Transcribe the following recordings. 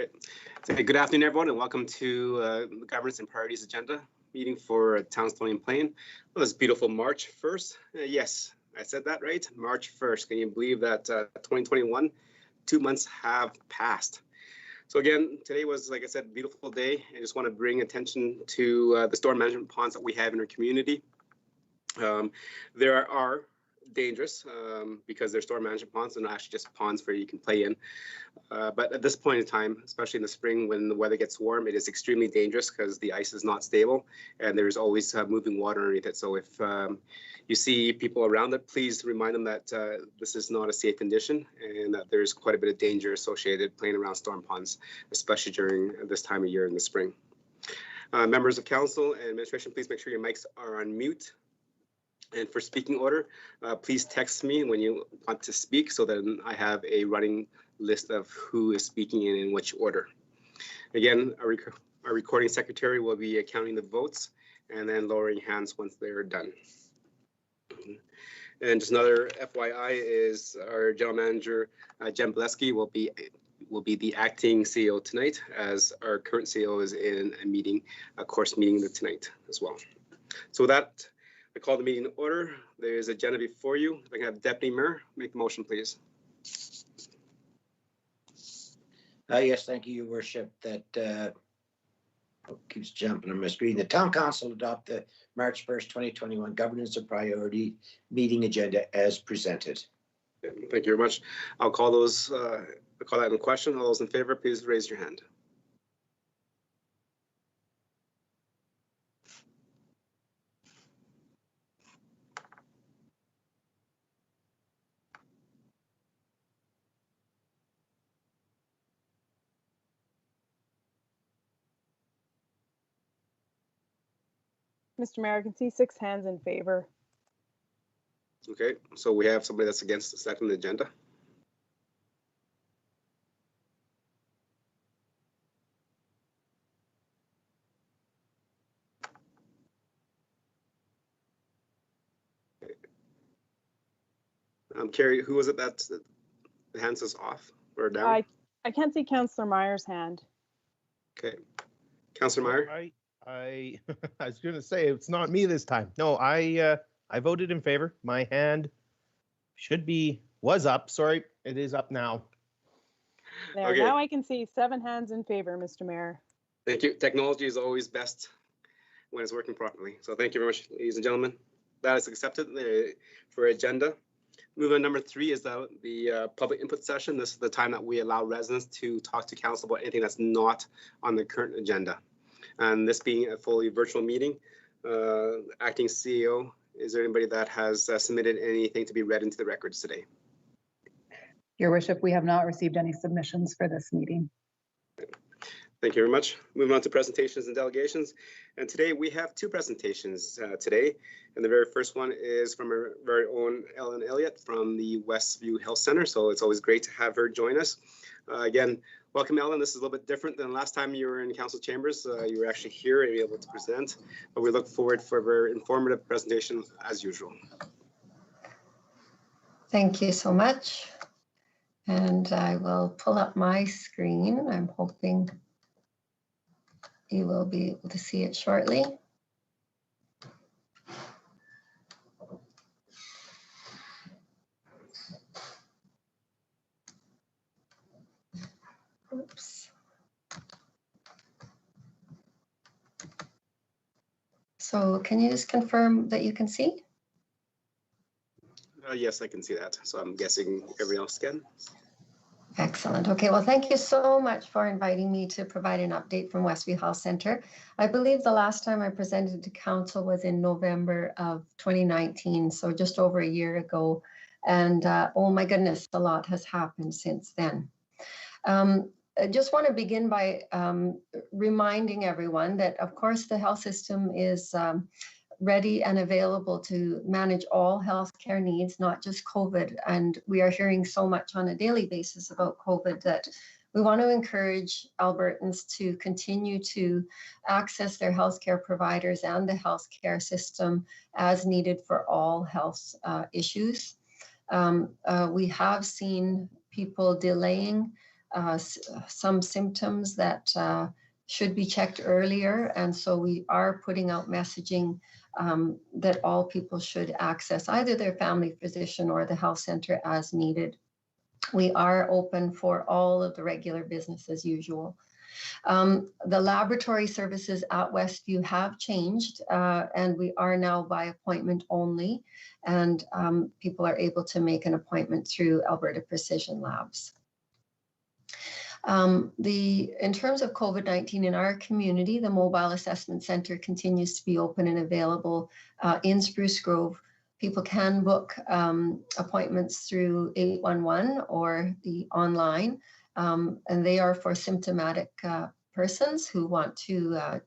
Okay. So, good afternoon, everyone, and welcome to the Governance and Priorities Agenda meeting for Town Stony and Plain. Well, it's beautiful March 1st. Yes, I said that right. March 1st. Can you believe that 2021, 2 months have passed? So again, today was, like I said, a beautiful day. I just want to bring attention to the storm management ponds that we have in our community. There are dangerous because they're storm management ponds and not actually just ponds where you can play in. But at this point in time, especially in the spring when the weather gets warm, it is extremely dangerous because the ice is not stable and there's always moving water underneath it. So if you see people around it, please remind them that this is not a safe condition and that there's quite a bit of danger associated playing around storm ponds, especially during this time of year in the spring. Members of council and administration, please make sure your mics are on mute. And for speaking order, please text me when you want to speak so that I have a running list of who is speaking and in which order. Again, our recording secretary will be counting the votes and then lowering hands once they're done. And just another FYI is our general manager, Jen Bleski, will be the acting CEO tonight, as our current CEO is in a meeting, a course meeting tonight as well. So with that, I call the meeting to order. There's an agenda before you. If I can have Deputy Mayor make the motion, please. Yes, thank you, Your Worship. That keeps jumping on my screen. The Town Council adopt the March 1st, 2021 Governance and Priority Meeting Agenda as presented. Thank you very much. I'll call those. I'll call that in question. All those in favor, please raise your hand. Mr. Mayor, I can see 6 hands in favor. Okay, so we have somebody that's against the second agenda. Carrie, who was it that the hand says off or down? I can't see Councillor Meyer's hand. Okay, Councillor Meyer. I was going to say it's not me this time. No, I voted in favor. My hand was up. Sorry, it is up now. There, okay. Now I can see 7 hands in favor, Mr. Mayor. Thank you. Technology is always best when it's working properly. So thank you very much, ladies and gentlemen. That is accepted for agenda. Moving on, number 3 is the public input session. This is the time that we allow residents to talk to council about anything that's not on the current agenda. And this being a fully virtual meeting, acting CEO, is there anybody that has submitted anything to be read into the records today? Your Worship, we have not received any submissions for this meeting. Thank you very much. Moving on to presentations and delegations. And today we have 2 presentations today. And the very first one is from our very own Ellen Elliott from the Westview Health Center. So it's always great to have her join us. Again, welcome, Ellen. This is a little bit different than last time you were in council chambers. You were actually here and able to present, but we look forward for a very informative presentation as usual. Thank you so much. And I will pull up my screen. I'm hoping you will be able to see it shortly. Oops. So can you just confirm that you can see? Yes, I can see that. So I'm guessing everyone else can. Excellent. Okay, well, thank you so much for inviting me to provide an update from Westview Health Center. I believe the last time I presented to council was in November of 2019, so just over a year ago. And oh my goodness, a lot has happened since then. I just want to begin by reminding everyone that, of course, the health system is ready and available to manage all healthcare needs, not just COVID. And we are hearing so much on a daily basis about COVID that we want to encourage Albertans to continue to access their healthcare providers and the healthcare system as needed for all health issues. We have seen people delaying some symptoms that should be checked earlier. And so we are putting out messaging that all people should access either their family physician or the health center as needed. We are open for all of the regular business as usual. The laboratory services at Westview have changed, and we are now by appointment only, and people are able to make an appointment through Alberta Precision Labs. In terms of COVID-19 in our community, the Mobile Assessment Center continues to be open and available in Spruce Grove. People can book appointments through 811 or the online, and they are for symptomatic persons who want to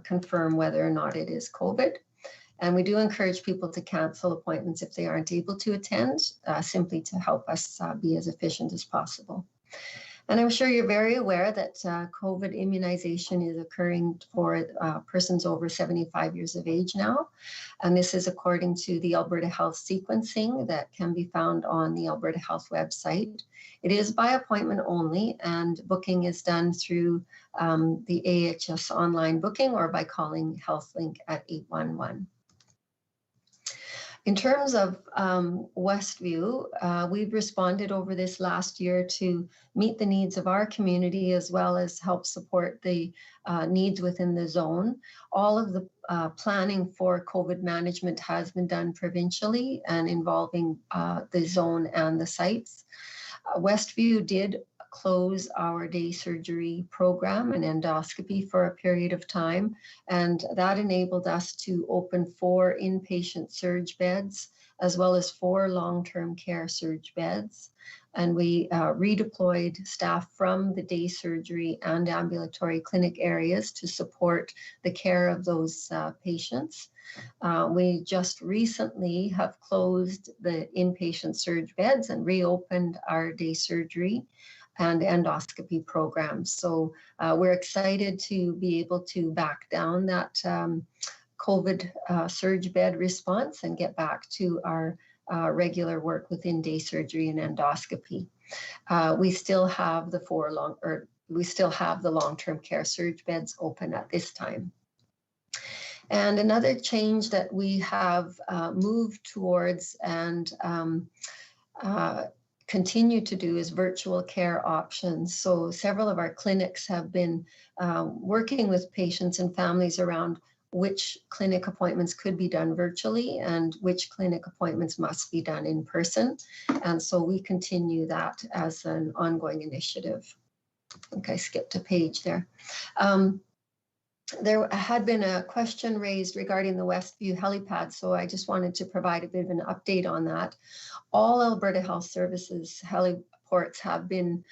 confirm whether or not it is COVID. And we do encourage people to cancel appointments if they aren't able to attend, simply to help us be as efficient as possible. And I'm sure you're very aware that COVID immunization is occurring for persons over 75 years of age now. And this is according to the Alberta Health sequencing that can be found on the Alberta Health website. It is by appointment only, and booking is done through the AHS online booking or by calling HealthLink at 811. In terms of Westview, we've responded over this last year to meet the needs of our community as well as help support the needs within the zone. All of the planning for COVID management has been done provincially and involving the zone and the sites. Westview did close our day surgery program and endoscopy for a period of time, and that enabled us to open 4 inpatient surge beds as well as 4 long-term care surge beds. And we redeployed staff from the day surgery and ambulatory clinic areas to support the care of those patients. We just recently have closed the inpatient surge beds and reopened our day surgery and endoscopy programs. So we're excited to be able to back down that COVID surge bed response and get back to our regular work within day surgery and endoscopy. We still have the long-term care surge beds open at this time. And another change that we have moved towards and continue to do is virtual care options. So several of our clinics have been working with patients and families around which clinic appointments could be done virtually and which clinic appointments must be done in person. And so we continue that as an ongoing initiative. I think I skipped a page there. There had been a question raised regarding the Westview Helipad, so I just wanted to provide a bit of an update on that. All Alberta Health Services heliports have been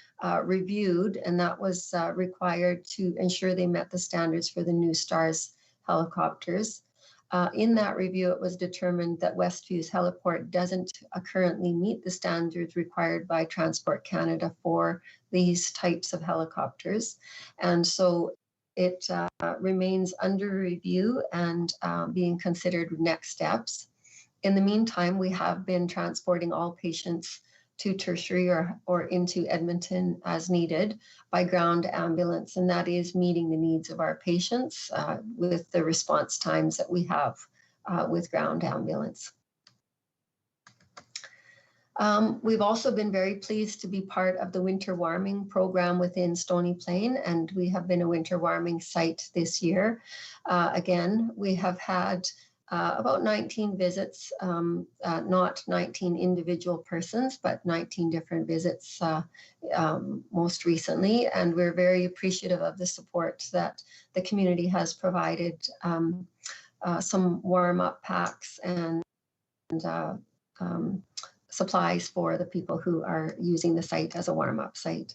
reviewed, and that was required to ensure they met the standards for the new STARS helicopters. In that review, it was determined that Westview's heliport doesn't currently meet the standards required by Transport Canada for these types of helicopters. And so it remains under review and being considered next steps. In the meantime, we have been transporting all patients to tertiary or into Edmonton as needed by ground ambulance, and that is meeting the needs of our patients with the response times that we have with ground ambulance. We've also been very pleased to be part of the winter warming program within Stony Plain, and we have been a winter warming site this year. Again, we have had about 19 visits, not 19 individual persons, but 19 different visits most recently. And we're very appreciative of the support that the community has provided, some warm-up packs and supplies for the people who are using the site as a warm-up site.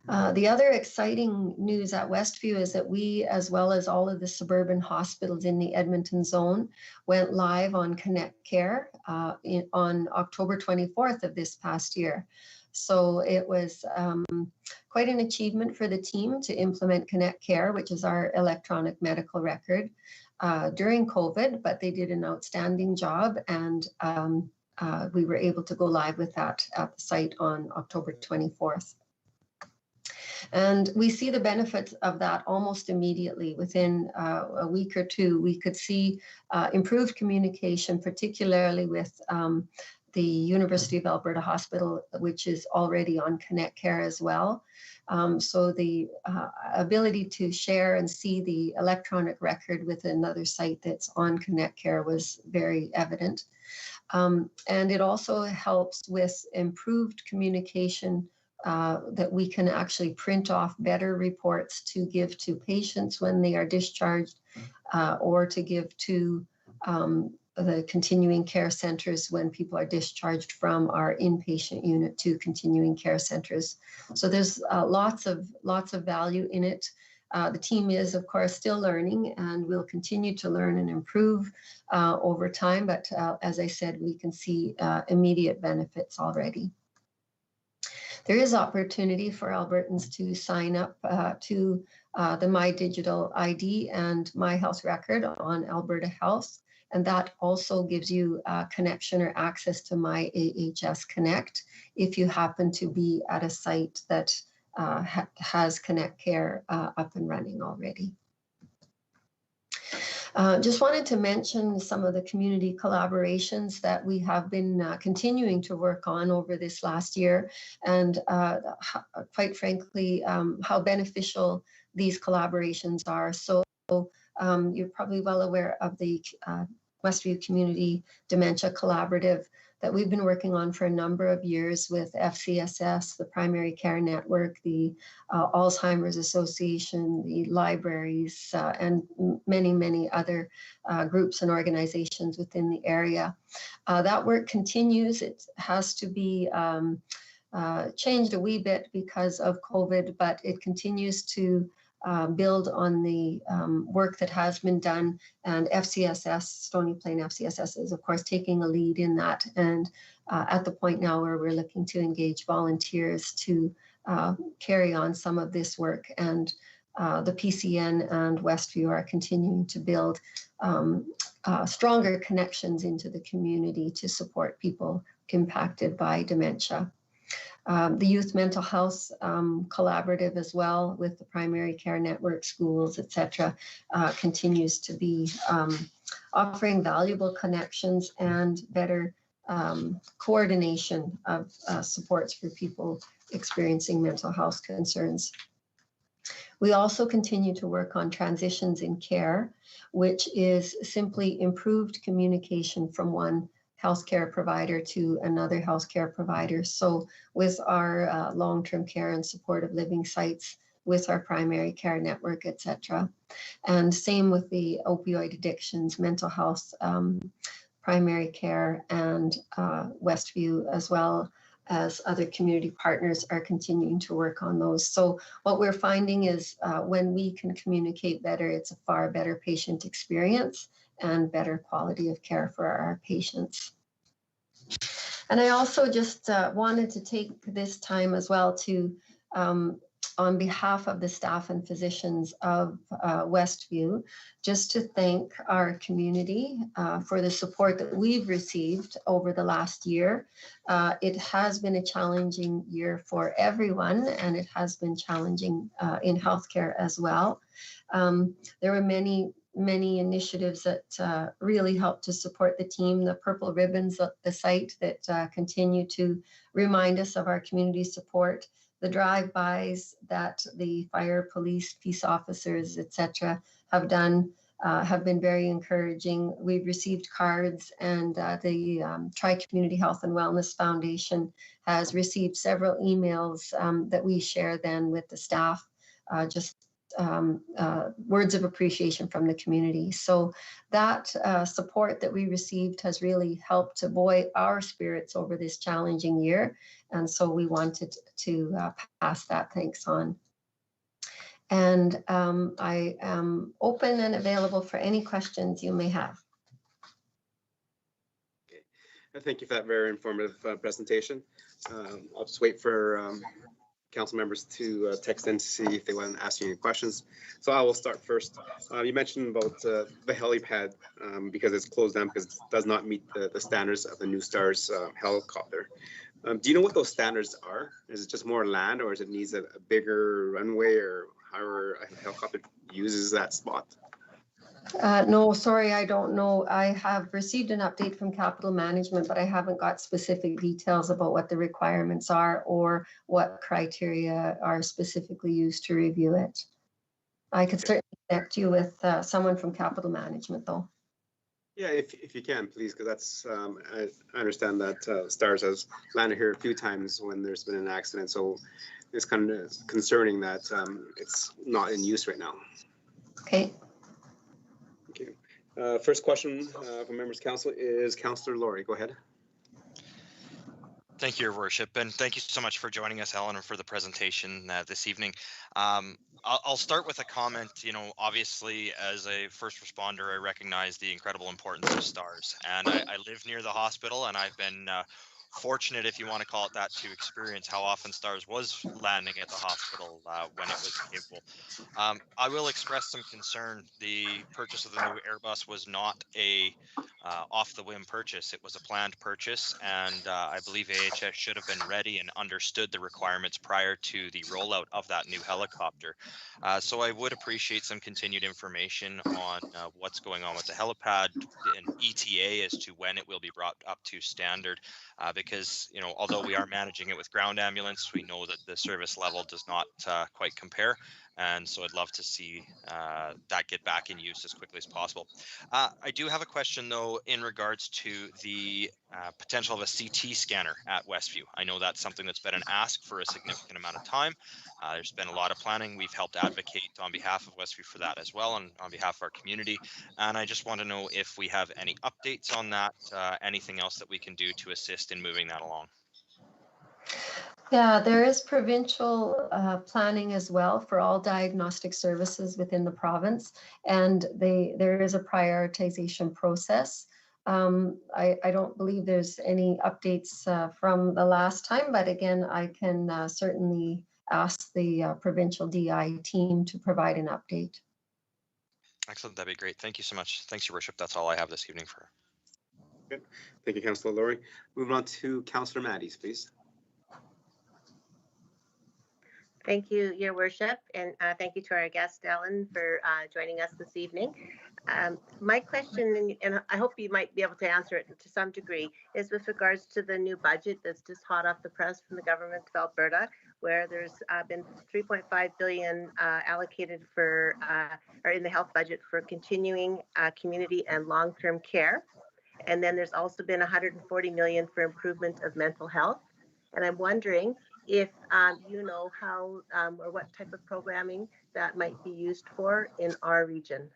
The other exciting news at Westview is that we, as well as all of the suburban hospitals in the Edmonton zone, went live on ConnectCare on October 24th of this past year. So it was quite an achievement for the team to implement ConnectCare, which is our electronic medical record, during COVID, but they did an outstanding job, and we were able to go live with that at the site on October 24th. And we see the benefits of that almost immediately. Within a week or two, we could see improved communication, particularly with the University of Alberta Hospital, which is already on ConnectCare as well. So the ability to share and see the electronic record with another site that's on ConnectCare was very evident. And it also helps with improved communication that we can actually print off better reports to give to patients when they are discharged or to give to the continuing care centers when people are discharged from our inpatient unit to continuing care centers. So there's lots of value in it. The team is, of course, still learning and will continue to learn and improve over time. But as I said, we can see immediate benefits already. There is opportunity for Albertans to sign up to the My Digital ID and My Health Record on Alberta Health. And that also gives you connection or access to My AHS Connect if you happen to be at a site that has ConnectCare up and running already. Just wanted to mention some of the community collaborations that we have been continuing to work on over this last year, and quite frankly, how beneficial these collaborations are. So you're probably well aware of the Westview Community Dementia Collaborative that we've been working on for a number of years with FCSS, the Primary Care Network, the Alzheimer's Association, the libraries, and many, many other groups and organizations within the area. That work continues. It has to be changed a wee bit because of COVID, but it continues to build on the work that has been done, and FCSS, Stony Plain FCSS, is of course taking a lead in that, and at the point now where we're looking to engage volunteers to carry on some of this work, and the PCN and Westview are continuing to build stronger connections into the community to support people impacted by dementia. The Youth Mental Health Collaborative as well with the Primary Care Network, schools, etc., continues to be offering valuable connections and better coordination of supports for people experiencing mental health concerns. We also continue to work on transitions in care, which is simply improved communication from one healthcare provider to another healthcare provider. So with our long-term care and supportive living sites, with our primary care network, etc. And same with the opioid addictions, mental health, primary care, and Westview, as well as other community partners, are continuing to work on those. So what we're finding is when we can communicate better, it's a far better patient experience and better quality of care for our patients. And I also just wanted to take this time as well to, on behalf of the staff and physicians of Westview, just to thank our community for the support that we've received over the last year. It has been a challenging year for everyone, and it has been challenging in healthcare as well. There were many initiatives that really helped to support the team, the purple ribbons at the site that continue to remind us of our community support, the drive-bys that the fire, police, peace officers, etc. have done have been very encouraging. We've received cards, and the Tri-Community Health and Wellness Foundation has received several emails that we share then with the staff, just words of appreciation from the community. So that support that we received has really helped to buoy our spirits over this challenging year. And so we wanted to pass that thanks on. And I am open and available for any questions you may have. Okay. Thank you for that very informative presentation. I'll just wait for council members to text in to see if they want to ask you any questions. So I will start first. You mentioned about the helipad because it's closed down because it does not meet the standards of the New Stars helicopter. Do you know what those standards are? Is it just more land, or is it needs a bigger runway, or however a helicopter uses that spot? No, sorry, I don't know. I have received an update from capital management, but I haven't got specific details about what the requirements are or what criteria are specifically used to review it. I could certainly connect you with someone from capital management, though. Yeah, if you can, please, because that's I understand that STARS has landed here a few times when there's been an accident, so it's kind of concerning that it's not in use right now. Okay. Okay. First question from members of council is Councillor Laurie. Go ahead. Thank you, Your Worship, and thank you so much for joining us, Ellen, and for the presentation this evening. I'll start with a comment. You know, obviously, as a first responder, I recognize the incredible importance of STARS, and I live near the hospital, and I've been fortunate, if you want to call it that, to experience how often STARS was landing at the hospital when it was capable. I will express some concern. The purchase of the new Airbus was not a off-the-whim purchase. It was a planned purchase, and I believe AHS should have been ready and understood the requirements prior to the rollout of that new helicopter. So I would appreciate some continued information on what's going on with the helipad and ETA as to when it will be brought up to standard. Because, you know, although we are managing it with ground ambulance, we know that the service level does not quite compare. And so I'd love to see that get back in use as quickly as possible. I do have a question, though, in regards to the potential of a CT scanner at Westview. I know that's something that's been an ask for a significant amount of time. There's been a lot of planning. We've helped advocate on behalf of Westview for that as well, and on behalf of our community. And I just want to know if we have any updates on that, anything else that we can do to assist in moving that along. Yeah, there is provincial planning as well for all diagnostic services within the province, and there is a prioritization process. I don't believe there's any updates from the last time, but again, I can certainly ask the provincial DI team to provide an update. Excellent, that'd be great. Thank you so much. Thanks, Your Worship. That's all I have this evening for. Good. Thank you, Councillor Laurie. Moving on to Councillor Matties, please. Thank you, Your Worship, and thank you to our guest, Ellen, for joining us this evening. My question, and I hope you might be able to answer it to some degree, is with regards to the new budget that's just hot off the press from the government of Alberta, where there's been $3.5 billion allocated for, or in the health budget for continuing community and long-term care. And then there's also been $140 million for improvement of mental health. And I'm wondering if you know how or what type of programming that might be used for in our region.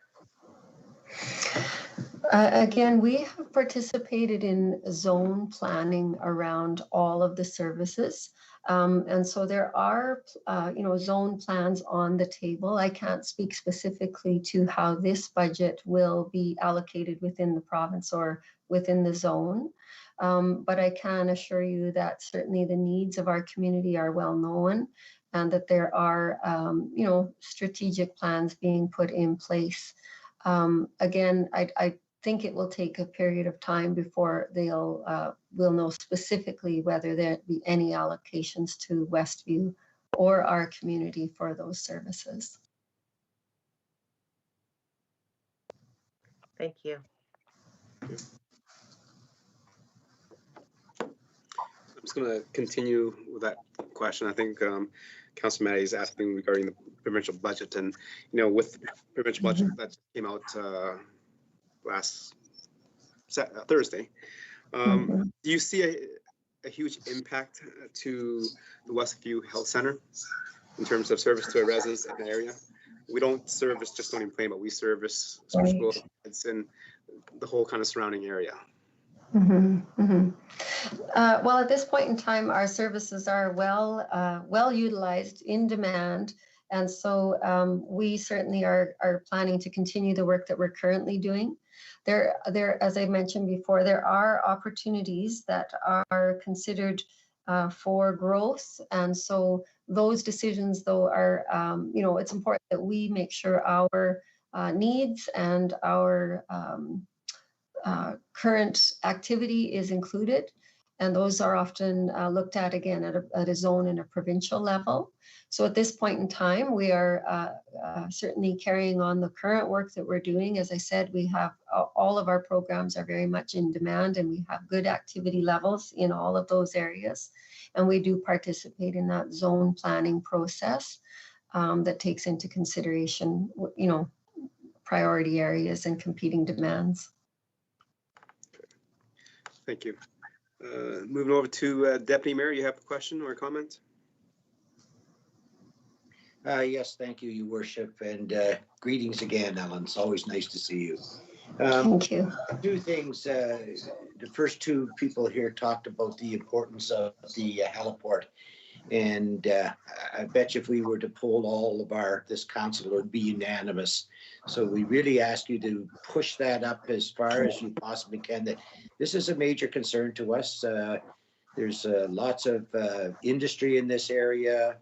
Again, we have participated in zone planning around all of the services. And so there are, zone plans on the table. I can't speak specifically to how this budget will be allocated within the province or within the zone. But I can assure you that certainly the needs of our community are well known, and that there are, strategic plans being put in place. Again, I think it will take a period of time before we'll know specifically whether there be any allocations to Westview or our community for those services. Thank you. I'm just going to continue with that question. I think Councillor Matty is asking regarding the provincial budget, and with the provincial budget that came out last Thursday. Do you see a huge impact to the Westview Health Center in terms of service to our residents in the area? We don't service just Stony Plain, but we service School. It's in the whole kind of surrounding area. Well, at this point in time, our services are well utilized, in demand, and so we certainly are planning to continue the work that we're currently doing. There, as I mentioned before, there are opportunities that are considered for growth, and so those decisions, though, are it's important that we make sure our needs and our current activity is included. And those are often looked at again at a zone and a provincial level. So at this point in time, we are certainly carrying on the current work that we're doing. As I said, we have all of our programs are very much in demand, and we have good activity levels in all of those areas. And we do participate in that zone planning process that takes into consideration, priority areas and competing demands. Thank you. Moving over to Deputy Mayor, you have a question or a comment? Yes, thank you, Your Worship, and greetings again, Ellen. It's always nice to see you. Thank you. Two things. The first two people here talked about the importance of the heliport. And I bet you if we were to poll all of this council, it would be unanimous. So we really ask you to push that up as far as you possibly can. That this is a major concern to us. There's lots of industry in this area,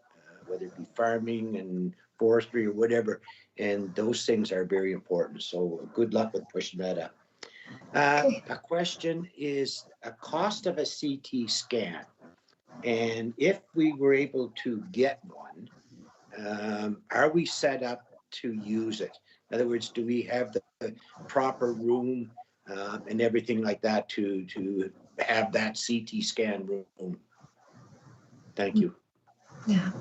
whether it be farming and forestry or whatever, and those things are very important. So good luck with pushing that up. A question is a cost of a CT scan. And if we were able to get one, are we set up to use it? In other words, do we have the proper room and everything like that to have that CT scan room? Thank you. Yeah.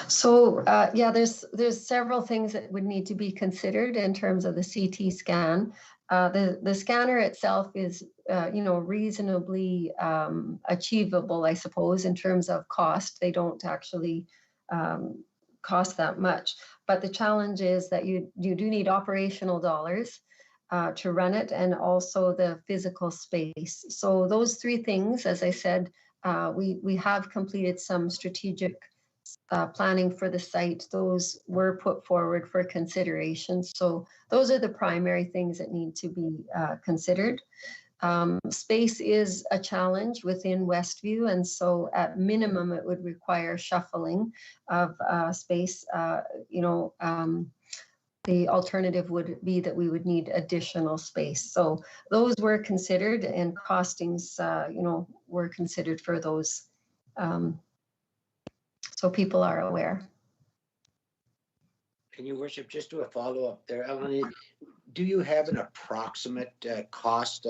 So there's several things that would need to be considered in terms of the CT scan. The scanner itself is, reasonably achievable, I suppose, in terms of cost. They don't actually cost that much. But the challenge is that you do need operational dollars to run it, and also the physical space. So those three things, as I said, we have completed some strategic planning for the site. Those were put forward for consideration. So those are the primary things that need to be considered. Space is a challenge within Westview, and so at minimum it would require shuffling of space. The alternative would be that we would need additional space. So those were considered, and costings, were considered for those. So people are aware. Can you, Worship, just do a follow-up there, Ellen? Do you have an approximate cost?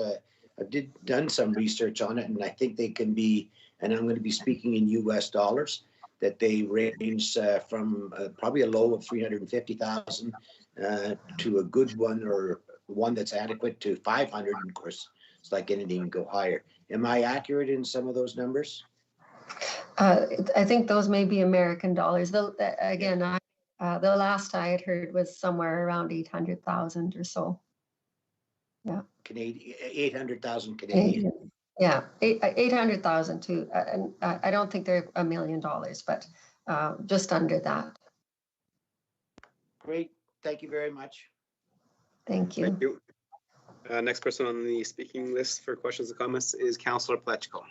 I've done some research on it, and I think they can be, and I'm going to be speaking in US dollars, that they range from probably a low of 350,000 to a good one, or one that's adequate, to 500. And of course, it's like anything can go higher. Am I accurate in some of those numbers? I think those may be American dollars. Again, the last I had heard was somewhere around 800,000 or so. Yeah. 800,000 Canadian. Yeah, 800,000 too. And I don't think they're $1 million, but just under that. Great. Thank you very much. Thank you. Thank you. Next person on the speaking list for questions and comments is Councillor Pletchko.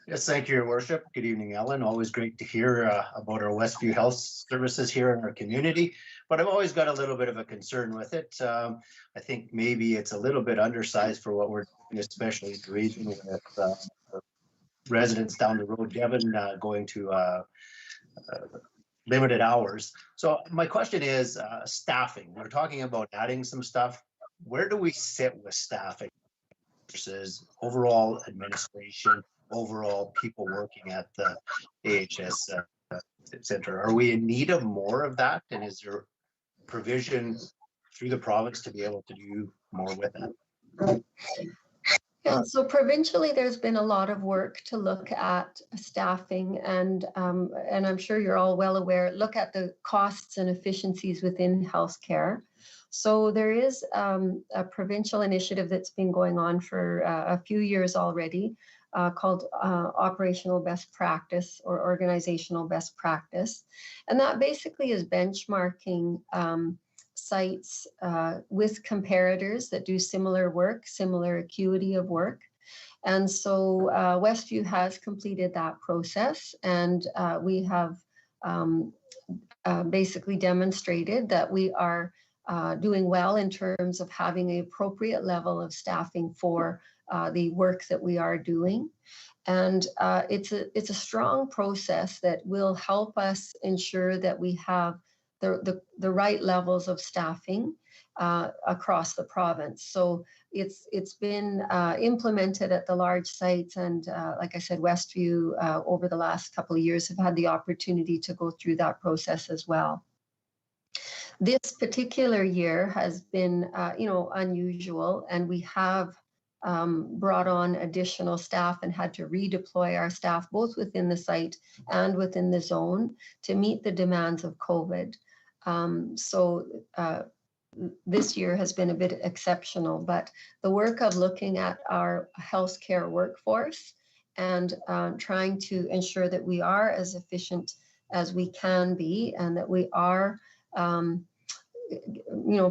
Yes, thank you, Your Worship. Good evening, Ellen. Always great to hear about our Westview Health services here in our community, but I've always got a little bit of a concern with it. I think maybe it's a little bit undersized for what we're doing, especially in the region with residents down the road, Devon, going to limited hours. So my question is staffing. We're talking about adding some stuff. Where do we sit with staffing versus overall administration, overall people working at the AHS center? Are we in need of more of that? And is there provision through the province to be able to do more with that? Yeah, so provincially, there's been a lot of work to look at staffing, and I'm sure you're all well aware, look at the costs and efficiencies within healthcare. So there is a provincial initiative that's been going on for a few years already, called operational best practice or organizational best practice. And that basically is benchmarking sites with comparators that do similar work, similar acuity of work. And so Westview has completed that process, and we have basically demonstrated that we are doing well in terms of having an appropriate level of staffing for the work that we are doing. And it's a strong process that will help us ensure that we have the right levels of staffing across the province. So it's been implemented at the large sites, and like I said, Westview over the last couple of years have had the opportunity to go through that process as well. This particular year has been, unusual, and we have brought on additional staff and had to redeploy our staff both within the site and within the zone to meet the demands of COVID. This year has been a bit exceptional, but the work of looking at our healthcare workforce and trying to ensure that we are as efficient as we can be, and that we are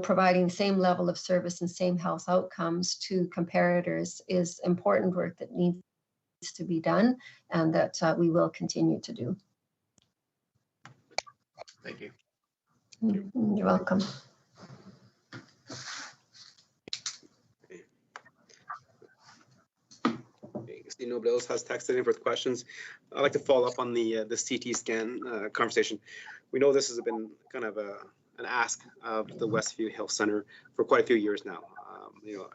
providing the same level of service and same health outcomes to comparators is important work that needs to be done, and that we will continue to do. Thank you. You're welcome. See, nobody else has texted in for questions. I'd like to follow up on the CT scan conversation. We know this has been kind of an ask of the Westview Health Center for quite a few years now.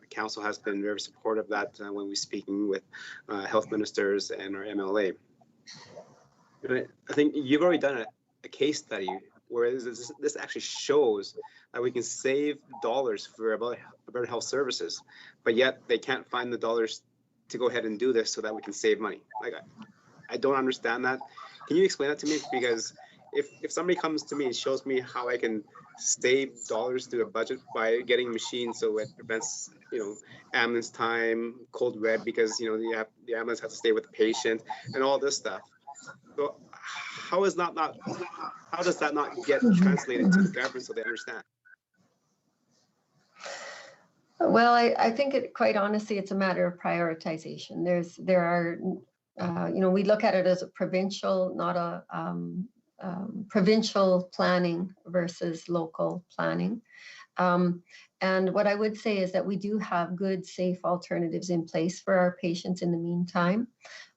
Council has been very supportive of that when we're speaking with health ministers and our MLA. I think you've already done a case study where this actually shows that we can save dollars for better health services, but yet they can't find the dollars to go ahead and do this so that we can save money. Like, I don't understand that. Can you explain that to me? Because if somebody comes to me and shows me how I can save dollars through a budget by getting machines so it prevents, ambulance time, cold red, because the ambulance has to stay with the patient and all this stuff. So how does that not get translated to the government so they understand? Well, I think quite honestly, it's a matter of prioritization. There are, we look at it as a provincial, not a provincial planning versus local planning. And what I would say is that we do have good, safe alternatives in place for our patients in the meantime.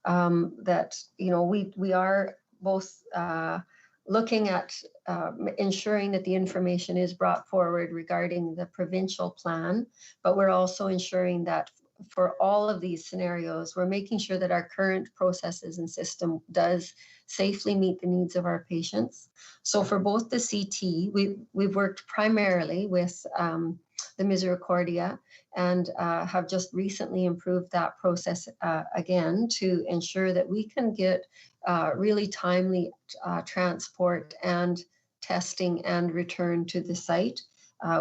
That, we are both looking at ensuring that the information is brought forward regarding the provincial plan, but we're also ensuring that for all of these scenarios, we're making sure that our current processes and system does safely meet the needs of our patients. So for both the CT, we've worked primarily with the Misericordia, and have just recently improved that process again to ensure that we can get really timely transport and testing and return to the site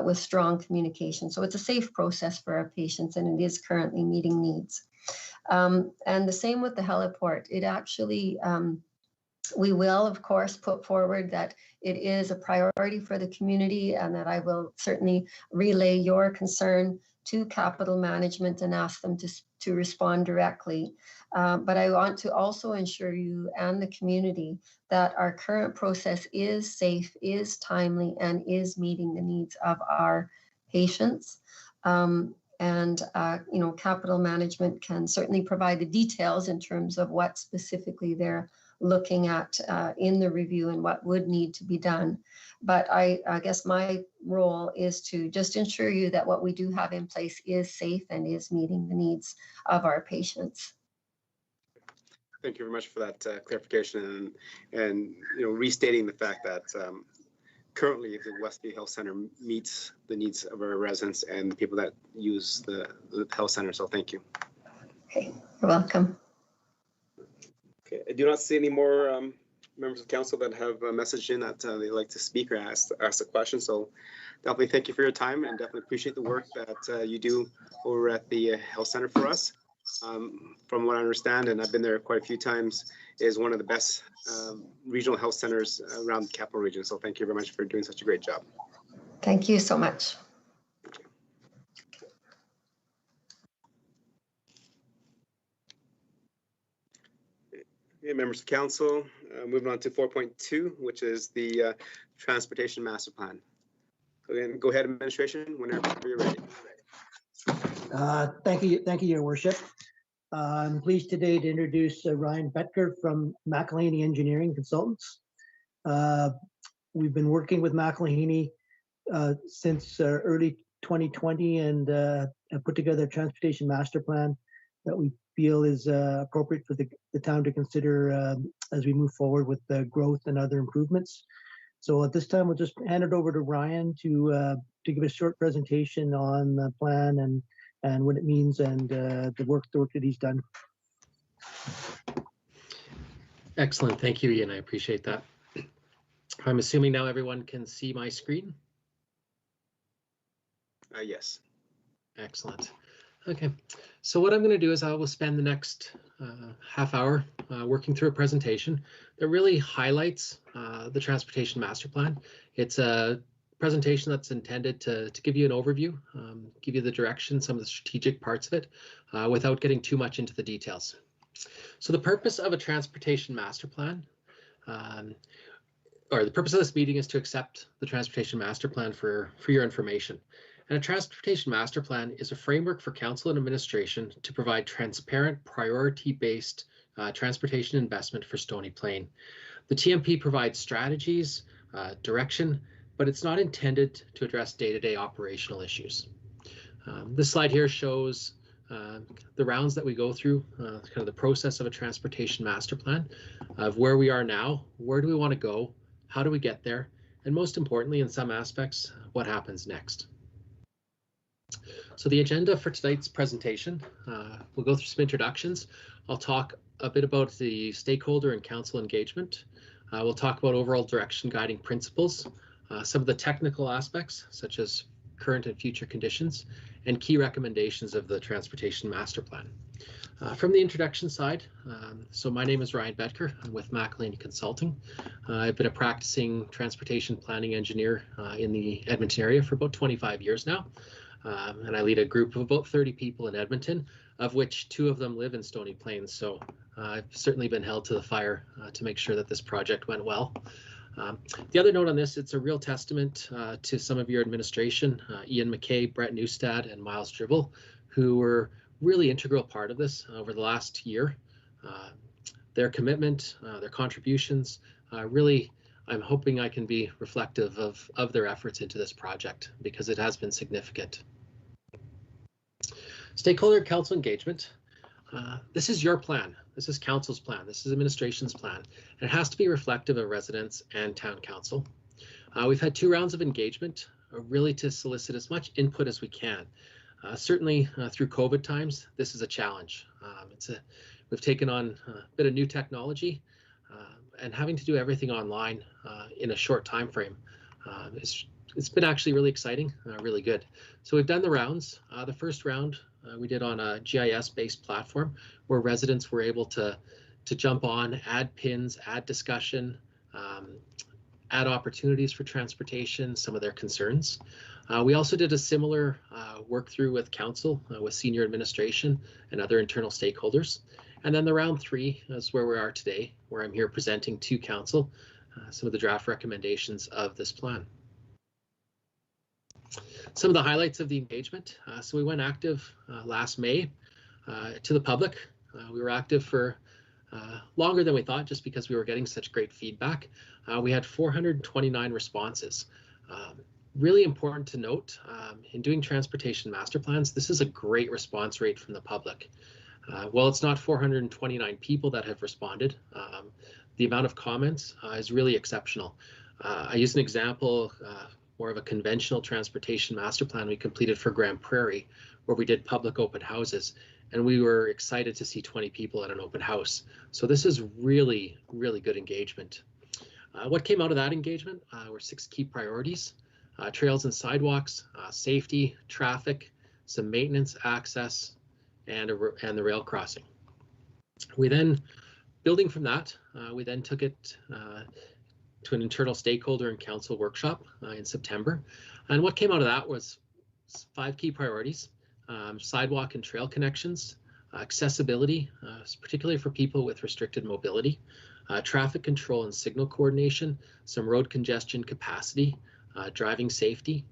with strong communication. So it's a safe process for our patients, and it is currently meeting needs. And the same with the Heliport. It actually, we will, of course, put forward that it is a priority for the community, and that I will certainly relay your concern to capital management and ask them to respond directly. But I want to also ensure you and the community that our current process is safe, is timely, and is meeting the needs of our patients. Capital management can certainly provide the details in terms of what specifically they're looking at in the review and what would need to be done. But I guess my role is to just ensure you that what we do have in place is safe and is meeting the needs of our patients. Thank you very much for that clarification and restating the fact that currently the Westview Health Center meets the needs of our residents and the people that use the health center. So thank you. Okay, you're welcome. Okay, I do not see any more members of council that have messaged in that they'd like to speak or ask a question. So definitely thank you for your time, and definitely appreciate the work that you do over at the health center for us. From what I understand, and I've been there quite a few times, is one of the best regional health centers around the capital region. So thank you very much for doing such a great job. Thank you so much. Okay, members of council, moving on to 4.2, which is the transportation master plan. Again, go ahead, administration, whenever you're ready. Thank you, Your Worship. I'm pleased today to introduce Ryan Betker from McElhaney Engineering Consultants. We've been working with McElhaney since early 2020 and have put together a transportation master plan that we feel is appropriate for the town to consider as we move forward with the growth and other improvements. So at this time, we'll just hand it over to Ryan to give a short presentation on the plan and what it means and the work that he's done. Excellent. Thank you, Ian. I appreciate that. I'm assuming now everyone can see my screen? Yes. Excellent. Okay. So what I'm going to do is I will spend the next half hour working through a presentation that really highlights the Transportation Master Plan. It's a presentation that's intended to give you an overview, give you the direction, some of the strategic parts of it, without getting too much into the details. So the purpose of a Transportation Master Plan, or the purpose of this meeting, is to accept the Transportation Master Plan for your information. And a Transportation Master Plan is a framework for council and administration to provide transparent, priority-based transportation investment for Stony Plain. The TMP provides strategies, direction, but it's not intended to address day-to-day operational issues. This slide here shows the rounds that we go through, kind of the process of a Transportation Master Plan, of where we are now, where do we want to go, how do we get there, and most importantly, in some aspects, what happens next. So the agenda for tonight's presentation, we'll go through some introductions. I'll talk a bit about the stakeholder and council engagement. We'll talk about overall direction guiding principles, some of the technical aspects, such as current and future conditions, and key recommendations of the Transportation Master Plan. From the introduction side, so my name is Ryan Betker. I'm with McElhaney Consulting. I've been a practicing transportation planning engineer in the Edmonton area for about 25 years now. And I lead a group of about 30 people in Edmonton, of which 2 of them live in Stony Plain. So I've certainly been held to the fire to make sure that this project went well. The other note on this, it's a real testament to some of your administration, Ian McKay, Brett Newstad, and Miles Dribble, who were really integral part of this over the last year. Their commitment, their contributions, really, I'm hoping I can be reflective of their efforts into this project because it has been significant. Stakeholder council engagement. This is your plan. This is council's plan. This is administration's plan. And it has to be reflective of residents and town council. We've had 2 rounds of engagement, really to solicit as much input as we can. Certainly through COVID times, this is a challenge. We've taken on a bit of new technology and having to do everything online in a short time frame. It's been actually really exciting, really good. So we've done the rounds. The first round we did on a GIS-based platform where residents were able to jump on, add pins, add discussion, add opportunities for transportation, some of their concerns. We also did a similar work through with council, with senior administration and other internal stakeholders. And then the round 3 is where we are today, where I'm here presenting to council some of the draft recommendations of this plan. Some of the highlights of the engagement. So we went active last May to the public. We were active for longer than we thought just because we were getting such great feedback. We had 429 responses. Really important to note, in doing transportation master plans, this is a great response rate from the public. Well, it's not 429 people that have responded. The amount of comments is really exceptional. I use an example, more of a conventional transportation master plan we completed for Grand Prairie, where we did public open houses, and we were excited to see 20 people at an open house. So this is really, really good engagement. What came out of that engagement were 6 key priorities: trails and sidewalks, safety, traffic, some maintenance, access, and the rail crossing. We then, building from that, we then took it to an internal stakeholder and council workshop in September. And what came out of that was 5 key priorities: sidewalk and trail connections, accessibility, particularly for people with restricted mobility, traffic control and signal coordination, some road congestion capacity, driving safety.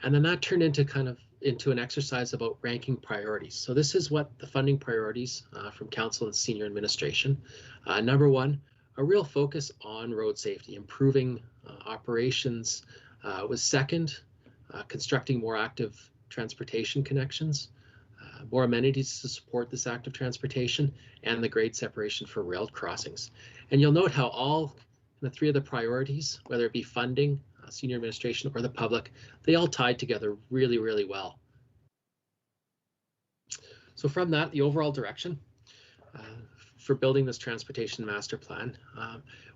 And then that turned into kind of into an exercise about ranking priorities. So this is what the funding priorities from council and senior administration. Number one, a real focus on road safety, improving operations was second, constructing more active transportation connections, more amenities to support this active transportation, and the grade separation for rail crossings. And you'll note how all the three of the priorities, whether it be funding, senior administration, or the public, they all tied together really, really well. So from that, the overall direction for building this transportation master plan,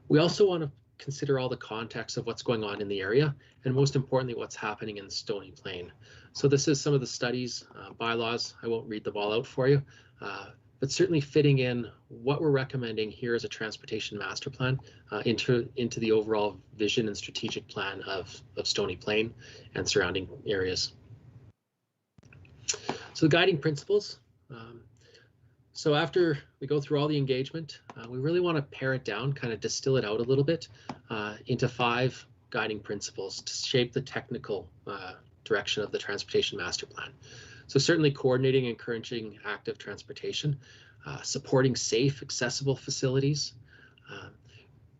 we also want to consider all the context of what's going on in the area, and most importantly, what's happening in Stony Plain. So this is some of the studies, bylaws. I won't read them all out for you, but certainly fitting in what we're recommending here as a transportation master plan into the overall vision and strategic plan of Stony Plain and surrounding areas. So the guiding principles. So after we go through all the engagement, we really want to pare it down, kind of distill it out a little bit into 5 guiding principles to shape the technical direction of the transportation master plan. So certainly coordinating and encouraging active transportation, supporting safe, accessible facilities,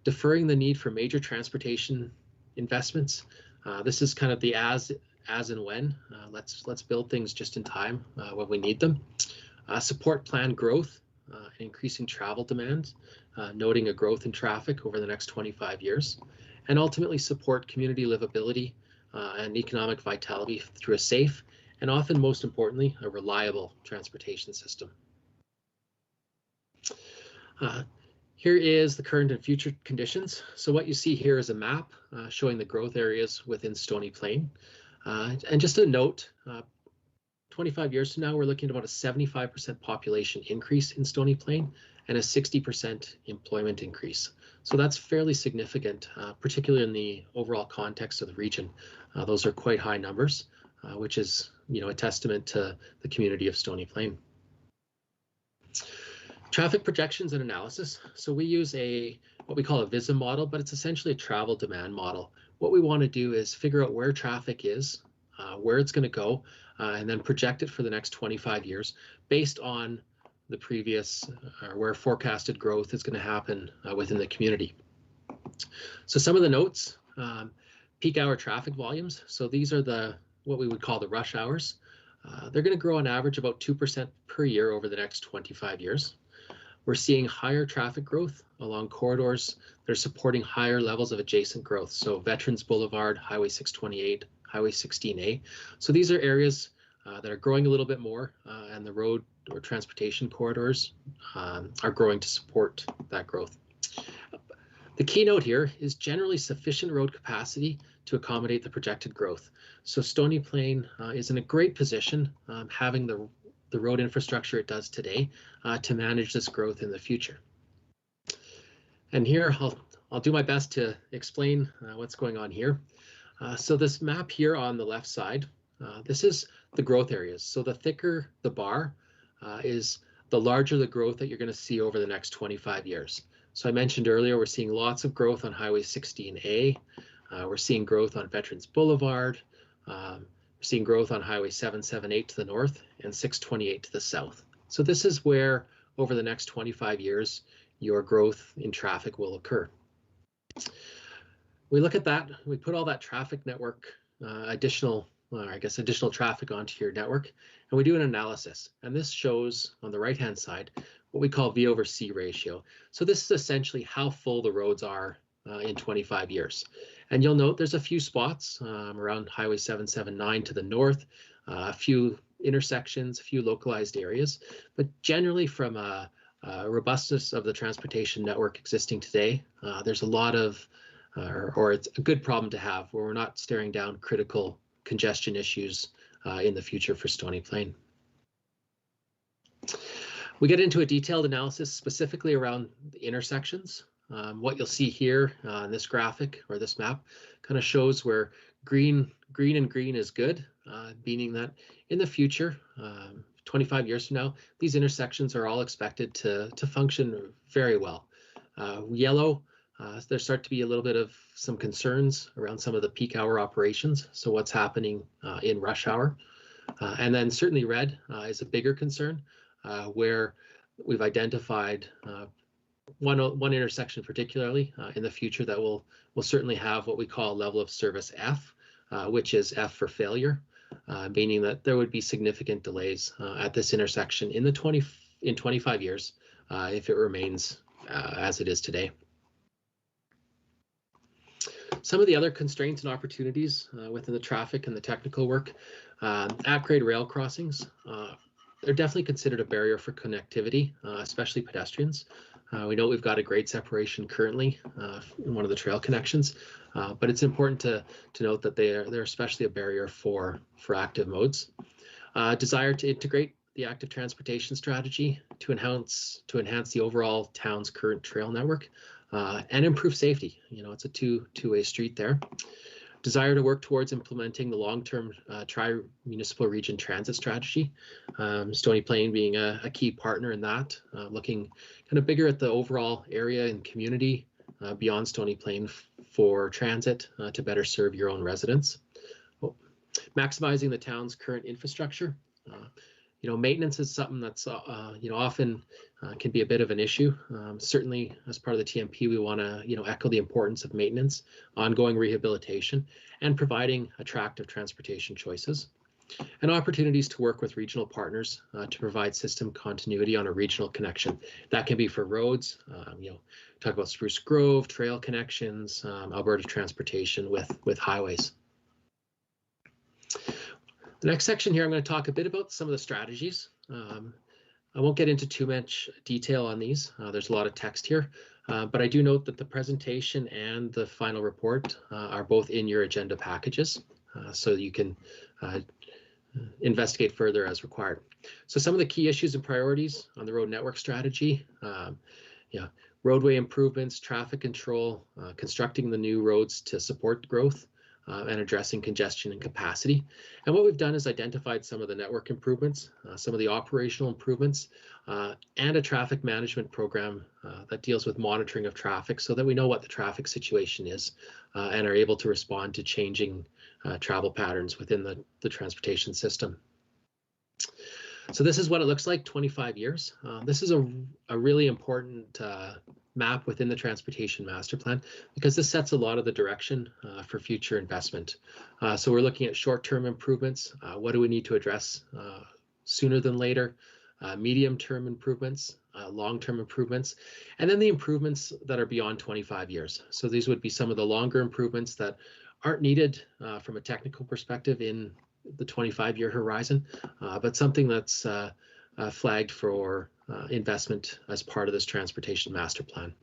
deferring the need for major transportation investments. This is kind of the as and when. Let's build things just in time when we need them. Support planned growth and increasing travel demand, noting a growth in traffic over the next 25 years, and ultimately support community livability and economic vitality through a safe and often, most importantly, a reliable transportation system. Here is the current and future conditions. So what you see here is a map showing the growth areas within Stony Plain. And just a note, 25 years from now, we're looking at about a 75% population increase in Stony Plain and a 60% employment increase. So that's fairly significant, particularly in the overall context of the region. Those are quite high numbers, which is, a testament to the community of Stony Plain. Traffic projections and analysis. So we use what we call a VISM model, but it's essentially a travel demand model. What we want to do is figure out where traffic is, where it's going to go, and then project it for the next 25 years based on the previous where forecasted growth is going to happen within the community. So some of the notes, peak hour traffic volumes. So these are what we would call the rush hours. They're going to grow on average about 2% per year over the next 25 years. We're seeing higher traffic growth along corridors that are supporting higher levels of adjacent growth. So Veterans Boulevard, Highway 628, Highway 16A. So these are areas that are growing a little bit more, and the road or transportation corridors are growing to support that growth. The keynote here is generally sufficient road capacity to accommodate the projected growth. So Stony Plain is in a great position, having the road infrastructure it does today to manage this growth in the future. And here I'll do my best to explain what's going on here. So this map here on the left side, this is the growth areas. So the thicker the bar is, the larger the growth that you're going to see over the next 25 years. So I mentioned earlier, we're seeing lots of growth on Highway 16A. We're seeing growth on Veterans Boulevard. We're seeing growth on Highway 778 to the north and 628 to the south. So this is where, over the next 25 years, your growth in traffic will occur. We look at that, we put all that traffic network, additional traffic onto your network, and we do an analysis. And this shows on the right-hand side what we call V over C ratio. So this is essentially how full the roads are in 25 years. And you'll note there's a few spots around Highway 779 to the north, a few intersections, a few localized areas, but generally from a robustness of the transportation network existing today, there's a lot of, or it's a good problem to have, where we're not staring down critical congestion issues in the future for Stony Plain. We get into a detailed analysis specifically around the intersections. What you'll see here in this graphic or this map kind of shows where green is good, meaning that in the future, 25 years from now, these intersections are all expected to function very well. Yellow, there start to be a little bit of some concerns around some of the peak hour operations. So what's happening in rush hour. And then certainly red is a bigger concern, where we've identified one intersection particularly in the future that will certainly have what we call level of service F, which is F for failure, meaning that there would be significant delays at this intersection in 25 years if it remains as it is today. Some of the other constraints and opportunities within the traffic and the technical work, at-grade rail crossings, they're definitely considered a barrier for connectivity, especially pedestrians. We know we've got a grade separation currently in one of the trail connections, but it's important to note that they're especially a barrier for active modes. Desire to integrate the active transportation strategy to enhance the overall town's current trail network and improve safety. You know, it's a two-way street there. Desire to work towards implementing the long-term tri-municipal region transit strategy. Stony Plain being a key partner in that, looking kind of bigger at the overall area and community beyond Stony Plain for transit to better serve your own residents. Maximizing the town's current infrastructure. You know, maintenance is something that's you know, often can be a bit of an issue. Certainly, as part of the TMP, we want to echo the importance of maintenance, ongoing rehabilitation, and providing attractive transportation choices, and opportunities to work with regional partners to provide system continuity on a regional connection. That can be for roads. You know, talk about Spruce Grove trail connections, Alberta transportation with highways. The next section here, I'm going to talk a bit about some of the strategies. I won't get into too much detail on these. There's a lot of text here, but I do note that the presentation and the final report are both in your agenda packages, so you can investigate further as required. So some of the key issues and priorities on the road network strategy, roadway improvements, traffic control, constructing the new roads to support growth, and addressing congestion and capacity. And what we've done is identified some of the network improvements, some of the operational improvements, and a traffic management program that deals with monitoring of traffic so that we know what the traffic situation is and are able to respond to changing travel patterns within the transportation system. So this is what it looks like 25 years. This is a really important map within the Transportation Master Plan because this sets a lot of the direction for future investment. So we're looking at short-term improvements. What do we need to address sooner than later? Medium-term improvements, long-term improvements, and then the improvements that are beyond 25 years. So these would be some of the longer improvements that aren't needed from a technical perspective in the 25-year horizon, but something that's flagged for investment as part of this Transportation Master Plan.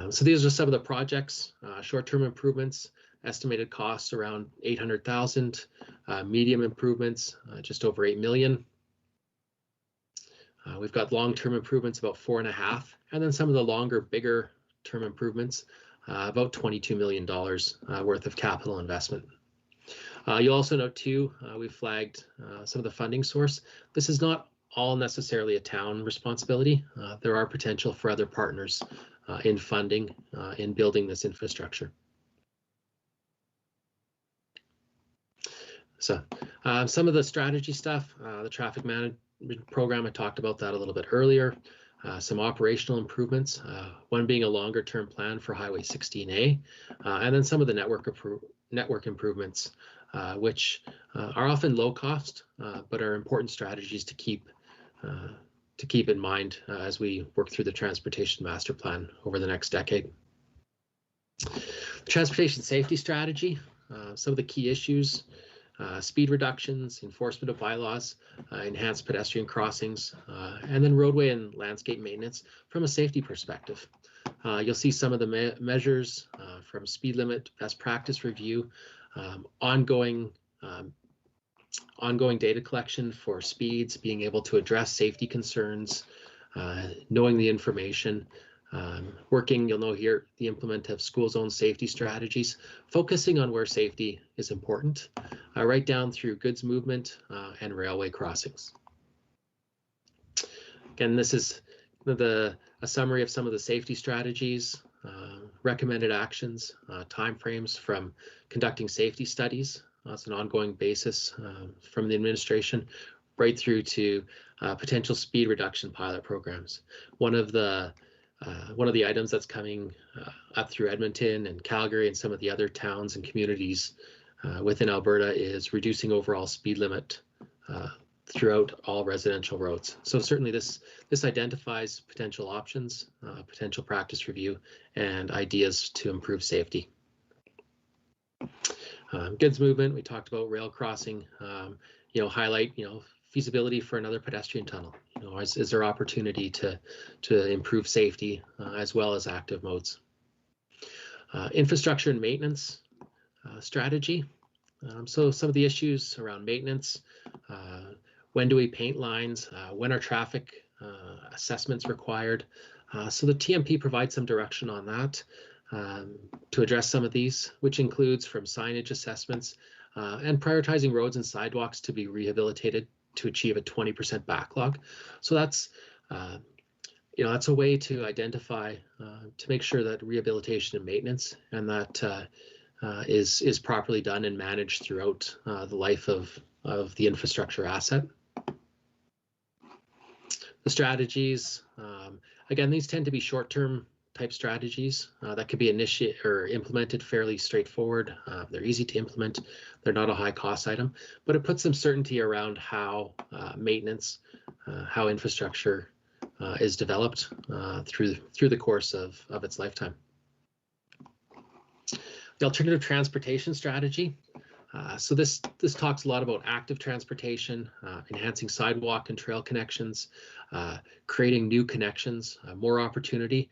So these are some of the projects, short-term improvements, estimated costs around 800,000, medium improvements, just over 8 million. We've got long-term improvements about 4.5, and then some of the longer, bigger term improvements, about $22 million worth of capital investment. You'll also note too, we've flagged some of the funding source. This is not all necessarily a town responsibility. There are potential for other partners in funding, in building this infrastructure. So some of the strategy stuff, the traffic management program, I talked about that a little bit earlier. Some operational improvements, one being a longer term plan for Highway 16A, and then some of the network improvements, which are often low cost, but are important strategies to keep in mind as we work through the Transportation Master Plan over the next decade. The Transportation Safety Strategy, some of the key issues, speed reductions, enforcement of bylaws, enhanced pedestrian crossings, and then roadway and landscape maintenance from a safety perspective. You'll see some of the measures from speed limit, best practice review, ongoing data collection for speeds, being able to address safety concerns, knowing the information, working, you'll know here, the implement of school zone safety strategies, focusing on where safety is important, right down through goods movement and railway crossings. Again, this is a summary of some of the safety strategies, recommended actions, timeframes from conducting safety studies It's an ongoing basis from the administration, right through to potential speed reduction pilot programs. One of the items that's coming up through Edmonton and Calgary and some of the other towns and communities within Alberta is reducing overall speed limit throughout all residential roads. So certainly this identifies potential options, potential practice review, and ideas to improve safety. Goods movement, we talked about rail crossing, highlight, feasibility for another pedestrian tunnel. Is there opportunity to improve safety as well as active modes? Infrastructure and maintenance strategy. So some of the issues around maintenance, when do we paint lines? When are traffic assessments required? So the TMP provides some direction on that to address some of these, which includes from signage assessments and prioritizing roads and sidewalks to be rehabilitated to achieve a 20% backlog. So that's that's a way to identify to make sure that rehabilitation and maintenance and that is properly done and managed throughout the life of the infrastructure asset. The strategies, again, these tend to be short-term type strategies that could be initiated or implemented fairly straightforward. They're easy to implement. They're not a high cost item, but it puts some certainty around how maintenance, how infrastructure is developed through the course of its lifetime. The alternative transportation strategy. So this talks a lot about active transportation, enhancing sidewalk and trail connections, creating new connections, more opportunity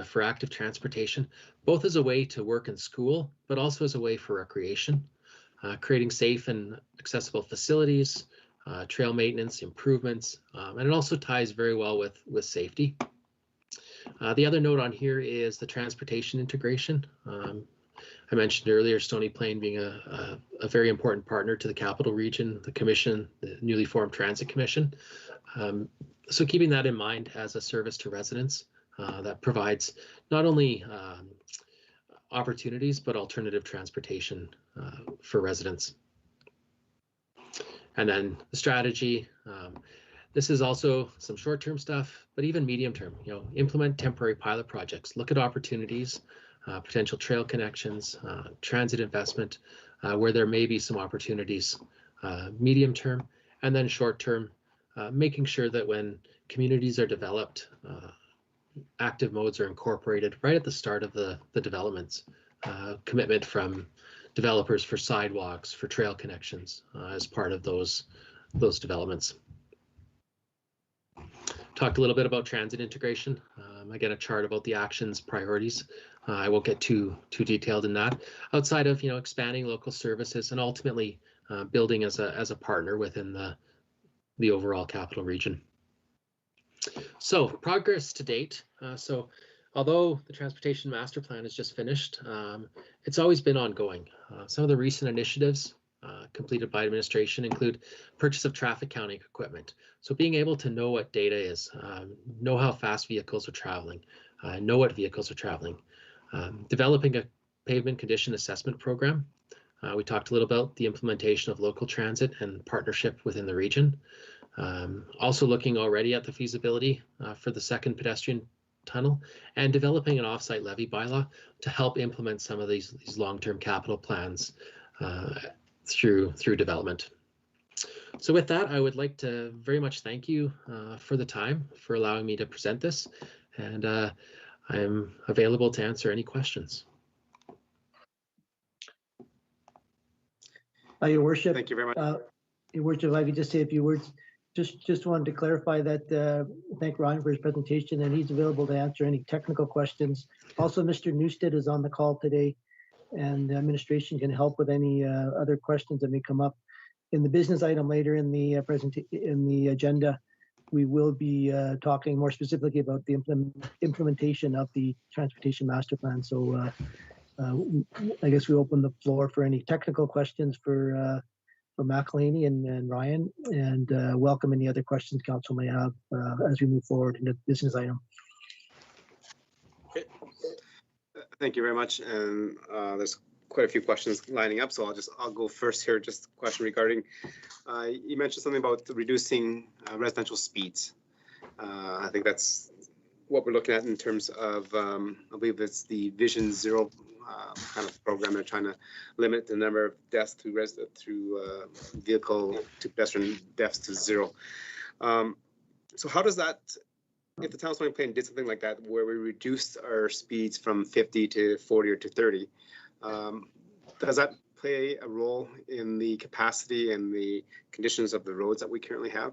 for active transportation, both as a way to work and school, but also as a way for recreation, creating safe and accessible facilities, trail maintenance improvements, and it also ties very well with safety. The other note on here is the transportation integration. I mentioned earlier Stony Plain being a very important partner to the Capital Region, the Commission, the newly formed Transit Commission. So keeping that in mind as a service to residents that provides not only opportunities, but alternative transportation for residents. And then the strategy, this is also some short-term stuff, but even medium-term, implement temporary pilot projects, look at opportunities, potential trail connections, transit investment, where there may be some opportunities, medium term, and then short term, making sure that when communities are developed, active modes are incorporated right at the start of the developments, commitment from developers for sidewalks, for trail connections as part of those developments. Talked a little bit about transit integration. Again, a chart about the actions priorities. I won't get too detailed in that. Outside of expanding local services and ultimately building as a partner within the overall capital region. So progress to date. So although the transportation master plan is just finished, it's always been ongoing. Some of the recent initiatives completed by administration include purchase of traffic counting equipment. So being able to know what data is, know how fast vehicles are traveling, know what vehicles are traveling. Developing a pavement condition assessment program. We talked a little about the implementation of local transit and partnership within the region. Also looking already at the feasibility for the second pedestrian tunnel and developing an offsite levy bylaw to help implement some of these long-term capital plans through development. So with that, I would like to very much thank you for the time, for allowing me to present this, and I'm available to answer any questions. Your Worship. Thank you very much. Your Worship, if I could just say a few words. Just wanted to clarify that, thank Ryan for his presentation, and he's available to answer any technical questions. Also, Mr. Newstead is on the call today, and the administration can help with any other questions that may come up. In the business item later in the agenda, we will be talking more specifically about the implementation of the transportation master plan. So I guess we open the floor for any technical questions for McElhaney and Ryan, and welcome any other questions council may have as we move forward into the business item. Okay. Thank you very much. And there's quite a few questions lining up, so I'll go first here. Just a question regarding, you mentioned something about reducing residential speeds. I think that's what we're looking at in terms of, I believe it's the Vision Zero kind of program. They're trying to limit the number of deaths through vehicle to pedestrian deaths to zero. So how does that, if the town of Stony Plain did something like that, where we reduced our speeds from 50 to 40 or to 30, does that play a role in the capacity and the conditions of the roads that we currently have?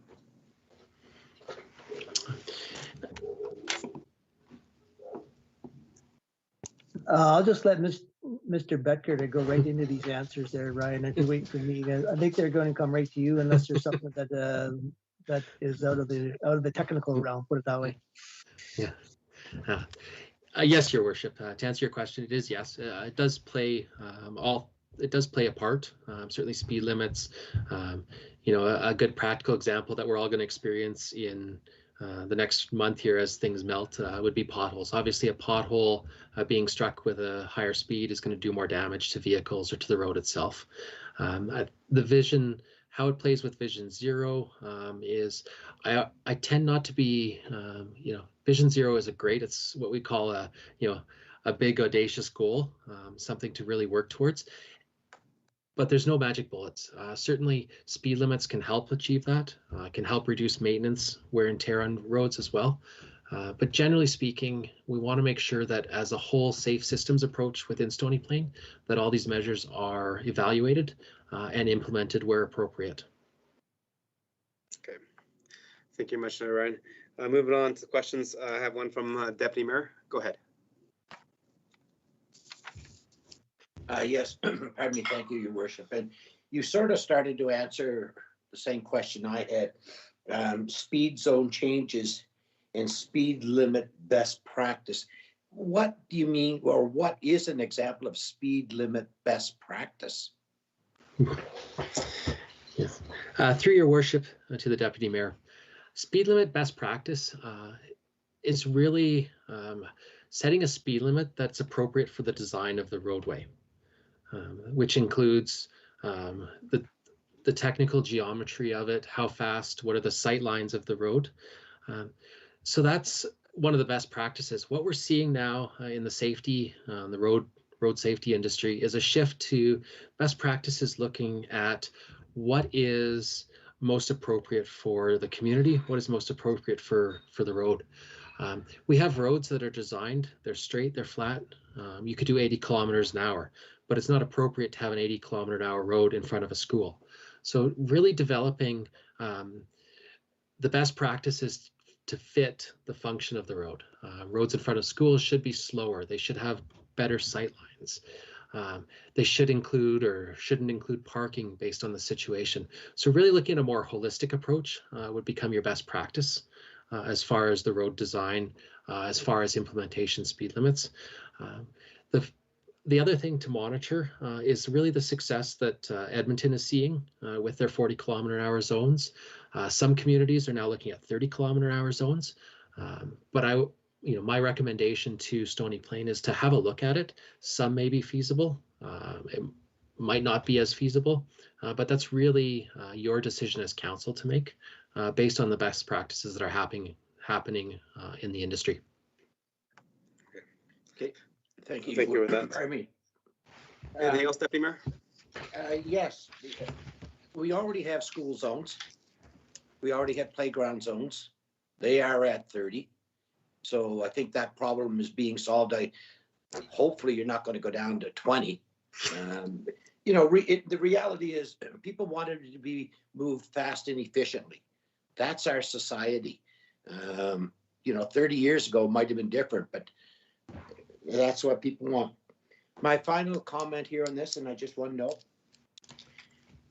I'll just let Mr. Becker to go right into these answers there, Ryan. I can wait for me. I think they're going to come right to you unless there's something that is out of the technical realm. Put it that way. Yeah. Yes, Your Worship. To answer your question, it is yes. It does play a part. Certainly, speed limits. A good practical example that we're all going to experience in the next month here as things melt would be potholes. Obviously, a pothole being struck with a higher speed is going to do more damage to vehicles or to the road itself. The vision, how it plays with Vision Zero is I tend not to be, Vision Zero is it's what we call a big audacious goal, something to really work towards. But there's no magic bullets. Certainly, speed limits can help achieve that, can help reduce maintenance, wear and tear on roads as well. But generally speaking, we want to make sure that as a whole safe systems approach within Stony Plain, that all these measures are evaluated and implemented where appropriate. Okay. Thank you very much, Ryan. Moving on to the questions. I have one from Deputy Mayor. Go ahead. Yes, pardon me. Thank you, Your Worship. And you sort of started to answer the same question I had. Speed zone changes and speed limit best practice. What do you mean, or what is an example of speed limit best practice? Yes. Through Your Worship to the Deputy Mayor, speed limit best practice is really setting a speed limit that's appropriate for the design of the roadway. Which includes the technical geometry of it, how fast, what are the sight lines of the road. So that's one of the best practices. What we're seeing now in the safety, the road safety industry is a shift to best practices looking at what is most appropriate for the community, what is most appropriate for the road. We have roads that are designed, they're straight, they're flat. You could do 80 kilometers an hour, but it's not appropriate to have an 80 kilometer an hour road in front of a school. So really developing the best practices to fit the function of the road. Roads in front of schools should be slower. They should have better sight lines. They should include or shouldn't include parking based on the situation. So really looking at a more holistic approach would become your best practice as far as the road design, as far as implementation speed limits. The other thing to monitor is really the success that Edmonton is seeing with their 40 kilometer an hour zones. Some communities are now looking at 30 kilometer an hour zones, but my recommendation to Stony Plain is to have a look at it. Some may be feasible. It might not be as feasible, but that's really your decision as council to make based on the best practices that are happening in the industry. Okay, thank you. Thank you with that. Pardon me. Anything else, Deputy Mayor? Yes, we already have school zones. We already have playground zones. They are at 30. So I think that problem is being solved. Hopefully you're not going to go down to 20. The reality is people wanted it to be moved fast and efficiently. That's our society. 30 years ago might have been different, but that's what people want. My final comment here on this, and I just want to know,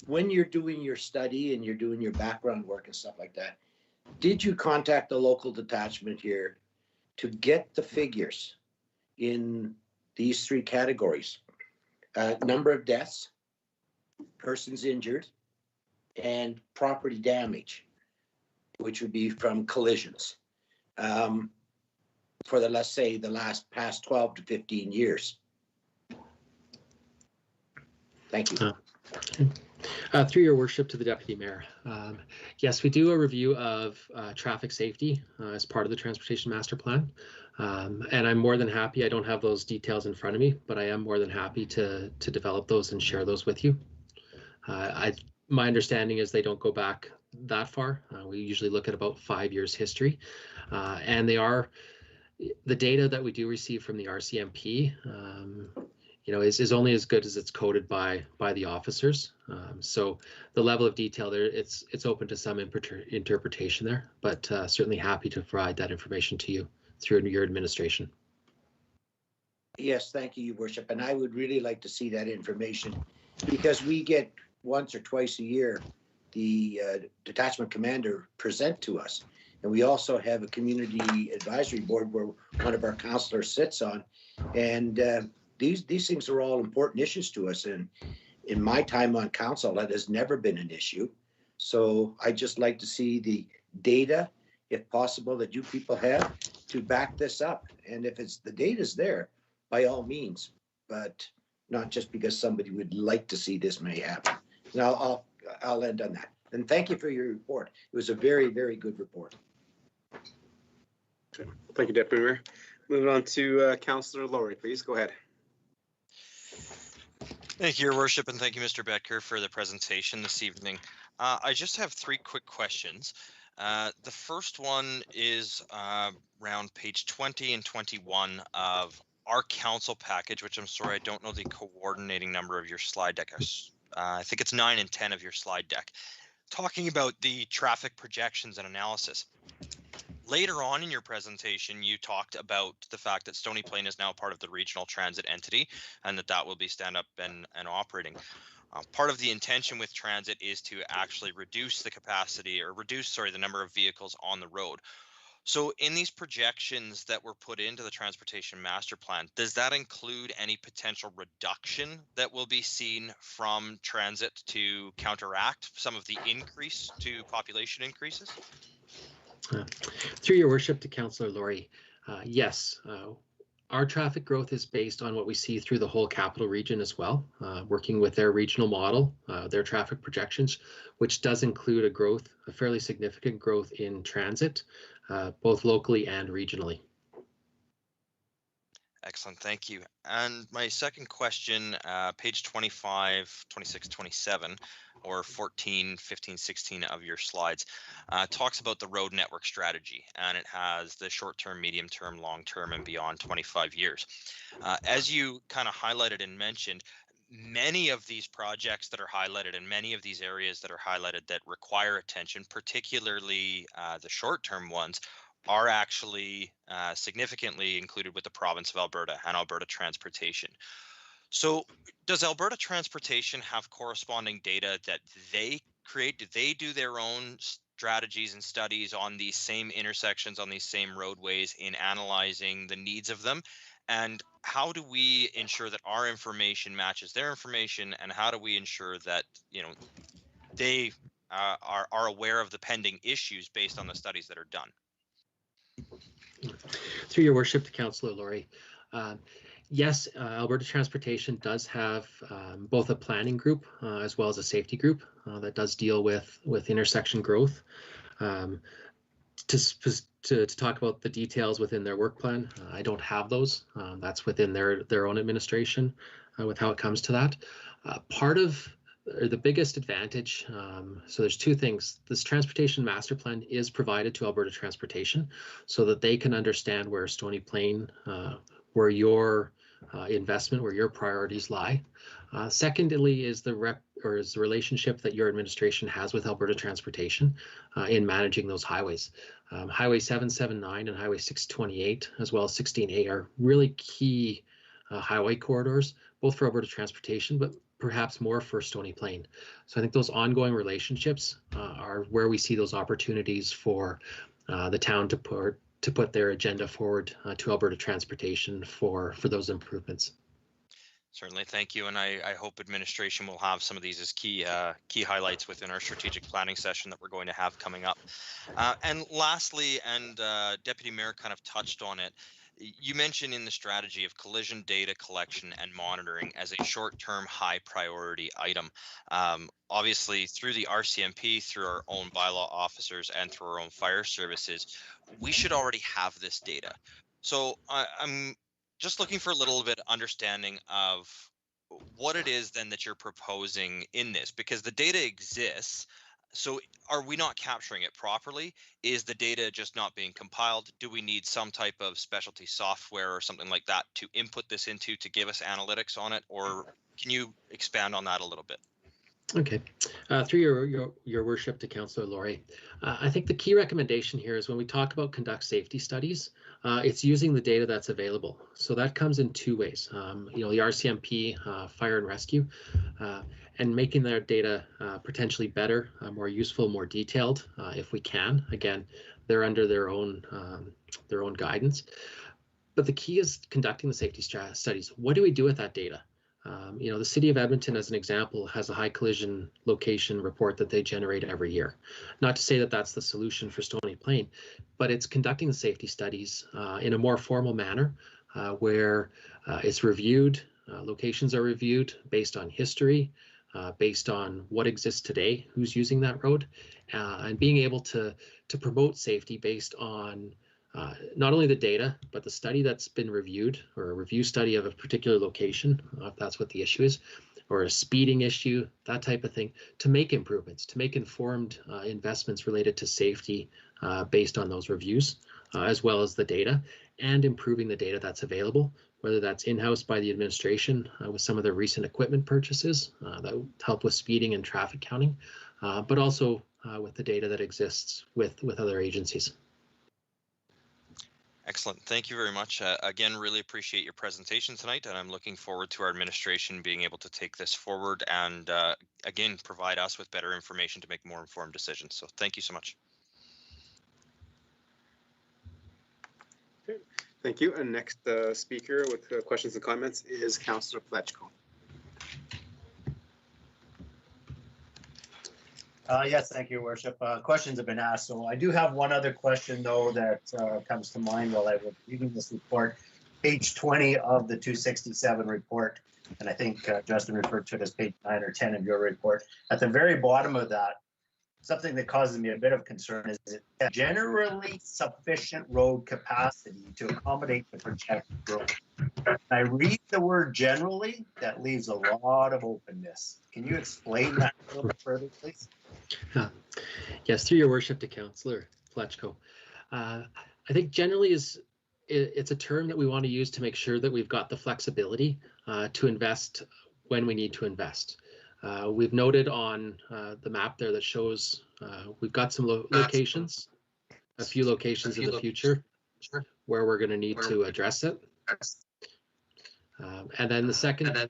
when you're doing your study and you're doing your background work and stuff like that, did you contact the local detachment here to get the figures in these three categories? Number of deaths, persons injured, and property damage, which would be from collisions for let's say the past 12 to 15 years. Thank you. Through your worship to the Deputy Mayor. Yes, we do a review of traffic safety as part of the Transportation Master Plan. And I'm more than happy, I don't have those details in front of me, but I am more than happy to develop those and share those with you. My understanding is they don't go back that far. We usually look at about 5 years history. And they are, the data that we do receive from the RCMP is only as good as it's coded by the officers. So the level of detail there, it's open to some interpretation there, but certainly happy to provide that information to you through your administration. Yes, thank you, Your Worship. And I would really like to see that information because we get once or twice a year the detachment commander present to us. And we also have a community advisory board where one of our councillors sits on. And these things are all important issues to us. And in my time on council, that has never been an issue. So I just like to see the data, if possible, that you people have to back this up. And if it's the data's there, by all means, but not just because somebody would like to see this may happen. Now I'll end on that. And thank you for your report. It was a very, very good report. Thank you, Deputy Mayor. Moving on to Councillor Laurie, please go ahead. Thank you, Your Worship, and thank you, Mr. Becker, for the presentation this evening. I just have 3 quick questions. The first one is around page 20 and 21 of our council package, which I'm sorry, I don't know the coordinating number of your slide deck. I think it's 9 and 10 of your slide deck, talking about the traffic projections and analysis. Later on in your presentation, you talked about the fact that Stony Plain is now part of the regional transit entity and that will be stand up and operating. Part of the intention with transit is to actually reduce the capacity or reduce, the number of vehicles on the road. So in these projections that were put into the Transportation Master Plan, does that include any potential reduction that will be seen from transit to counteract some of the increase to population increases? Through your worship to Councillor Laurie, yes, our traffic growth is based on what we see through the whole capital region as well, working with their regional model, their traffic projections, which does include a fairly significant growth in transit, both locally and regionally. Excellent, thank you. And my second question, page 25, 26, 27, or 14, 15, 16 of your slides, talks about the road network strategy, and it has the short-term, medium-term, long-term, and beyond 25 years. As you kind of highlighted and mentioned, many of these projects that are highlighted and many of these areas that are highlighted that require attention, particularly the short-term ones, are actually significantly included with the province of Alberta and Alberta Transportation. So does Alberta Transportation have corresponding data that they create? Do they do their own strategies and studies on these same intersections, on these same roadways in analyzing the needs of them? And how do we ensure that our information matches their information? And how do we ensure that, they are aware of the pending issues based on the studies that are done? Through your worship to Councillor Laurie, yes, Alberta Transportation does have both a planning group as well as a safety group that does deal with intersection growth. To talk about the details within their work plan, I don't have those. That's within their own administration with how it comes to that. Part of the biggest advantage, so there's 2 things. This Transportation Master Plan is provided to Alberta Transportation so that they can understand where Stony Plain, where your investment, where your priorities lie. Secondly is the relationship that your administration has with Alberta Transportation in managing those highways. Highway 779 and Highway 628 as well as 16A are really key highway corridors, both for Alberta Transportation, but perhaps more for Stony Plain. So I think those ongoing relationships are where we see those opportunities for the town to put their agenda forward to Alberta Transportation for those improvements. Certainly, thank you, and I hope administration will have some of these as key highlights within our strategic planning session that we're going to have coming up. And lastly, and Deputy Mayor kind of touched on it, you mentioned in the strategy of collision data collection and monitoring as a short-term high priority item. Obviously, through the RCMP, through our own bylaw officers, and through our own fire services, we should already have this data. So I'm just looking for a little bit of understanding of what it is then that you're proposing in this, because the data exists. So are we not capturing it properly? Is the data just not being compiled? Do we need some type of specialty software or something like that to input this into to give us analytics on it? Or can you expand on that a little bit? Okay, through your worship to Councillor Laurie, I think the key recommendation here is when we talk about conduct safety studies, it's using the data that's available. So that comes in two ways. The RCMP, fire and rescue, and making their data potentially better, more useful, more detailed, if we can. Again, they're under their own guidance. But the key is conducting the safety studies. What do we do with that data? The City of Edmonton, as an example, has a high collision location report that they generate every year. Not to say that that's the solution for Stony Plain, but it's conducting the safety studies in a more formal manner where it's reviewed, locations are reviewed based on history, based on what exists today, who's using that road, and being able to promote safety based on not only the data, but the study that's been reviewed, or a review study of a particular location, if that's what the issue is, or a speeding issue, that type of thing, to make improvements, to make informed investments related to safety based on those reviews, as well as the data, and improving the data that's available, whether that's in-house by the administration with some of the recent equipment purchases that help with speeding and traffic counting, but also with the data that exists with other agencies. Excellent. Thank you very much. Again, really appreciate your presentation tonight, and I'm looking forward to our administration being able to take this forward and, again, provide us with better information to make more informed decisions. So thank you so much. Okay. Thank you. And next speaker with questions and comments is Councillor Pletchko. Yes, thank you, Worship. Questions have been asked, so I do have one other question, though, that comes to mind while I was reading this report. Page 20 of the 267 report, and I think Justin referred to it as page 9 or 10 of your report. At the very bottom of that, something that causes me a bit of concern is generally sufficient road capacity to accommodate the projected growth. When I read the word generally, that leaves a lot of openness. Can you explain that a little bit further, please? Yes, through your worship to Councillor Pletchko. I think generally it's a term that we want to use to make sure that we've got the flexibility to invest when we need to invest. We've noted on the map there that shows we've got some locations, a few locations in the future where we're going to need to address it. And then the second,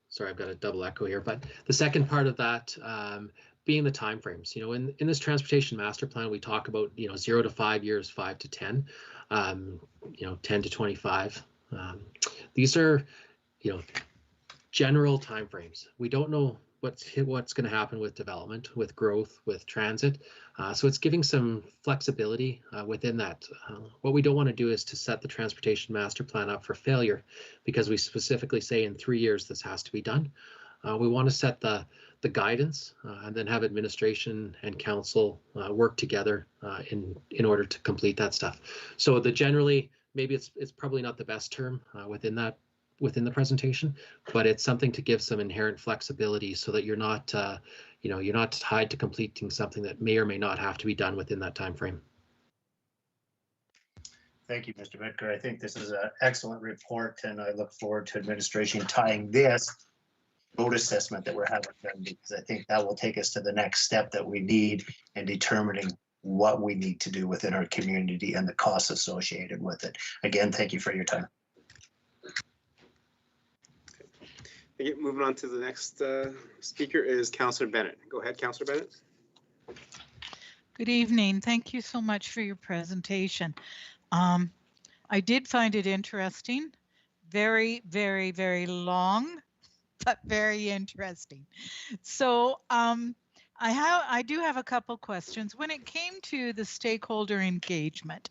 sorry, I've got a double echo here, but the second part of that being the timeframes. In this transportation master plan, we talk about 0 to 5 years, 5 to 10, 10 to 25. These are general timeframes. We don't know what's going to happen with development, with growth, with transit. So it's giving some flexibility within that. What we don't want to do is to set the transportation master plan up for failure because we specifically say in 3 years this has to be done. We want to set the guidance and then have administration and council work together in order to complete that stuff. So generally, maybe it's probably not the best term within the presentation, but it's something to give some inherent flexibility so that you're not tied to completing something that may or may not have to be done within that time frame. Thank you, Mr. Bitker. I think this is an excellent report, and I look forward to administration tying this road assessment that we're having done, because I think that will take us to the next step that we need in determining what we need to do within our community and the costs associated with it. Again, thank you for your time. Okay, moving on to the next speaker is Councillor Bennett. Go ahead, Councillor Bennett. Good evening. Thank you so much for your presentation. I did find it interesting. Very, very, very long, but very interesting. So I do have a couple questions. When it came to the stakeholder engagement,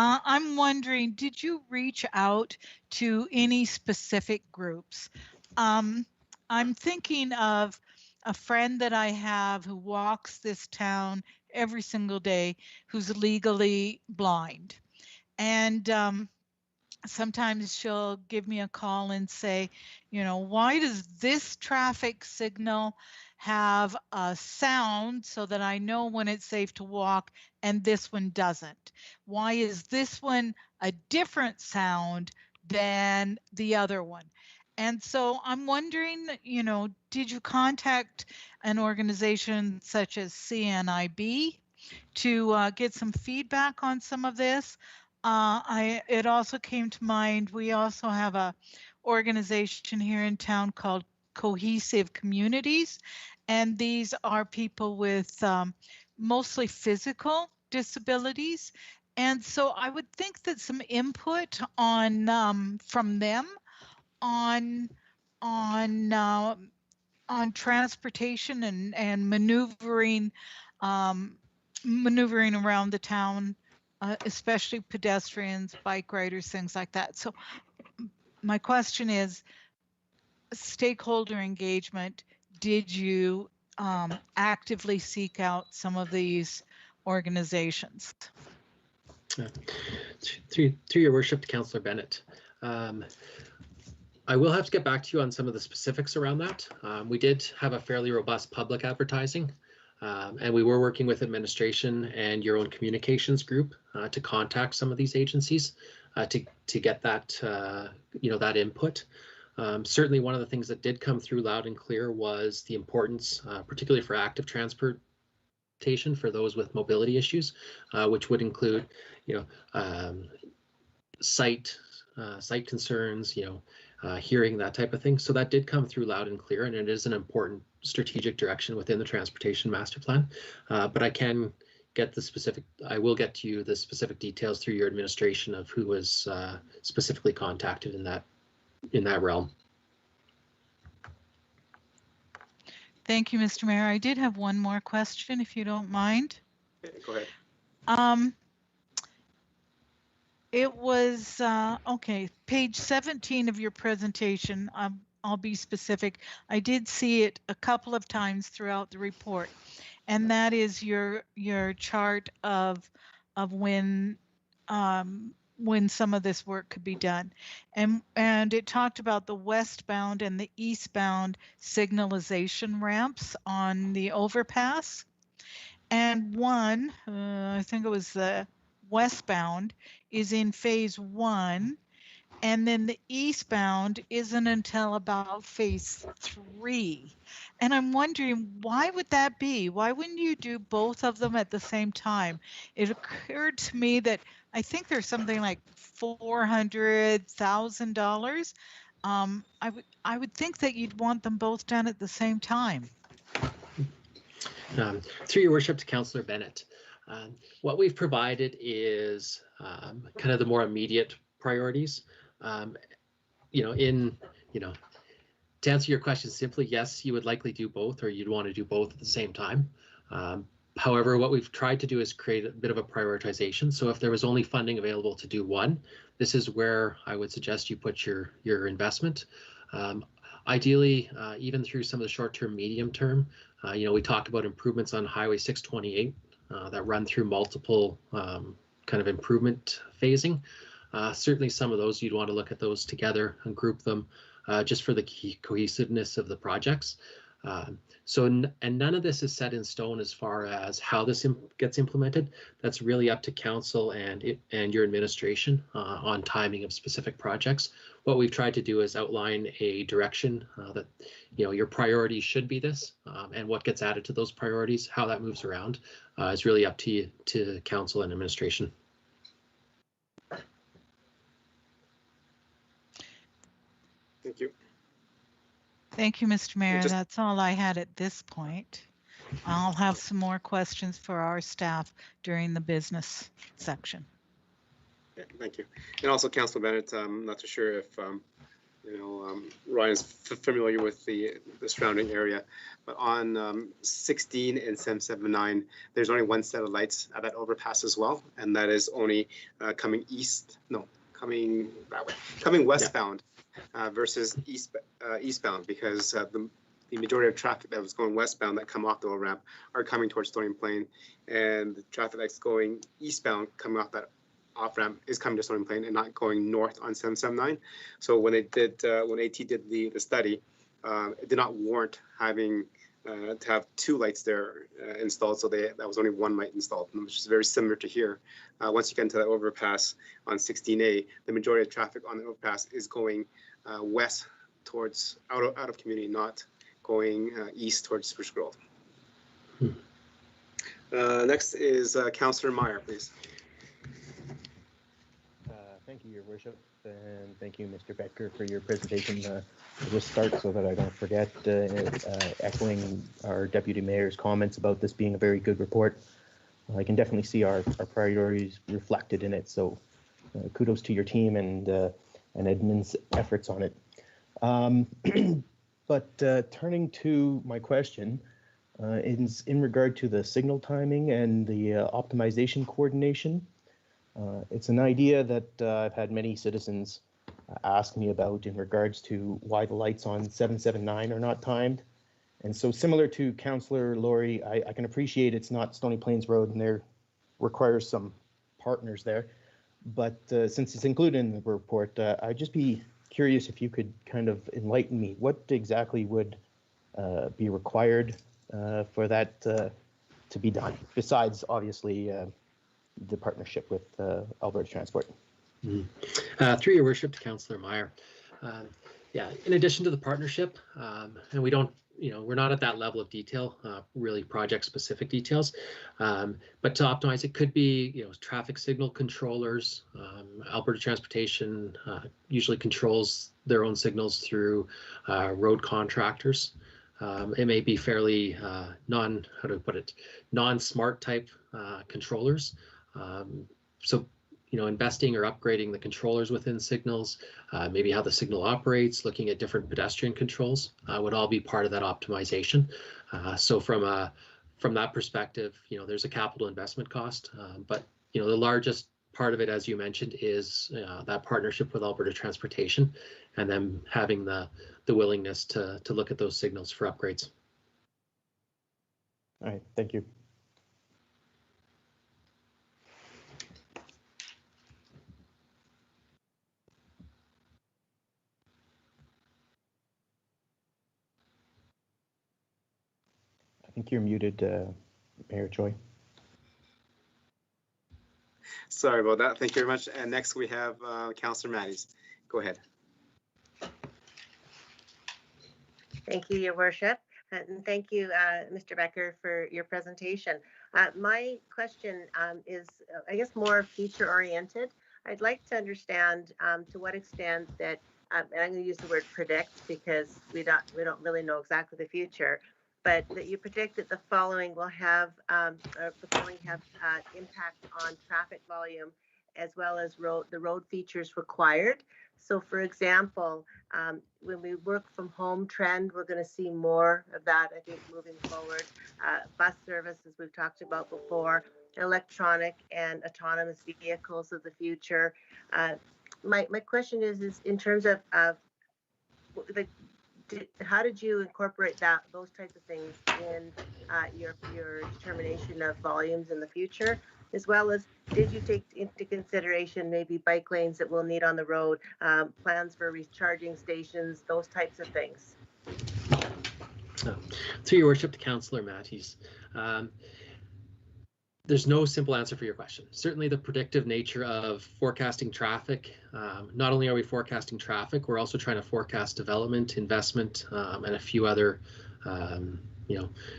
I'm wondering, did you reach out to any specific groups? I'm thinking of a friend that I have who walks this town every single day who's legally blind. And sometimes she'll give me a call and say, you know, why does this traffic signal have a sound so that I know when it's safe to walk and this one doesn't? Why is this one a different sound than the other one? And so I'm wondering, you know, did you contact an organization such as CNIB to get some feedback on some of this? It also came to mind, we also have a organization here in town called Cohesive Communities, and these are people with mostly physical disabilities. And so I would think that some input on from them on transportation and maneuvering maneuvering around the town, especially pedestrians, bike riders, things like that. So my question is, stakeholder engagement, did you actively seek out some of these organizations? Through your worship, Councillor Bennett. I will have to get back to you on some of the specifics around that. We did have a fairly robust public advertising, and we were working with administration and your own communications group to contact some of these agencies to get that that input. Certainly, one of the things that did come through loud and clear was the importance, particularly for active transportation for those with mobility issues, which would include, sight concerns, hearing, that type of thing. So that did come through loud and clear, and it is an important strategic direction within the transportation master plan. But I can get the specific, I will get to you the specific details through your administration of who was specifically contacted in that realm. Thank you, Mr. Mayor. I did have one more question, if you don't mind. Go ahead. It was, okay, page 17 of your presentation. I'll be specific. I did see it a couple of times throughout the report, and that is your chart of when some of this work could be done, and it talked about the westbound and the eastbound signalization ramps on the overpass, and one, I think it was the westbound, is in phase 1, and then the eastbound isn't until about phase 3. And I'm wondering, why would that be? Why wouldn't you do both of them at the same time? It occurred to me that I think there's something like $400,000. I would think that you'd want them both done at the same time. Through your worship to Councillor Bennett, what we've provided is kind of the more immediate priorities. To answer your question simply, yes, you would likely do both, or you'd want to do both at the same time. However, what we've tried to do is create a bit of a prioritization. So if there was only funding available to do one, this is where I would suggest you put your investment. Ideally, even through some of the short-term, medium-term, we talked about improvements on Highway 628 that run through multiple kind of improvement phasing. Certainly some of those, you'd want to look at those together and group them just for the cohesiveness of the projects. And none of this is set in stone as far as how this gets implemented. That's really up to council and your administration on timing of specific projects. What we've tried to do is outline a direction that your priorities should be this, and what gets added to those priorities, how that moves around, is really up to you, to council and administration. Thank you. Thank you, Mr. Mayor. That's all I had at this point. I'll have some more questions for our staff during the business section. Yeah, thank you. And also, Councilor Bennett, I'm not too sure if Ryan's familiar with the surrounding area, but on 16 and 779, there's only one set of lights at that overpass as well, and that is only coming westbound versus eastbound, because the majority of traffic that was going westbound that come off the ramp are coming towards Stony Plain, and the traffic that's going eastbound coming off that off-ramp is coming to Stony Plain and not going north on 779. So when AT did the study, it did not warrant having to have two lights there installed. So that was only one light installed, which is very similar to here. Once you get into that overpass on 16A, the majority of traffic on the overpass is going west towards out of community, not going east towards Spruce Grove. Next is Councillor Meyer, please. Thank you, Your Worship, and thank you, Mr. Becker, for your presentation. I'll just start so that I don't forget, echoing our Deputy Mayor's comments about this being a very good report. I can definitely see our priorities reflected in it, so kudos to your team and admin's efforts on it. But turning to my question, is in regard to the signal timing and the optimization coordination. It's an idea that I've had many citizens ask me about in regards to why the lights on 779 are not timed. And so similar to Councillor Laurie, I can appreciate it's not Stony Plains Road and there requires some partners there. But since it's included in the report, I'd just be curious if you could kind of enlighten me. What exactly would be required for that to be done, besides obviously the partnership with Alberta Transport? Through your worship to Councillor Meyer. Yeah, in addition to the partnership, and we don't, we're not at that level of detail, really project specific details, but to optimize it could be, traffic signal controllers. Alberta Transportation usually controls their own signals through road contractors. It may be fairly non-smart type controllers. So, investing or upgrading the controllers within signals, maybe how the signal operates, looking at different pedestrian controls would all be part of that optimization. So from that perspective, there's a capital investment cost, but the largest part of it, as you mentioned, is that partnership with Alberta Transportation, and then having the willingness to look at those signals for upgrades. All right, thank you. I think you're muted, Mayor Choi. Sorry about that. Thank you very much. And next we have Councillor Matties. Go ahead. Thank you, Your Worship. And thank you, Mr. Becker, for your presentation. My question is, I guess, more future oriented. I'd like to understand to what extent that, and I'm going to use the word predict because we don't really know exactly the future, but that you predict that the following will have impact on traffic volume as well as the road features required. So, for example, when we work from home trend, we're going to see more of that, I think, moving forward. Bus service, as we've talked about before, electronic and autonomous vehicles of the future. My question is in terms of how did you incorporate those types of things in your determination of volumes in the future, as well as did you take into consideration maybe bike lanes that we'll need on the road, plans for recharging stations, those types of things? Through your worship to Councillor Matties, there's no simple answer for your question. Certainly the predictive nature of forecasting traffic, not only are we forecasting traffic, we're also trying to forecast development, investment, and a few other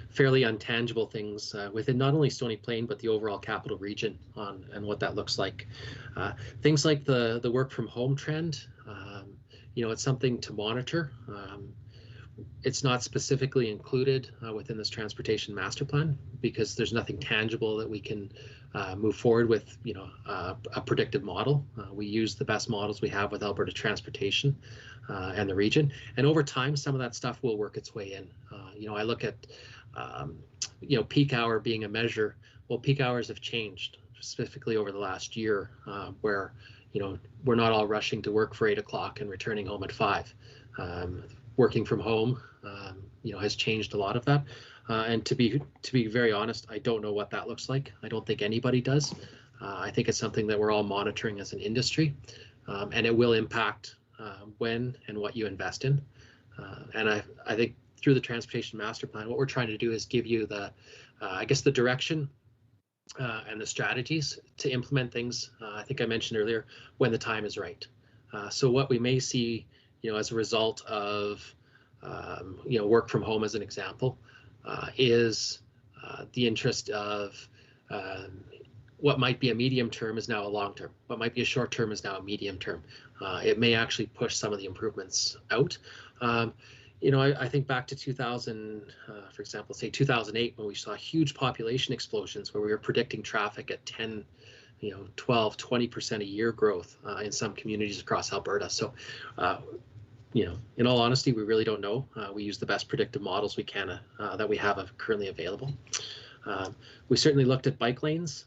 fairly untangible things within not only Stony Plain, but the overall capital region and what that looks like. Things like the work from home trend, it's something to monitor. It's not specifically included within this transportation master plan because there's nothing tangible that we can move forward with, you know, a predictive model. We use the best models we have with Alberta Transportation and the region. And over time, some of that stuff will work its way in. You know, I look at, you know, peak hour being a measure. Well, peak hours have changed specifically over the last year where, you know, we're not all rushing to work for 8 o'clock and returning home at 5. Working from home, you know, has changed a lot of that. And to be very honest, I don't know what that looks like. I don't think anybody does. I think it's something that we're all monitoring as an industry, and it will impact when and what you invest in. And I think through the transportation master plan, what we're trying to do is give you the, I guess, the direction and the strategies to implement things. I think I mentioned earlier when the time is right. So what we may see, you know, as a result of, you know, work from home as an example, is the interest of what might be a medium term is now a long term. What might be a short term is now a medium term. It may actually push some of the improvements out. You know, I think back to 2000, for example, say 2008, when we saw huge population explosions where we were predicting traffic at 10, you know, 12, 20% a year growth in some communities across Alberta. So, you know, in all honesty, we really don't know. We use the best predictive models we can that we have currently available. We certainly looked at bike lanes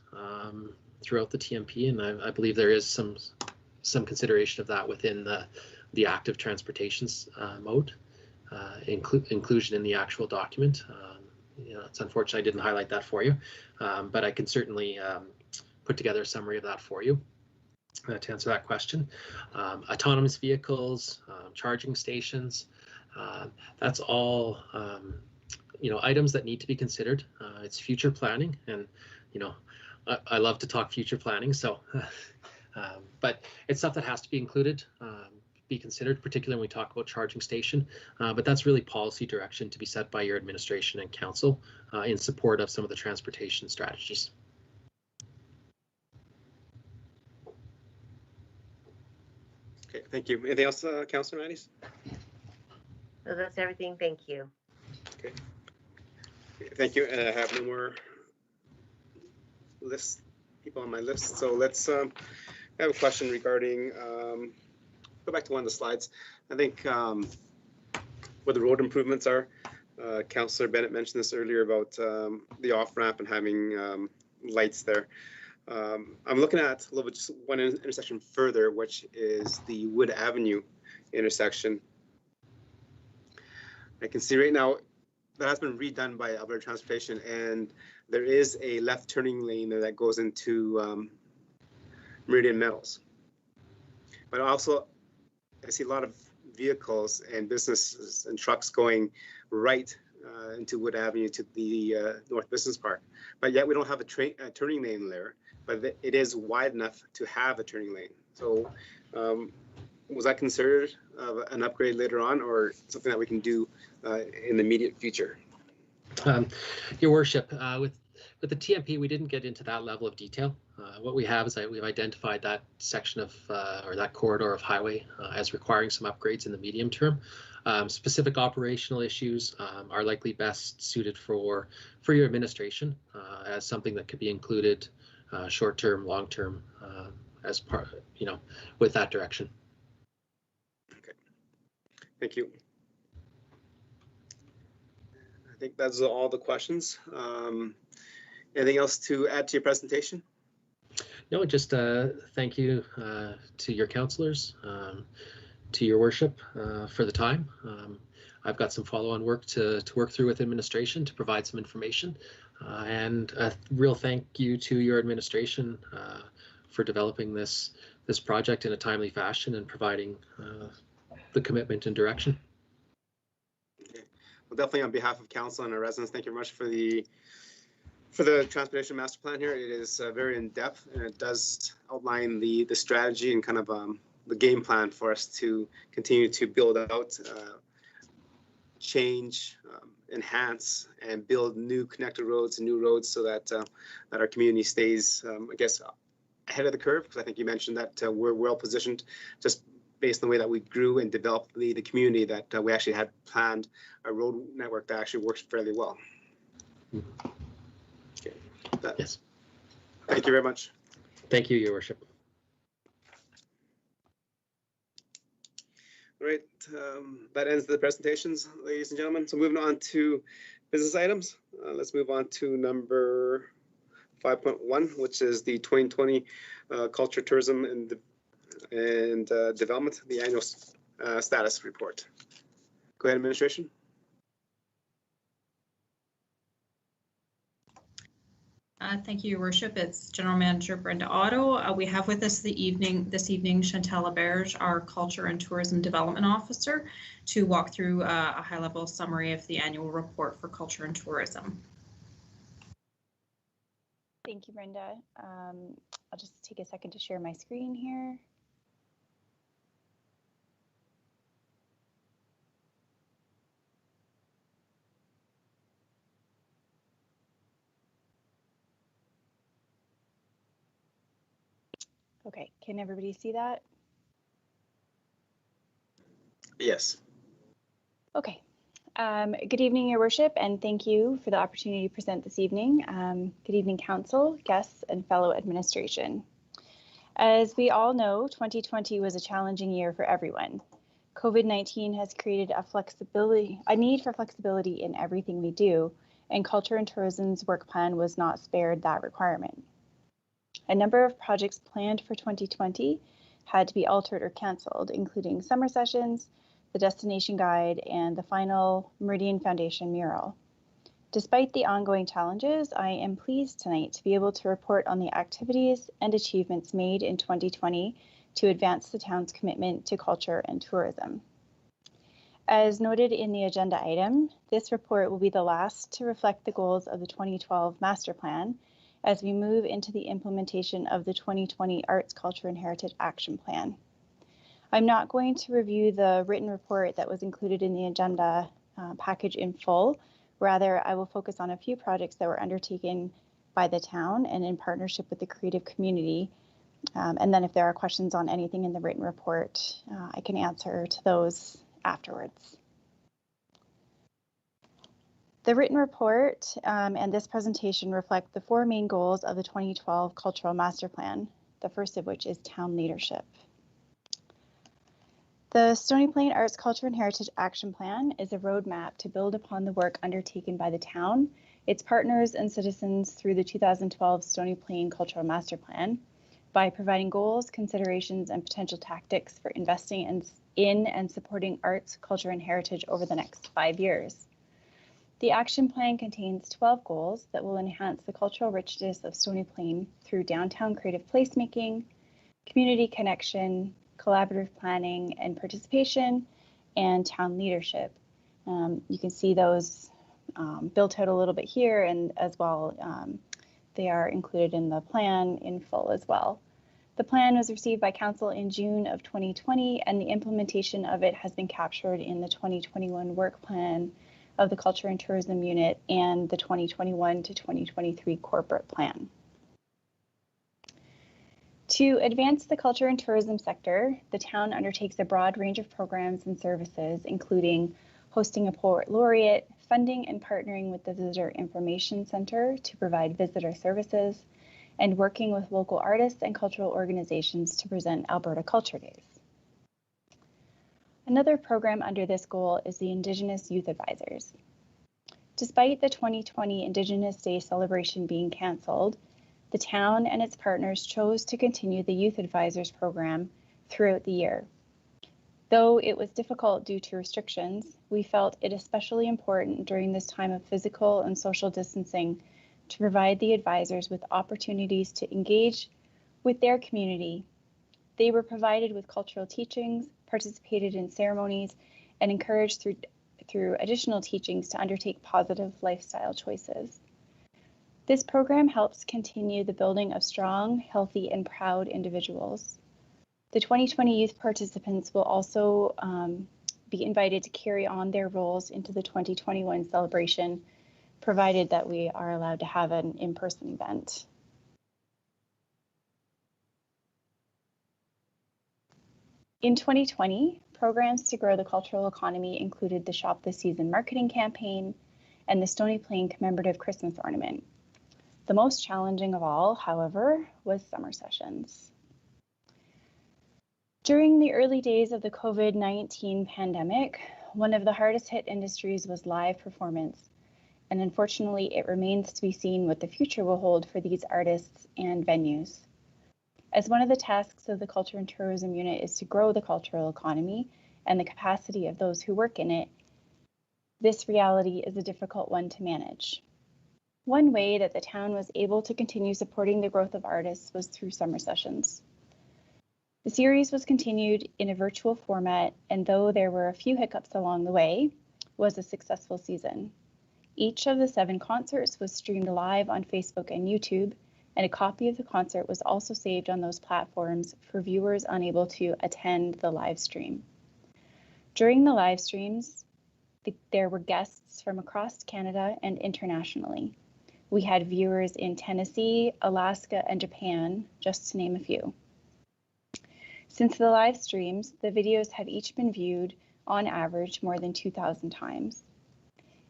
throughout the TMP, and I believe there is some consideration of that within the active transportations mode. Inclusion in the actual document. You know, it's unfortunate I didn't highlight that for you, but I can certainly put together a summary of that for you to answer that question. Autonomous vehicles, charging stations, that's all, you know, items that need to be considered. It's future planning, and, you know, I love to talk future planning, so, but it's stuff that has to be included. Be considered, particularly when we talk about charging station, but that's really policy direction to be set by your administration and council in support of some of the transportation strategies. Okay, thank you. Anything else, Councillor Mattis? So that's everything. Thank you. Okay. Thank you. I have no more people on my list. So let's I have a question regarding go back to one of the slides. I think what the road improvements are. Councillor Bennett mentioned this earlier about the off-ramp and having lights there. I'm looking at a little bit just one intersection further, which is the Wood Avenue intersection. I can see right now that has been redone by Alberta Transportation, and there is a left turning lane there that goes into Meridian Metals. But also, I see a lot of vehicles and businesses and trucks going right into Wood Avenue to the North Business Park. But yet we don't have a turning lane there, but it is wide enough to have a turning lane. So was that considered an upgrade later on, or something that we can do in the immediate future? Your Worship, with the TMP, we didn't get into that level of detail. What we have is that we've identified that section of or that corridor of highway as requiring some upgrades in the medium term. Specific operational issues are likely best suited for your administration as something that could be included short term, long term, as part, you know, with that direction. Okay, thank you. I think that's all the questions. Anything else to add to your presentation? No, just thank you to your councillors, to your worship for the time. I've got some follow-on work to work through with administration to provide some information. And a real thank you to your administration for developing this project in a timely fashion and providing the commitment and direction. Okay. Well, definitely on behalf of council and our residents, thank you very much for the transportation master plan here. It is very in depth, and it does outline the strategy and kind of the game plan for us to continue to build out, change, enhance, and build new connected roads and new roads so that that our community stays, I guess, ahead of the curve. Because I think you mentioned that we're well positioned just based on the way that we grew and developed the community, that we actually had planned a road network that actually works fairly well. Okay. Yes. Thank you very much. Thank you, Your Worship. All right, that ends the presentations, ladies and gentlemen. So moving on to business items. Let's move on to number 5.1, which is the 2020 Culture, Tourism, and Development, the annual status report. Go ahead, administration. Thank you, Your Worship. It's General Manager Brenda Otto. We have with us this evening Chantal Auberge, our Culture and Tourism Development Officer, to walk through a high-level summary of the annual report for culture and tourism. Thank you, Brenda. I'll just take a second to share my screen here. Okay, can everybody see that? Yes. Okay. Good evening, Your Worship, and thank you for the opportunity to present this evening. Good evening, Council, guests, and fellow administration. As we all know, 2020 was a challenging year for everyone. COVID-19 has created a need for flexibility in everything we do, and Culture and Tourism's work plan was not spared that requirement. A number of projects planned for 2020 had to be altered or cancelled, including summer sessions, the destination guide, and the final Meridian Foundation mural. Despite the ongoing challenges, I am pleased tonight to be able to report on the activities and achievements made in 2020 to advance the town's commitment to culture and tourism. As noted in the agenda item, this report will be the last to reflect the goals of the 2012 Master Plan as we move into the implementation of the 2020 Arts, Culture and Heritage Action Plan. I'm not going to review the written report that was included in the agenda package in full. Rather, I will focus on a few projects that were undertaken by the town and in partnership with the creative community. And then if there are questions on anything in the written report, I can answer to those afterwards. The written report and this presentation reflect the four main goals of the 2012 Cultural Master Plan, the first of which is town leadership. The Stony Plain Arts, Culture and Heritage Action Plan is a roadmap to build upon the work undertaken by the town, its partners and citizens through the 2012 Stony Plain Cultural Master Plan by providing goals, considerations, and potential tactics for investing in and supporting arts, culture, and heritage over the next 5 years. The action plan contains 12 goals that will enhance the cultural richness of Stony Plain through downtown creative placemaking, community connection, collaborative planning and participation, and town leadership. You can see those built out a little bit here, and as well, they are included in the plan in full as well. The plan was received by Council in June of 2020, and the implementation of it has been captured in the 2021 work plan of the Culture and Tourism Unit and the 2021 to 2023 corporate plan. To advance the culture and tourism sector, the town undertakes a broad range of programs and services, including hosting a poet laureate, funding and partnering with the Visitor Information Center to provide visitor services, and working with local artists and cultural organizations to present Alberta Culture Days. Another program under this goal is the Indigenous Youth Advisors. Despite the 2020 Indigenous Day celebration being cancelled, the town and its partners chose to continue the Youth Advisors program throughout the year. Though it was difficult due to restrictions, we felt it especially important during this time of physical and social distancing to provide the advisors with opportunities to engage with their community. They were provided with cultural teachings, participated in ceremonies, and encouraged through additional teachings to undertake positive lifestyle choices. This program helps continue the building of strong, healthy, and proud individuals. The 2020 youth participants will also be invited to carry on their roles into the 2021 celebration, provided that we are allowed to have an in-person event. In 2020, programs to grow the cultural economy included the Shop This Season marketing campaign and the Stony Plain commemorative Christmas ornament. The most challenging of all, however, was summer sessions. During the early days of the COVID-19 pandemic, one of the hardest hit industries was live performance, and unfortunately it remains to be seen what the future will hold for these artists and venues. As one of the tasks of the Culture and Tourism Unit is to grow the cultural economy and the capacity of those who work in it, this reality is a difficult one to manage. One way that the town was able to continue supporting the growth of artists was through summer sessions. The series was continued in a virtual format, and though there were a few hiccups along the way, was a successful season. Each of the 7 concerts was streamed live on Facebook and YouTube, and a copy of the concert was also saved on those platforms for viewers unable to attend the live stream. During the live streams, there were guests from across Canada and internationally. We had viewers in Tennessee, Alaska, and Japan, just to name a few. Since the live streams, the videos have each been viewed on average more than 2,000 times.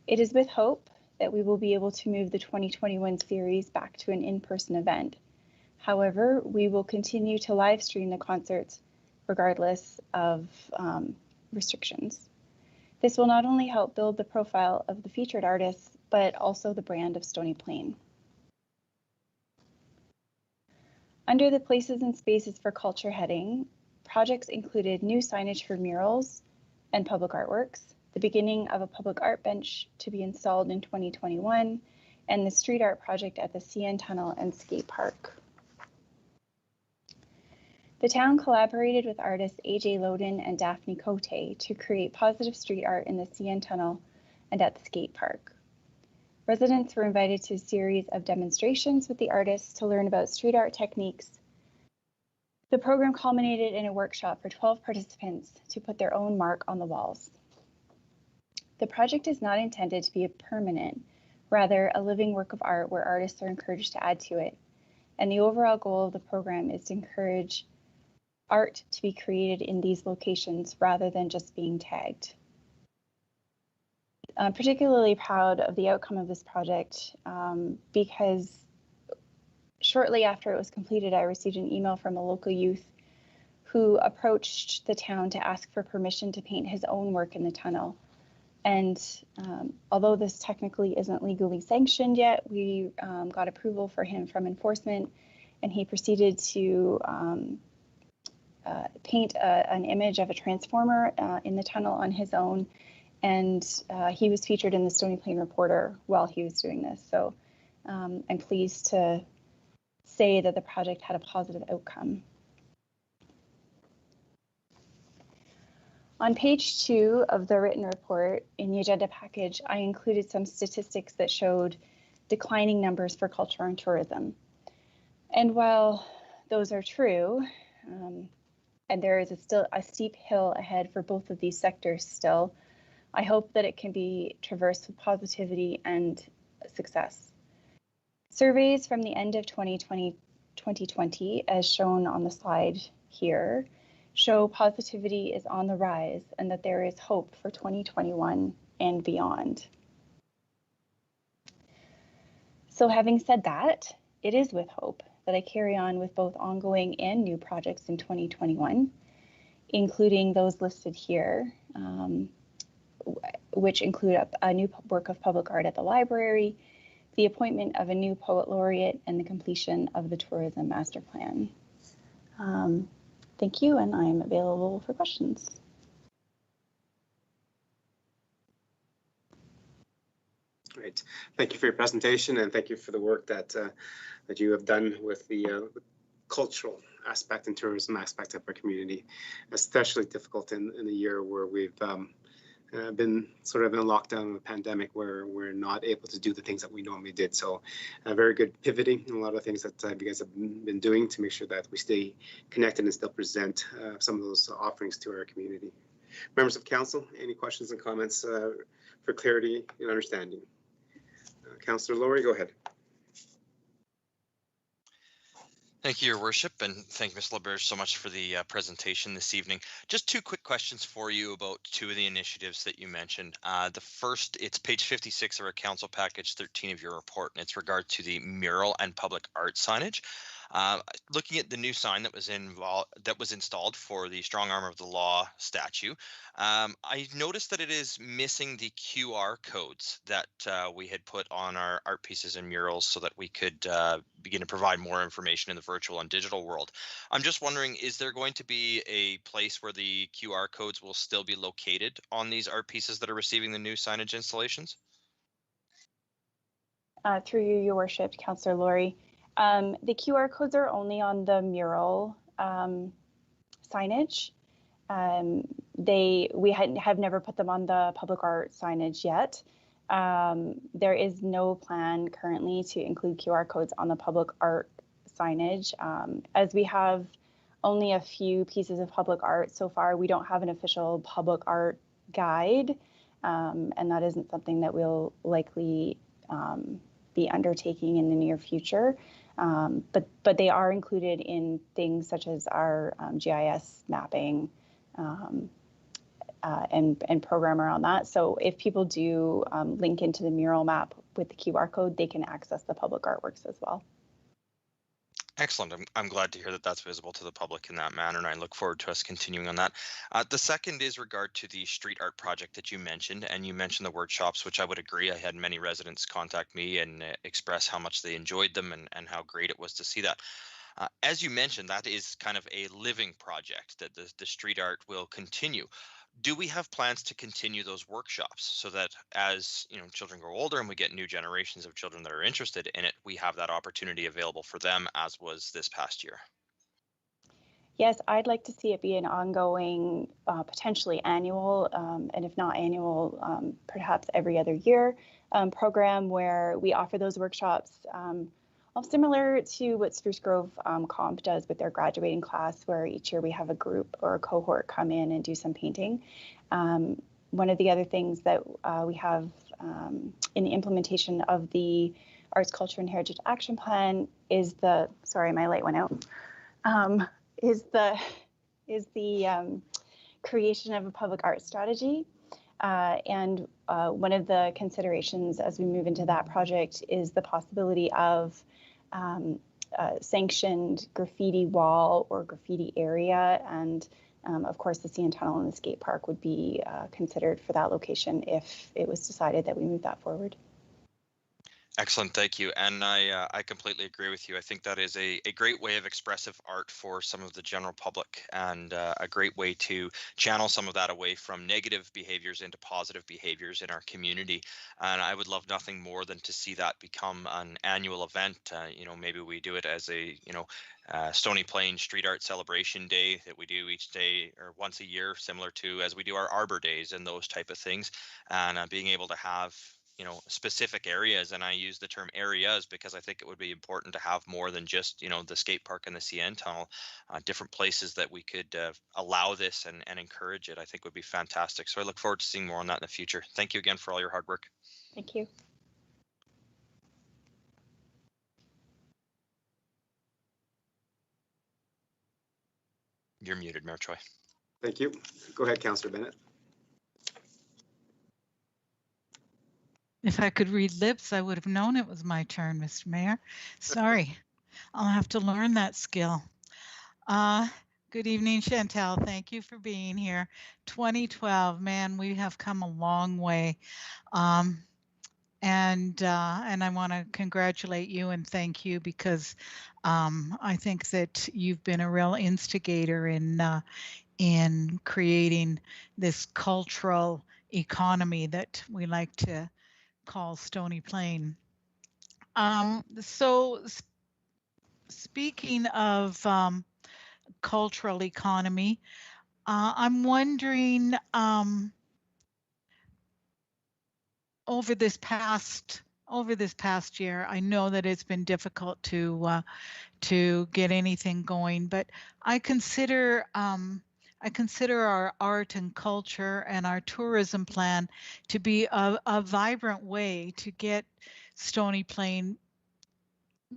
It is with hope that we will be able to move the 2021 series back to an in-person event. However, we will continue to live stream the concerts regardless of restrictions. This will not only help build the profile of the featured artists, but also the brand of Stony Plain. Under the Places and Spaces for Culture heading, projects included new signage for murals and public artworks, the beginning of a public art bench to be installed in 2021, and the street art project at the CN Tunnel and Skate Park. The town collaborated with artists AJ Loden and Daphne Cote to create positive street art in the CN Tunnel and at the skate park. Residents were invited to a series of demonstrations with the artists to learn about street art techniques. The program culminated in a workshop for 12 participants to put their own mark on the walls. The project is not intended to be a permanent, rather a living work of art where artists are encouraged to add to it. And the overall goal of the program is to encourage art to be created in these locations rather than just being tagged. I'm particularly proud of the outcome of this project because shortly after it was completed, I received an email from a local youth who approached the town to ask for permission to paint his own work in the tunnel. And although this technically isn't legally sanctioned yet, we got approval for him from enforcement, and he proceeded to paint an image of a transformer in the tunnel on his own. And he was featured in the Stony Plain Reporter while he was doing this. So I'm pleased to say that the project had a positive outcome. On page 2 of the written report in the agenda package, I included some statistics that showed declining numbers for culture and tourism. And while those are true, and there is still a steep hill ahead for both of these sectors still, I hope that it can be traversed with positivity and success. Surveys from the end of 2020, as shown on the slide here, show positivity is on the rise and that there is hope for 2021 and beyond. So having said that, it is with hope that I carry on with both ongoing and new projects in 2021, including those listed here, which include a new work of public art at the library, the appointment of a new poet laureate, and the completion of the tourism master plan. Thank you, and I'm available for questions. Great. Thank you for your presentation, and thank you for the work that that you have done with the cultural aspect and tourism aspect of our community, especially difficult in a year where we've been sort of in a lockdown of a pandemic where we're not able to do the things that we normally did. So very good pivoting and a lot of things that you guys have been doing to make sure that we stay connected and still present some of those offerings to our community. Members of council, any questions and comments for clarity and understanding? Councillor Laurie, go ahead. Thank you, Your Worship, and thank Ms. LaBerge so much for the presentation this evening. Just two quick questions for you about two of the initiatives that you mentioned. The first, it's page 56 of our Council Package 13 of your report, and it's regard to the mural and public art signage. Looking at the new sign that was installed for the Strong Arm of the Law statue, I noticed that it is missing the QR codes that we had put on our art pieces and murals so that we could begin to provide more information in the virtual and digital world. I'm just wondering, is there going to be a place where the QR codes will still be located on these art pieces that are receiving the new signage installations? Through you, Your Worship, Councillor Laurie. The QR codes are only on the mural signage. We have never put them on the public art signage yet. There is no plan currently to include QR codes on the public art signage. As we have only a few pieces of public art so far, we don't have an official public art guide, and that isn't something that we'll likely be undertaking in the near future. But they are included in things such as our GIS mapping and program around that. So if people do link into the mural map with the QR code, they can access the public artworks as well. Excellent. I'm glad to hear that that's visible to the public in that manner, and I look forward to us continuing on that. The second is regard to the street art project that you mentioned, and you mentioned the workshops, which I would agree. I had many residents contact me and express how much they enjoyed them and how great it was to see that. As you mentioned, that is kind of a living project that the street art will continue. Do we have plans to continue those workshops so that as children grow older and we get new generations of children that are interested in it, we have that opportunity available for them, as was this past year? Yes, I'd like to see it be an ongoing, potentially annual, and if not annual, perhaps every other year program where we offer those workshops. Similar to what Spruce Grove Comp does with their graduating class, where each year we have a group or a cohort come in and do some painting. One of the other things that we have in the implementation of the Arts, Culture, and Heritage Action Plan is the, sorry, my light went out, is the creation of a public art strategy. And one of the considerations as we move into that project is the possibility of sanctioned graffiti wall or graffiti area. And of course, the CN Tunnel and the skate park would be considered for that location if it was decided that we move that forward. Excellent, thank you. And I completely agree with you. I think that is a great way of expressive art for some of the general public, and a great way to channel some of that away from negative behaviors into positive behaviors in our community. And I would love nothing more than to see that become an annual event. Maybe we do it as a, Stony Plain Street Art Celebration Day that we do each day or once a year, similar to as we do our Arbor Days and those type of things. And being able to have specific areas, and I use the term areas because I think it would be important to have more than just the skate park and the CN Tunnel, different places that we could allow this and encourage it. I think would be fantastic. So I look forward to seeing more on that in the future. Thank you again for all your hard work. Thank you. You're muted, Mayor Choi. Thank you. Go ahead, Councillor Bennett. If I could read lips, I would have known it was my turn, Mr. Mayor. Sorry, I'll have to learn that skill. Good evening, Chantal. Thank you for being here. 2012, man, we have come a long way. And I want to congratulate you and thank you because I think that you've been a real instigator in creating this cultural economy that we like to call Stony Plain. So speaking of cultural economy, I'm wondering over this past year, I know that it's been difficult to get anything going, but I consider our art and culture and our tourism plan to be a vibrant way to get Stony Plain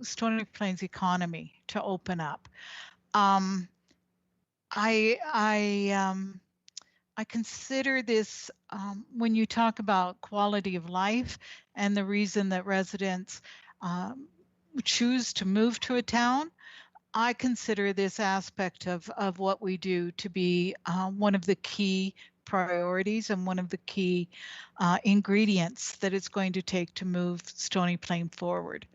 Stony Plains economy to open up. I consider this, when you talk about quality of life and the reason that residents choose to move to a town, I consider this aspect of what we do to be one of the key priorities and one of the key ingredients that it's going to take to move Stony Plain forward.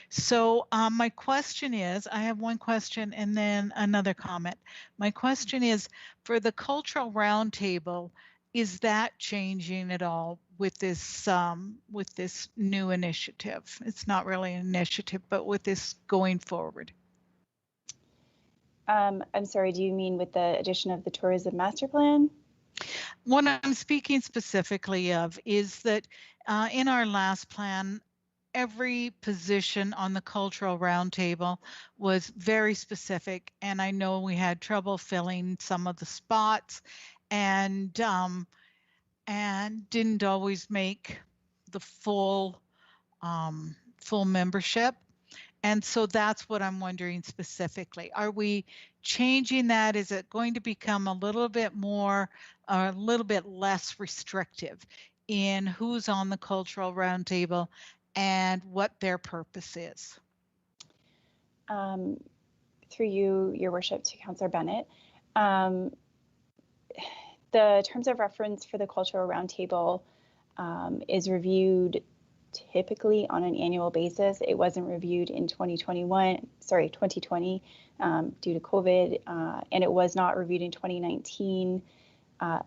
So my question is, I have one question and then another comment. My question is, for the cultural roundtable, is that changing at all with this new initiative? It's not really an initiative, but with this going forward. I'm sorry, do you mean with the addition of the tourism master plan? What I'm speaking specifically of is that in our last plan, every position on the cultural roundtable was very specific, and I know we had trouble filling some of the spots, and didn't always make the full membership. And so that's what I'm wondering specifically. Are we changing that? Is it going to become a little bit more, a little bit less restrictive in who's on the cultural roundtable and what their purpose is? Through you, Your Worship, to Councillor Bennett. The terms of reference for the cultural roundtable is reviewed typically on an annual basis. It wasn't reviewed in 2020 due to COVID, and it was not reviewed in 2019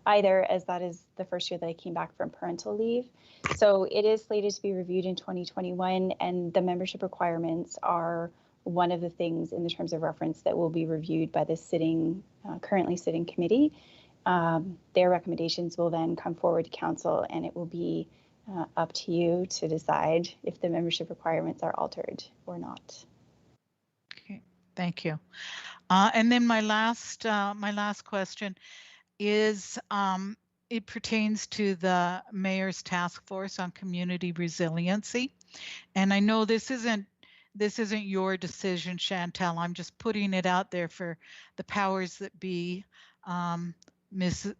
either, as that is the first year that I came back from parental leave. So it is slated to be reviewed in 2021, and the membership requirements are one of the things in the terms of reference that will be reviewed by the currently sitting committee. Their recommendations will then come forward to council, and it will be up to you to decide if the membership requirements are altered or not. Okay, thank you. And then my last question is, it pertains to the Mayor's Task Force on Community Resiliency. And I know this isn't your decision, Chantal. I'm just putting it out there for the powers that be, Ms.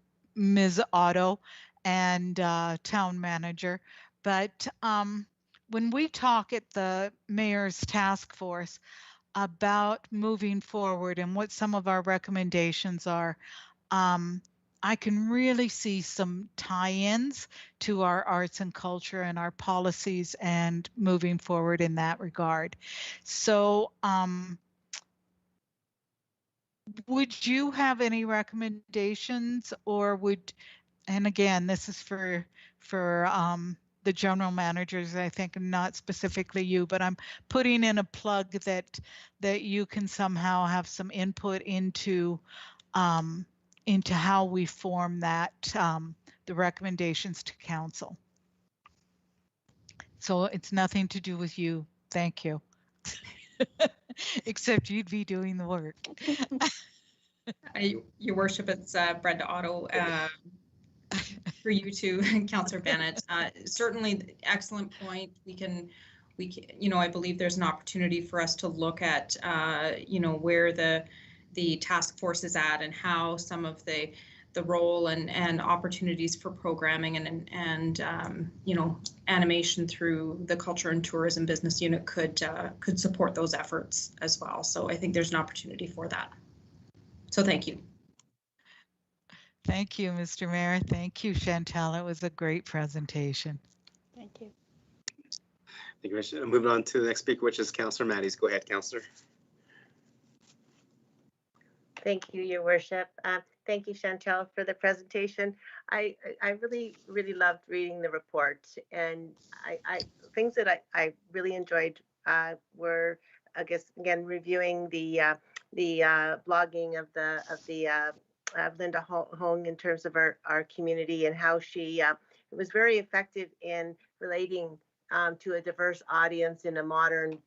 Otto and town manager. But when we talk at the Mayor's Task Force about moving forward and what some of our recommendations are, I can really see some tie-ins to our arts and culture and our policies and moving forward in that regard. So would you have any recommendations, or and again, this is for the general managers, I think, not specifically you, but I'm putting in a plug that you can somehow have some input into how we form that, the recommendations to council. So it's nothing to do with you. Thank you. Except you'd be doing the work. Your Worship, it's Brenda Otto. For you too, Councillor Bennett. Certainly, excellent point. We can, I believe there's an opportunity for us to look at, where the task force is at and how some of the role and opportunities for programming and animation through the Culture and Tourism Business Unit could support those efforts as well. So I think there's an opportunity for that. So thank you. Thank you, Mr. Mayor. Thank you, Chantal. It was a great presentation. Thank you. Thank you, Rich. Moving on to the next speaker, which is Councillor Matties. Go ahead, Councillor. Thank you, Your Worship. Thank you, Chantal, for the presentation. I really, really loved reading the report, and things that I really enjoyed were, I guess, again, reviewing the blogging of Linda Hong in terms of our community and how she was very effective in relating to a diverse audience in a modern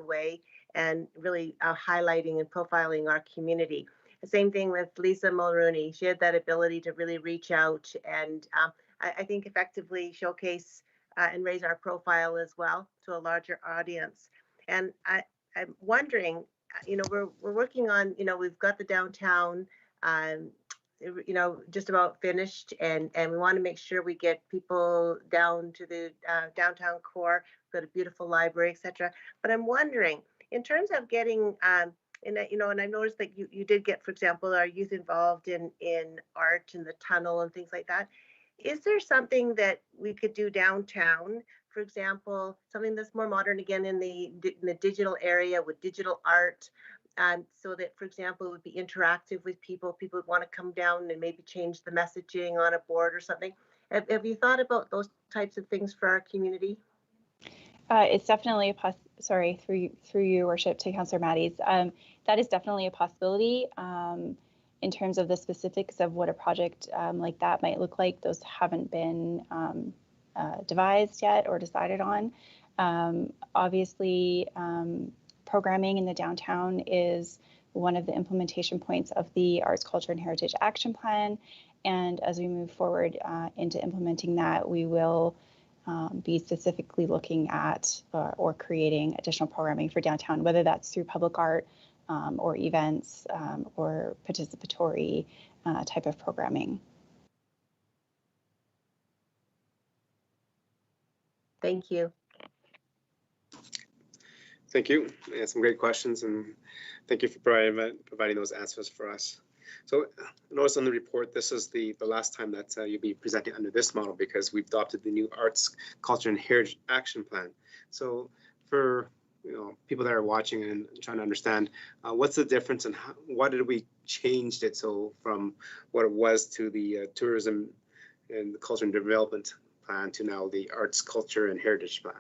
way, and really highlighting and profiling our community. The same thing with Lisa Mulrooney. She had that ability to really reach out and I think effectively showcase and raise our profile as well to a larger audience. And I'm wondering, we're working on, we've got the downtown, just about finished, and we want to make sure we get people down to the downtown core. We've got a beautiful library, etc. But I'm wondering, in terms of getting, and I've noticed that you did get, for example, our youth involved in art and the tunnel and things like that. Is there something that we could do downtown, for example, something that's more modern, again, in the digital area with digital art, so that, for example, it would be interactive with people would want to come down and maybe change the messaging on a board or something? Have you thought about those types of things for our community? It's definitely a sorry, through your worship to Councillor Matties. That is definitely a possibility. In terms of the specifics of what a project like that might look like, those haven't been devised yet or decided on. Obviously, programming in the downtown is one of the implementation points of the Arts, Culture and Heritage Action Plan. And as we move forward into implementing that, we will be specifically looking at or creating additional programming for downtown, whether that's through public art or events or participatory type of programming. Thank you. Thank you. Yeah, some great questions, and thank you for providing those answers for us. So notice on the report, this is the last time that you'll be presenting under this model, because we've adopted the new Arts, Culture and Heritage Action Plan. So for people that are watching and trying to understand, what's the difference and what did we changed it so from what it was to the Tourism and Culture and Development Plan to now the Arts, Culture and Heritage Plan?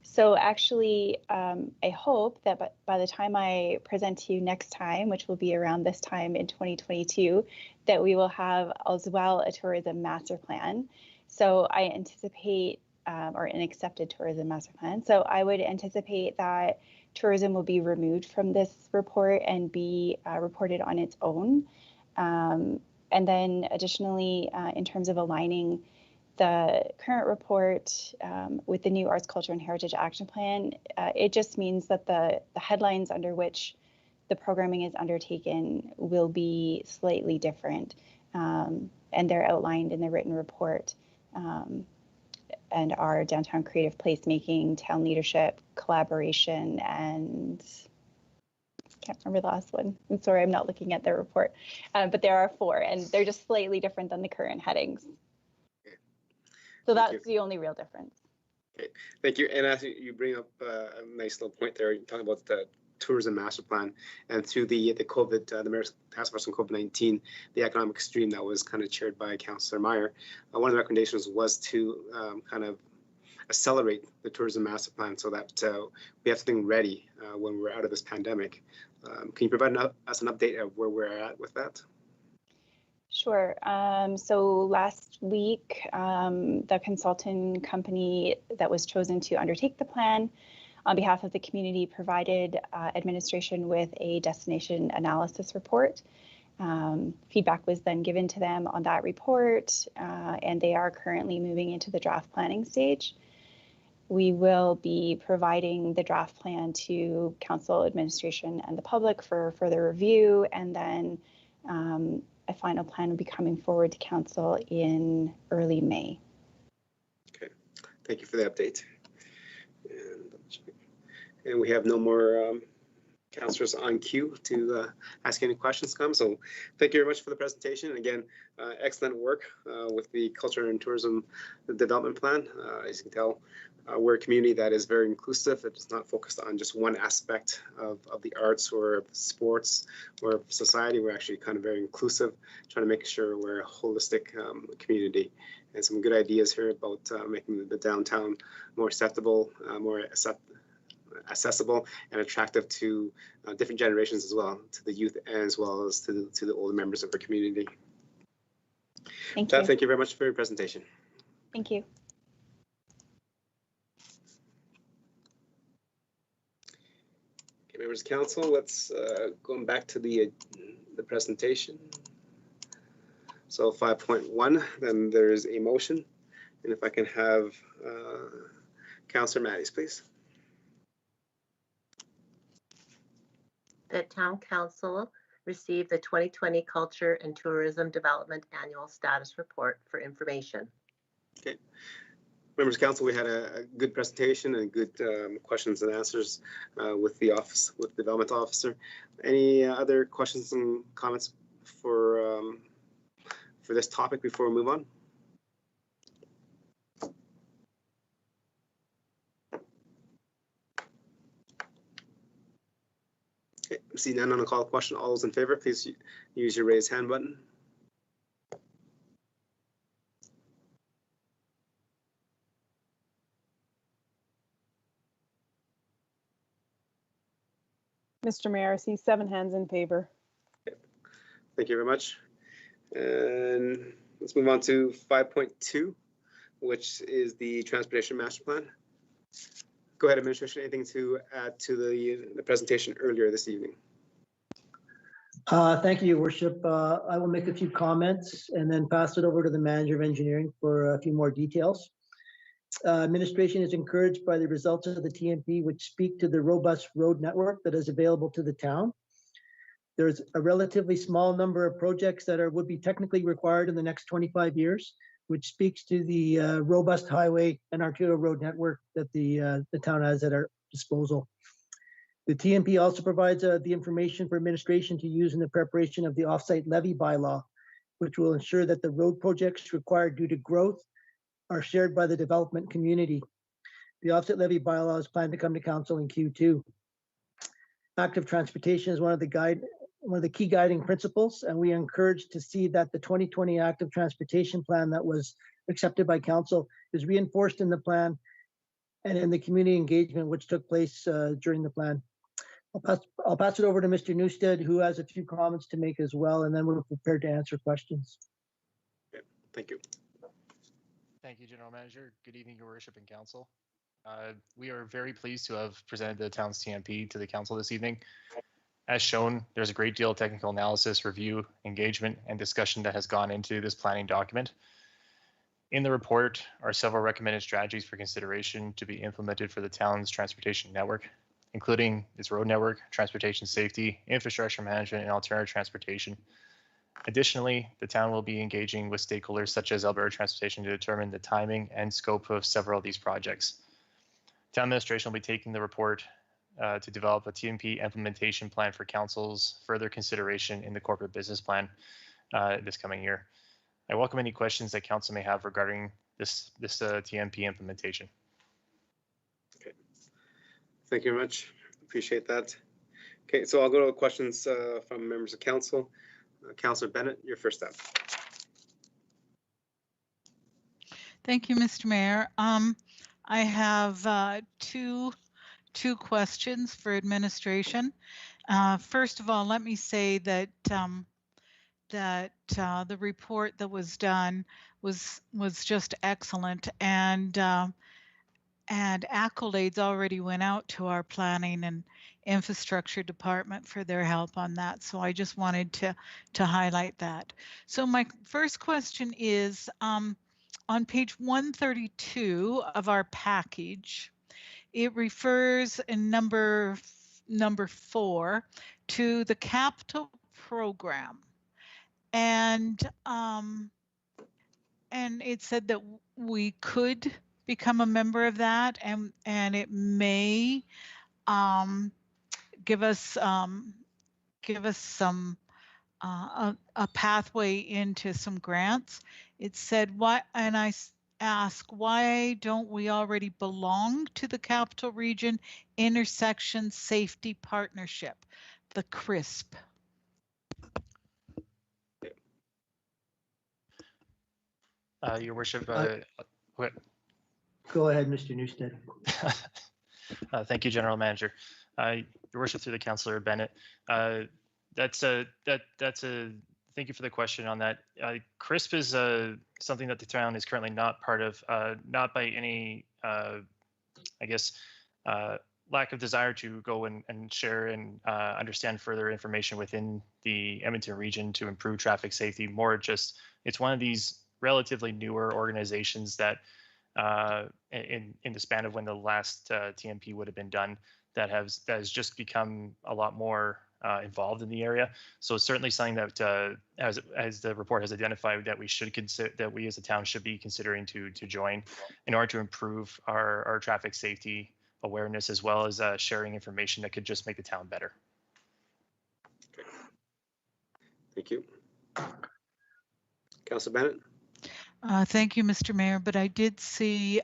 So actually, I hope that by the time I present to you next time, which will be around this time in 2022, that we will have as well a tourism master plan. So I anticipate, or an accepted tourism master plan. So I would anticipate that tourism will be removed from this report and be reported on its own. And then additionally, in terms of aligning the current report with the new Arts, Culture and Heritage Action Plan, it just means that the headlines under which the programming is undertaken will be slightly different, and they're outlined in the written report, and are downtown creative placemaking, town leadership, collaboration, and can't remember the last one. I'm sorry, I'm not looking at the report, but there are 4, and they're just slightly different than the current headings. So that's the only real difference. Okay, thank you. And as you bring up a nice little point there, you're talking about the tourism master plan, and through the COVID, the Mayor's Task Force on COVID-19, the economic stream that was kind of chaired by Councillor Meyer, one of the recommendations was to kind of accelerate the tourism master plan so that we have something ready when we're out of this pandemic. Can you provide us an update of where we're at with that? Sure. So last week, the consultant company that was chosen to undertake the plan on behalf of the community provided administration with a destination analysis report. Feedback was then given to them on that report, and they are currently moving into the draft planning stage. We will be providing the draft plan to council, administration, and the public for further review, and then a final plan will be coming forward to council in early May. Okay, thank you for the update. And we have no more councillors on queue to ask any questions come. So thank you very much for the presentation. Again, excellent work with the Culture and Tourism Development Plan. As you can tell, we're a community that is very inclusive. It's not focused on just one aspect of the arts or sports or society. We're actually kind of very inclusive, trying to make sure we're a holistic community. And some good ideas here about making the downtown more acceptable, more accessible and attractive to different generations as well, to the youth as well as to the older members of our community. Thank you. Thank you very much for your presentation. Thank you. Okay, members of council, let's going back to the presentation. So 5.1, then there is a motion, and if I can have Councillor Matties, please. that Town Council receive the 2020 Culture and Tourism Development Annual Status Report for information. Okay. Members of Council, we had a good presentation and good questions and answers with the Development Officer. Any other questions and comments for this topic before we move on? Okay, see none on the call question. All those in favor, please use your raise hand button. Mr. Mayor, I see 7 hands in favor. Thank you very much. And let's move on to 5.2, which is the Transportation Master Plan. Go ahead, Administration. Anything to add to the presentation earlier this evening? Thank you, Your Worship. I will make a few comments and then pass it over to the Manager of Engineering for a few more details. Administration is encouraged by the results of the TMP, which speak to the robust road network that is available to the town. There's a relatively small number of projects that would be technically required in the next 25 years, which speaks to the robust highway and arterial road network that the town has at our disposal. The TMP also provides the information for administration to use in the preparation of the offsite levy bylaw, which will ensure that the road projects required due to growth are shared by the development community. The offset levy bylaw is planned to come to council in Q2. Active transportation is one of the key guiding principles, and we are encouraged to see that the 2020 active transportation plan that was accepted by council is reinforced in the plan and in the community engagement which took place during the plan. I'll pass it over to Mr. Newstead, who has a few comments to make as well, and then we're prepared to answer questions. Okay, thank you. Thank you, General Manager. Good evening, Your Worship and Council. We are very pleased to have presented the town's TMP to the Council this evening. As shown, there's a great deal of technical analysis, review, engagement, and discussion that has gone into this planning document. In the report are several recommended strategies for consideration to be implemented for the town's transportation network, including its road network, transportation safety, infrastructure management, and alternative transportation. Additionally, the town will be engaging with stakeholders such as Alberta Transportation to determine the timing and scope of several of these projects. Town administration will be taking the report to develop a TMP implementation plan for council's further consideration in the corporate business plan this coming year. I welcome any questions that council may have regarding this TMP implementation. Okay, thank you very much. Appreciate that. Okay, so I'll go to questions from members of council. Councillor Bennett, you're first up. Thank you, Mr. Mayor. I have two questions for administration. First of all, let me say that the report that was done was just excellent, and accolades already went out to our planning and infrastructure department for their help on that. So I just wanted to highlight that. So my first question is on page 132 of our package, it refers in number 4 to the capital program, and it said that we could become a member of that, and it may give us some a pathway into some grants. It said why, and I ask, why don't we already belong to the Capital Region Intersection Safety Partnership, the CRISP? Your Worship, Go ahead, Mr. Newstead. Thank you, General Manager. Your Worship, through the Councillor Bennett. That's a thank you for the question on that. CRISP is something that the town is currently not part of, not by any, I guess, lack of desire to go and share and understand further information within the Edmonton region to improve traffic safety. More just, it's one of these relatively newer organizations that in the span of when the last TMP would have been done, that has just become a lot more involved in the area. So it's certainly something that, as the report has identified, that we should consider, that we as a town should be considering to join in order to improve our traffic safety awareness, as well as sharing information that could just make the town better. Thank you. Councilor Bennett. Thank you, Mr. Mayor, but I did see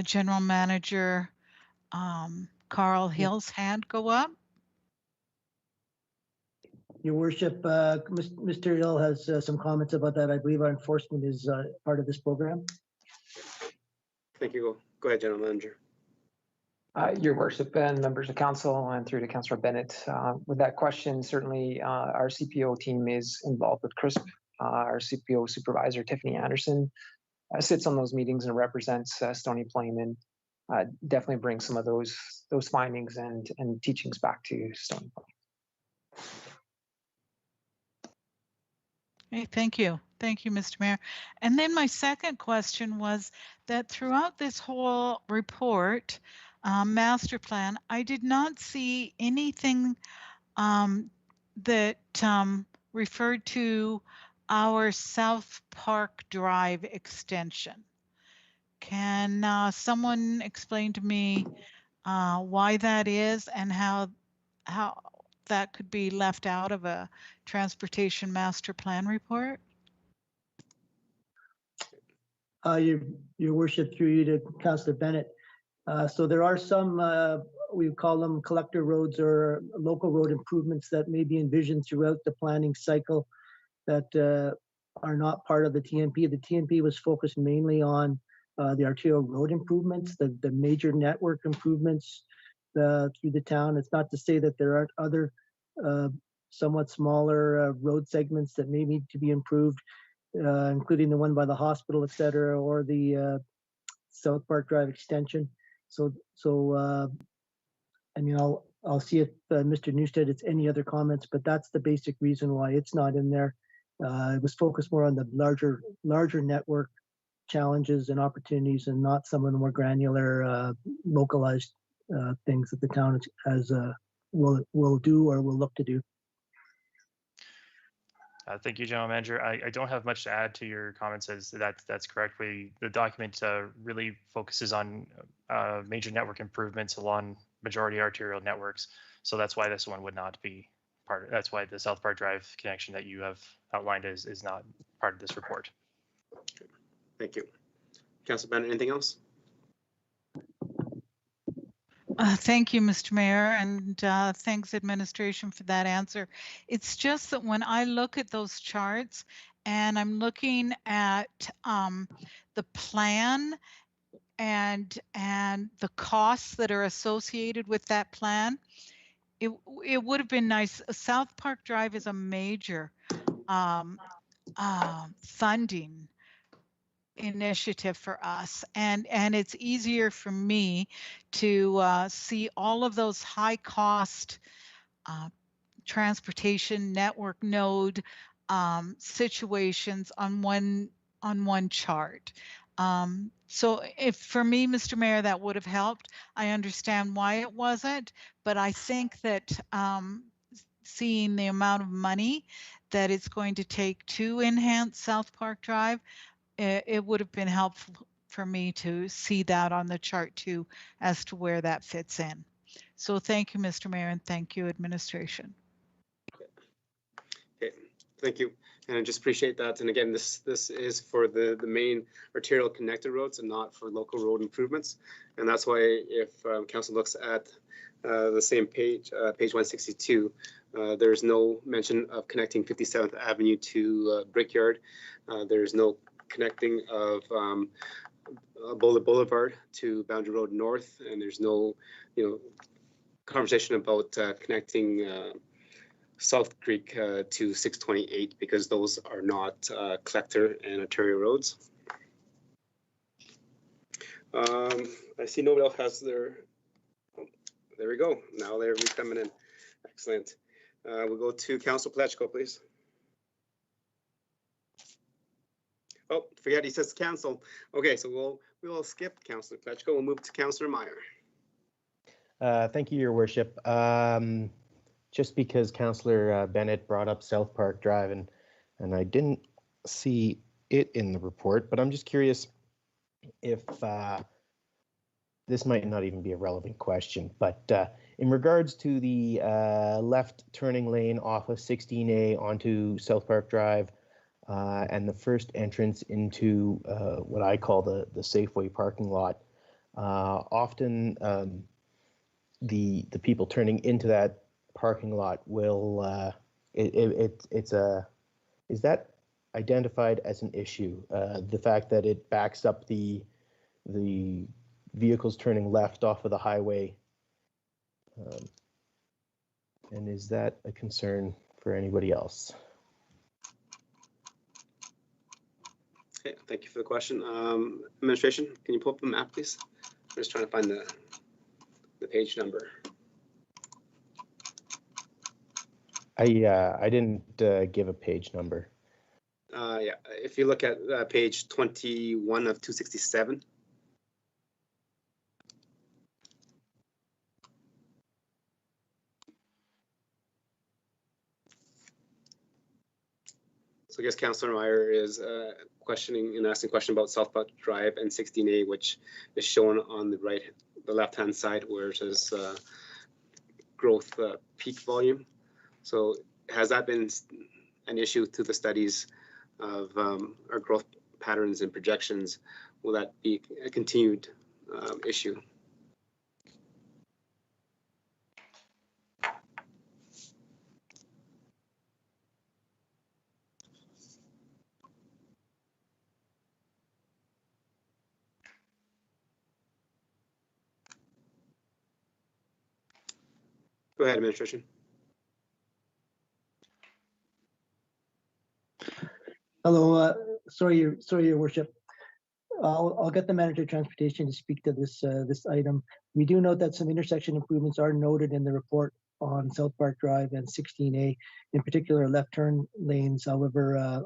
General Manager Carl Hill's hand go up. Your Worship, Mr. Hill has some comments about that. I believe our enforcement is part of this program. Thank you. Go ahead, General Manager. Your Worship and members of council, and through to Councillor Bennett. With that question, certainly our CPO team is involved with CRISP. Our CPO supervisor, Tiffany Anderson, sits on those meetings and represents Stony Plain, and definitely brings some of those findings and teachings back to Stony Plain. Okay, thank you. Thank you, Mr. Mayor. And then my second question was that throughout this whole report, master plan, I did not see anything that referred to our South Park Drive extension. Can someone explain to me why that is and how that could be left out of a transportation master plan report? Your Worship, through you to Councillor Bennett. So there are some, we call them collector roads or local road improvements that may be envisioned throughout the planning cycle that are not part of the TMP. The TMP was focused mainly on the arterial road improvements, the major network improvements through the town. It's not to say that there aren't other somewhat smaller road segments that may need to be improved, including the one by the hospital, et cetera, or the South Park Drive extension. So I mean, I'll see if Mr. Newstead has any other comments, but that's the basic reason why it's not in there. It was focused more on the larger network challenges and opportunities, and not some of the more granular, localized things that the town will do or will look to do. Thank you, General Manager. I don't have much to add to your comments, as that's correct. The document really focuses on major network improvements along majority arterial networks. So that's why this one would not be part of, that's why the South Park Drive connection that you have outlined is not part of this report. Thank you. Councilor Bennett, anything else? Thank you, Mr. Mayor, and thanks administration for that answer. It's just that when I look at those charts and I'm looking at the plan and the costs that are associated with that plan, it would have been nice. South Park Drive is a major funding initiative for us, and it's easier for me to see all of those high cost transportation network node situations on one chart. So if for me, Mr. Mayor, that would have helped. I understand why it wasn't, but I think that seeing the amount of money that it's going to take to enhance South Park Drive, it would have been helpful for me to see that on the chart too, as to where that fits in. So thank you, Mr. Mayor, and thank you, administration. Okay, thank you. And I just appreciate that. And again, this is for the main arterial connector roads and not for local road improvements. And that's why if council looks at the same page, page 162, there's no mention of connecting 57th Avenue to Brickyard. There's no connecting of Boulevard to Boundary Road North, and there's no, conversation about connecting South Creek to 628, because those are not collector and arterial roads. I see nobody else has their. Oh, there we go. Now they're coming in. Excellent. We'll go to Councilor Plechko, please. Oh, forget he says cancel. Okay, so we'll skip Councilor Plechko. We'll move to Councilor Meyer. Thank you, Your Worship. just because Councillor Bennett brought up South Park Drive, and I didn't see it in the report, but I'm just curious if this might not even be a relevant question, but in regards to the left turning lane off of 16A onto South Park Drive and the first entrance into what I call the Safeway parking lot, often the people turning into that parking lot will is that identified as an issue? The fact that it backs up the vehicles turning left off of the highway, and is that a concern for anybody else? Okay, thank you for the question. Administration, can you pull up the map, please? I'm just trying to find the page number. I didn't give a page number. Yeah, if you look at page 21 of 267. So I guess Councillor Meyer is questioning and asking a question about South Park Drive and 16A, which is shown on the left-hand side where it says growth peak volume. So has that been an issue to the studies of our growth patterns and projections? Will that be a continued issue? Go ahead, Administration. Hello, sorry, Your Worship. I'll get the Manager of Transportation to speak to this item. We do note that some intersection improvements are noted in the report on South Park Drive and 16A, in particular left turn lanes. However,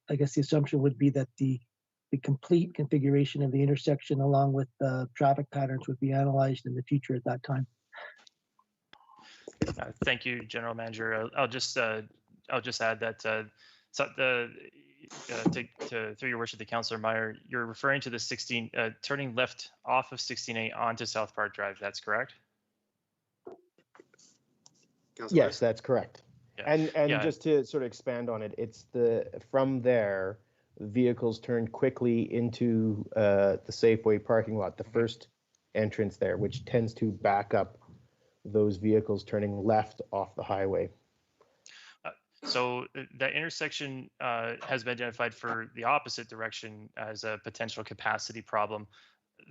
I guess the assumption would be that the complete configuration of the intersection along with traffic patterns would be analyzed in the future at that time. Thank you, General Manager. I'll just add that through your worship to Councillor Meyer, you're referring to the turning left off of 16A onto South Park Drive. That's correct? Yes, that's correct. Yeah. And Yeah. just to sort of expand on it, it's from there, vehicles turn quickly into the Safeway parking lot, the first entrance there, which tends to back up those vehicles turning left off the highway. So that intersection has been identified for the opposite direction as a potential capacity problem.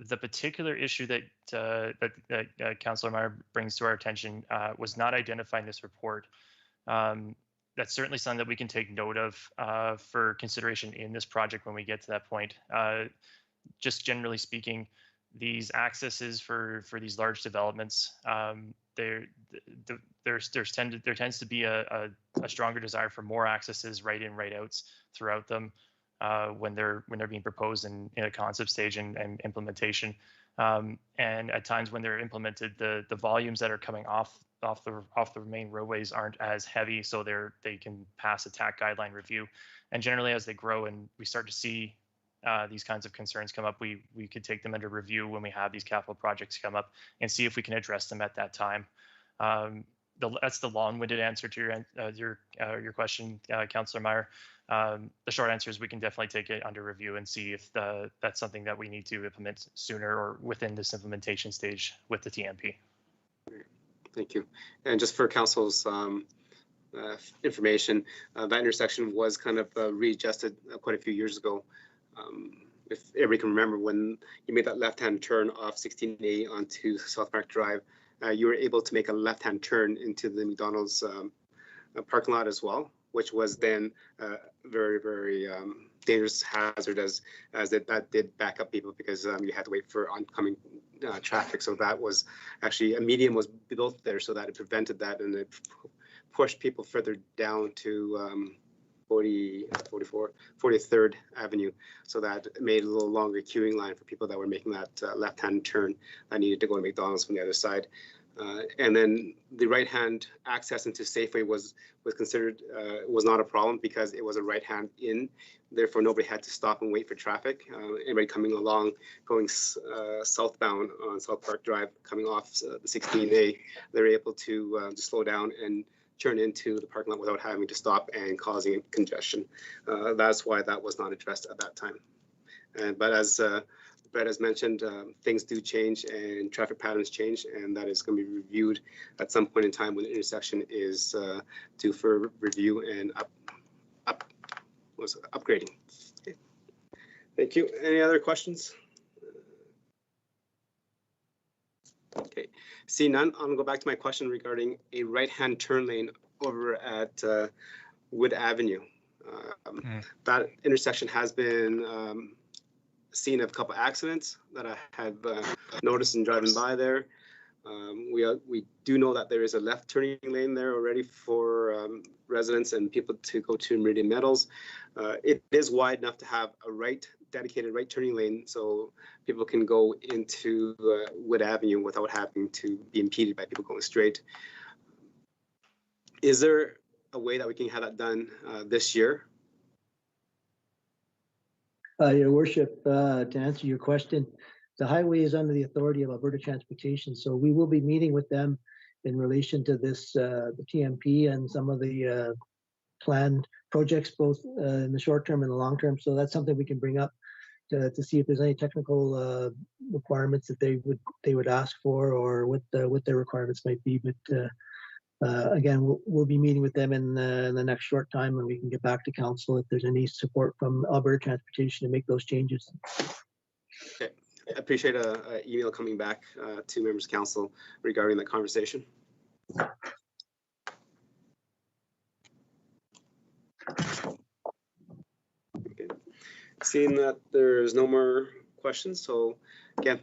The particular issue that Councillor Meyer brings to our attention was not identified in this report. That's certainly something that we can take note of for consideration in this project when we get to that point. Just generally speaking, these accesses for these large developments, there tends to be a stronger desire for more accesses, right in, right outs throughout them when they're being proposed in a concept stage and implementation. And at times when they're implemented, the volumes that are coming off the main roadways aren't as heavy, so they can pass a TAC guideline review. And generally, as they grow and we start to see these kinds of concerns come up, we could take them under review when we have these capital projects come up and see if we can address them at that time. That's the long-winded answer to your question, Councillor Meyer. The short answer is we can definitely take it under review and see if that's something that we need to implement sooner or within this implementation stage with the TMP. Thank you. And just for Council's information, that intersection was kind of readjusted quite a few years ago. If everybody can remember, when you made that left-hand turn off 16A onto South Park Drive, you were able to make a left-hand turn into the McDonald's parking lot as well, which was then very, very dangerous hazard as that did back up people because you had to wait for oncoming traffic. So that was actually a median was built there so that it prevented that, and it pushed people further down to 43rd Avenue, so that made a little longer queuing line for people that were making that left-hand turn that needed to go to McDonald's from the other side. And then the right-hand access into Safeway was considered was not a problem because it was a right-hand in. Therefore, nobody had to stop and wait for traffic. Anybody coming along, going southbound on South Park Drive, coming off the 16A, they're able to just slow down and turn into the parking lot without having to stop and causing congestion. That's why that was not addressed at that time. But as Brett has mentioned, things do change and traffic patterns change, and that is going to be reviewed at some point in time when the intersection is due for review and upgrading. Okay. Thank you. Any other questions? Okay, see none. I'm gonna go back to my question regarding a right-hand turn lane over at Wood Avenue. That intersection has been seen a couple accidents that I have noticed in driving by there. We do know that there is a left turning lane there already for residents and people to go to Meridian Metals. It is wide enough to have a dedicated right turning lane so people can go into Wood Avenue without having to be impeded by people going straight. Is there a way that we can have that done this year? Your worship, to answer your question, the highway is under the authority of Alberta Transportation, so we will be meeting with them in relation to this, the TMP and some of the planned projects, both in the short term and the long term. So that's something we can bring up to see if there's any technical requirements that they would ask for, or what their requirements might be. But again, we'll be meeting with them in the next short time, and we can get back to council if there's any support from Alberta Transportation to make those changes. Okay, I appreciate an email coming back to members of council regarding that conversation. Okay. Seeing that there's no more questions, so again,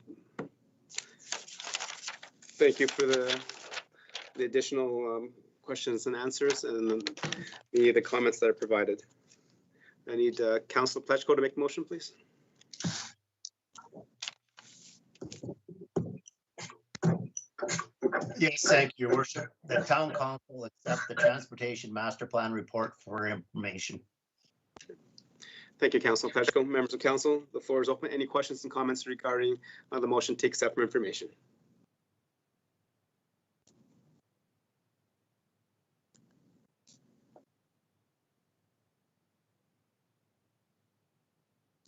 thank you for the additional questions and answers and the comments that are provided. I need Councillor Pletchko to make a motion, please. Yes, thank you, Your Worship. The Town Council accept the Transportation Master Plan report for information. Thank you, Councillor Pletchko. Members of council, the floor is open. Any questions and comments regarding the motion to accept for information?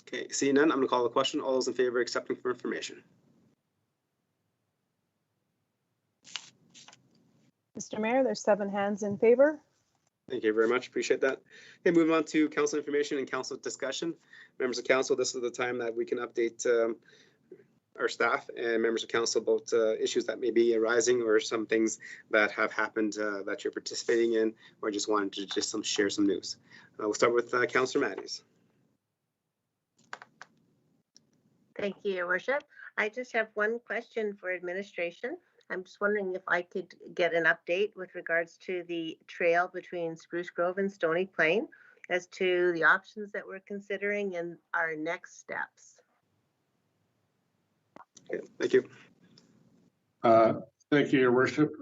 Okay, seeing none, I'm going to call the question. All those in favor of accepting for information? Mr. Mayor, there's 7 hands in favor. Thank you very much. Appreciate that. Okay, moving on to council information and council discussion. Members of council, this is the time that we can update our staff and members of council about issues that may be arising or some things that have happened that you're participating in, or just wanted to share some news. We'll start with Councillor Matthews. Thank you, Your Worship. I just have one question for administration. I'm just wondering if I could get an update with regards to the trail between Spruce Grove and Stony Plain as to the options that we're considering and our next steps. Okay, thank you. Thank you, Your Worship.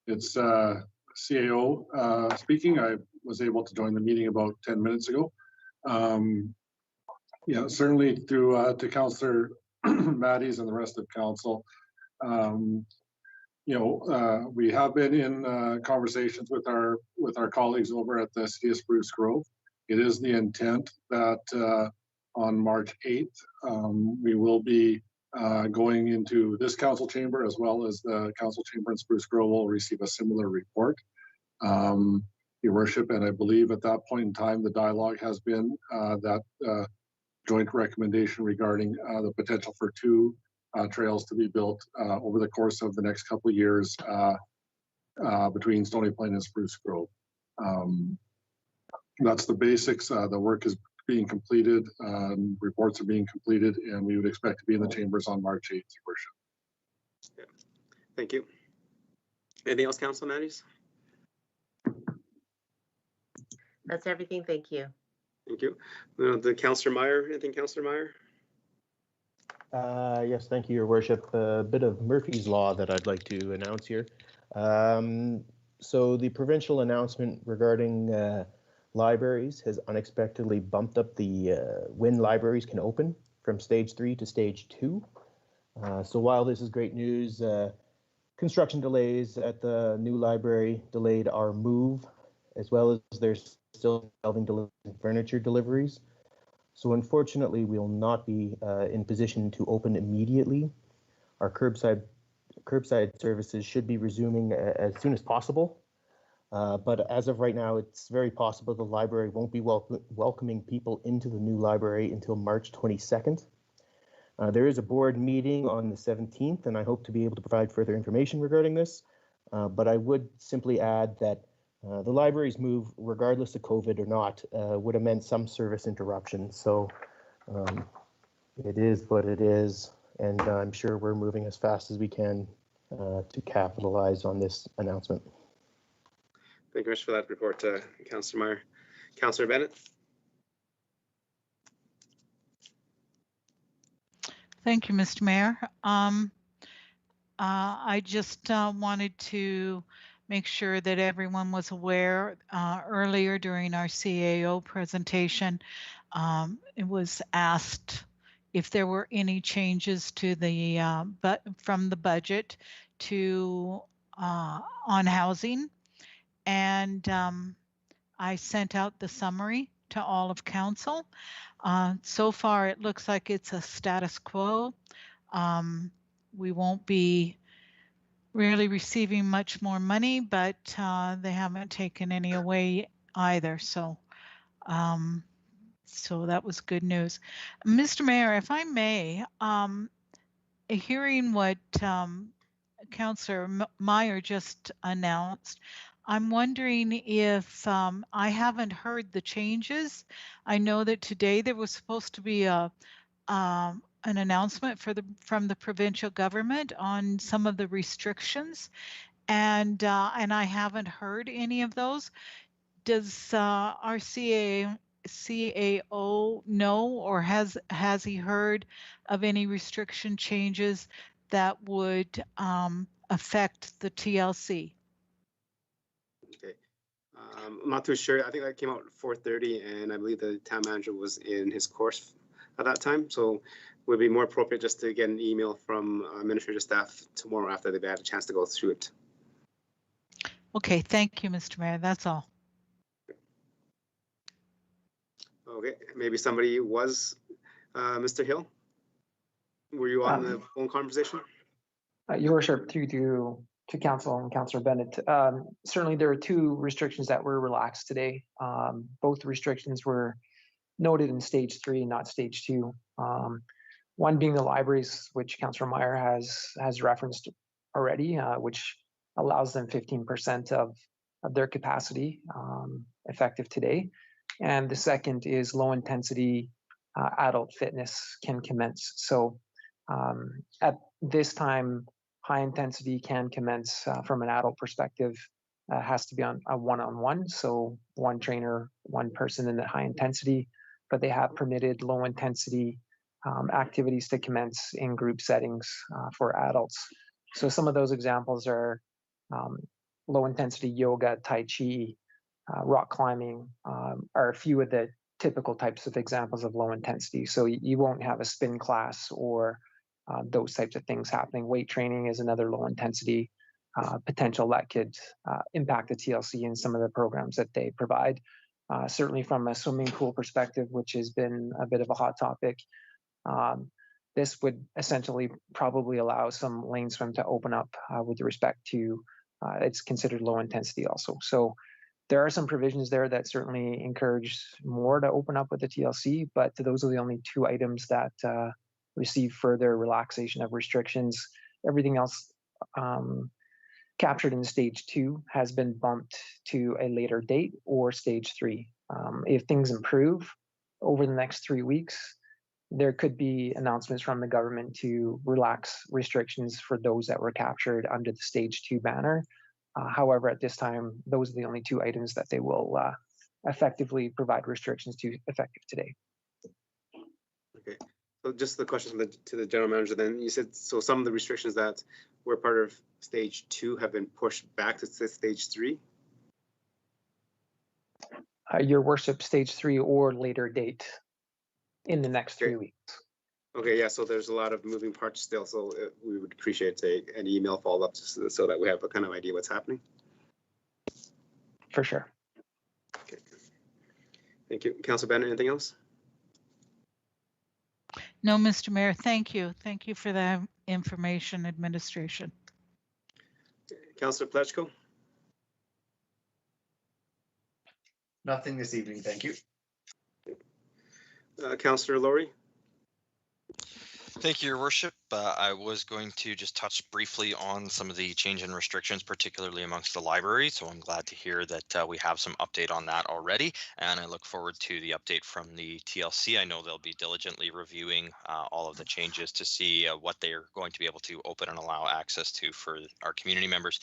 It's CAO speaking. I was able to join the meeting about 10 minutes ago. Yeah, certainly to Councillor Matties and the rest of council. We have been in conversations with our colleagues over at the City of Spruce Grove. It is the intent that on March 8th, we will be going into this council chamber, as well as the council chamber in Spruce Grove will receive a similar report. Your Worship, and I believe at that point in time, the dialogue has been that joint recommendation regarding the potential for 2 trails to be built over the course of the next couple of years between Stony Plain and Spruce Grove. That's the basics. The work is being completed, reports are being completed, and we would expect to be in the chambers on March 8th, Your Worship. Yeah. Thank you. Anything else, Councilor Matties? That's everything. Thank you. Thank you. The Councillor Meyer. Anything, Councillor Meyer? Yes, thank you, Your Worship. A bit of Murphy's Law that I'd like to announce here. So the provincial announcement regarding libraries has unexpectedly bumped up the when libraries can open from stage 3 to stage 2. So while this is great news, construction delays at the new library delayed our move, as well as there's still shelving furniture deliveries. So unfortunately, we will not be in position to open immediately. Our curbside services should be resuming as soon as possible. But as of right now, it's very possible the library won't be welcoming people into the new library until March 22nd. There is a board meeting on the 17th, and I hope to be able to provide further information regarding this. But I would simply add that the library's move, regardless of COVID or not, would have meant some service interruption. So it is what it is, and I'm sure we're moving as fast as we can to capitalize on this announcement. Thank you very much for that report, Councillor Meyer. Councillor Bennett. Thank you, Mr. Mayor. I just wanted to make sure that everyone was aware earlier during our CAO presentation. It was asked if there were any changes to the from the budget to on housing, and I sent out the summary to all of council. So far, it looks like it's a status quo. We won't be really receiving much more money, but they haven't taken any away either. So, so that was good news. Mr. Mayor, if I may, hearing what Councillor Meyer just announced, I'm wondering if I haven't heard the changes. I know that today there was supposed to be an announcement from the provincial government on some of the restrictions, and I haven't heard any of those. Does our CAO know, or has he heard of any restriction changes that would affect the TLC? Okay, I'm not too sure. I think that came out at 4:30, and I believe the town manager was in his course at that time. So it would be more appropriate just to get an email from administrative staff tomorrow after they've had a chance to go through it. Okay, thank you, Mr. Mayor. That's all. Okay, maybe somebody was Mr. Hill. Were you on the phone conversation? Your Worship, through to Council and Councillor Bennett. Certainly, there are two restrictions that were relaxed today. Both restrictions were noted in stage 3, not stage 2. One being the libraries, which Councillor Meyer has referenced already, which allows them 15% of their capacity effective today. And the second is low intensity adult fitness can commence. So at this time, high intensity can commence from an adult perspective, has to be on a one-on-one. So one trainer, one person in the high intensity, but they have permitted low intensity activities to commence in group settings for adults. So some of those examples are low intensity yoga, Tai Chi, rock climbing are a few of the typical types of examples of low intensity. So you won't have a spin class or those types of things happening. Weight training is another low intensity potential that could impact the TLC in some of the programs that they provide. Certainly from a swimming pool perspective, which has been a bit of a hot topic, this would essentially probably allow some lane swim to open up with respect to it's considered low intensity also. So there are some provisions there that certainly encourage more to open up with the TLC, but those are the only two items that receive further relaxation of restrictions. Everything else captured in stage 2 has been bumped to a later date or stage 3. If things improve over the next 3 weeks, there could be announcements from the government to relax restrictions for those that were captured under the stage 2 banner. However, at this time, those are the only two items that they will effectively provide restrictions to effective today. Okay, So just the question to the general manager then, you said, so some of the restrictions that were part of stage 2 have been pushed back to stage 3? Your worship, stage 3 or later date in the next 3 weeks. Okay, yeah, so there's a lot of moving parts still, so we would appreciate an email follow-up so that we have a kind of idea what's happening. For sure. Okay. Thank you. Councillor Bennett, anything else? No, Mr. Mayor, thank you. Thank you for that information, administration. Councillor Plechko? Nothing this evening, thank you. Councillor Laurie? Thank you, Your Worship. I was going to just touch briefly on some of the change in restrictions, particularly amongst the library. So I'm glad to hear that we have some update on that already. And I look forward to the update from the TLC. I know they'll be diligently reviewing all of the changes to see what they are going to be able to open and allow access to for our community members.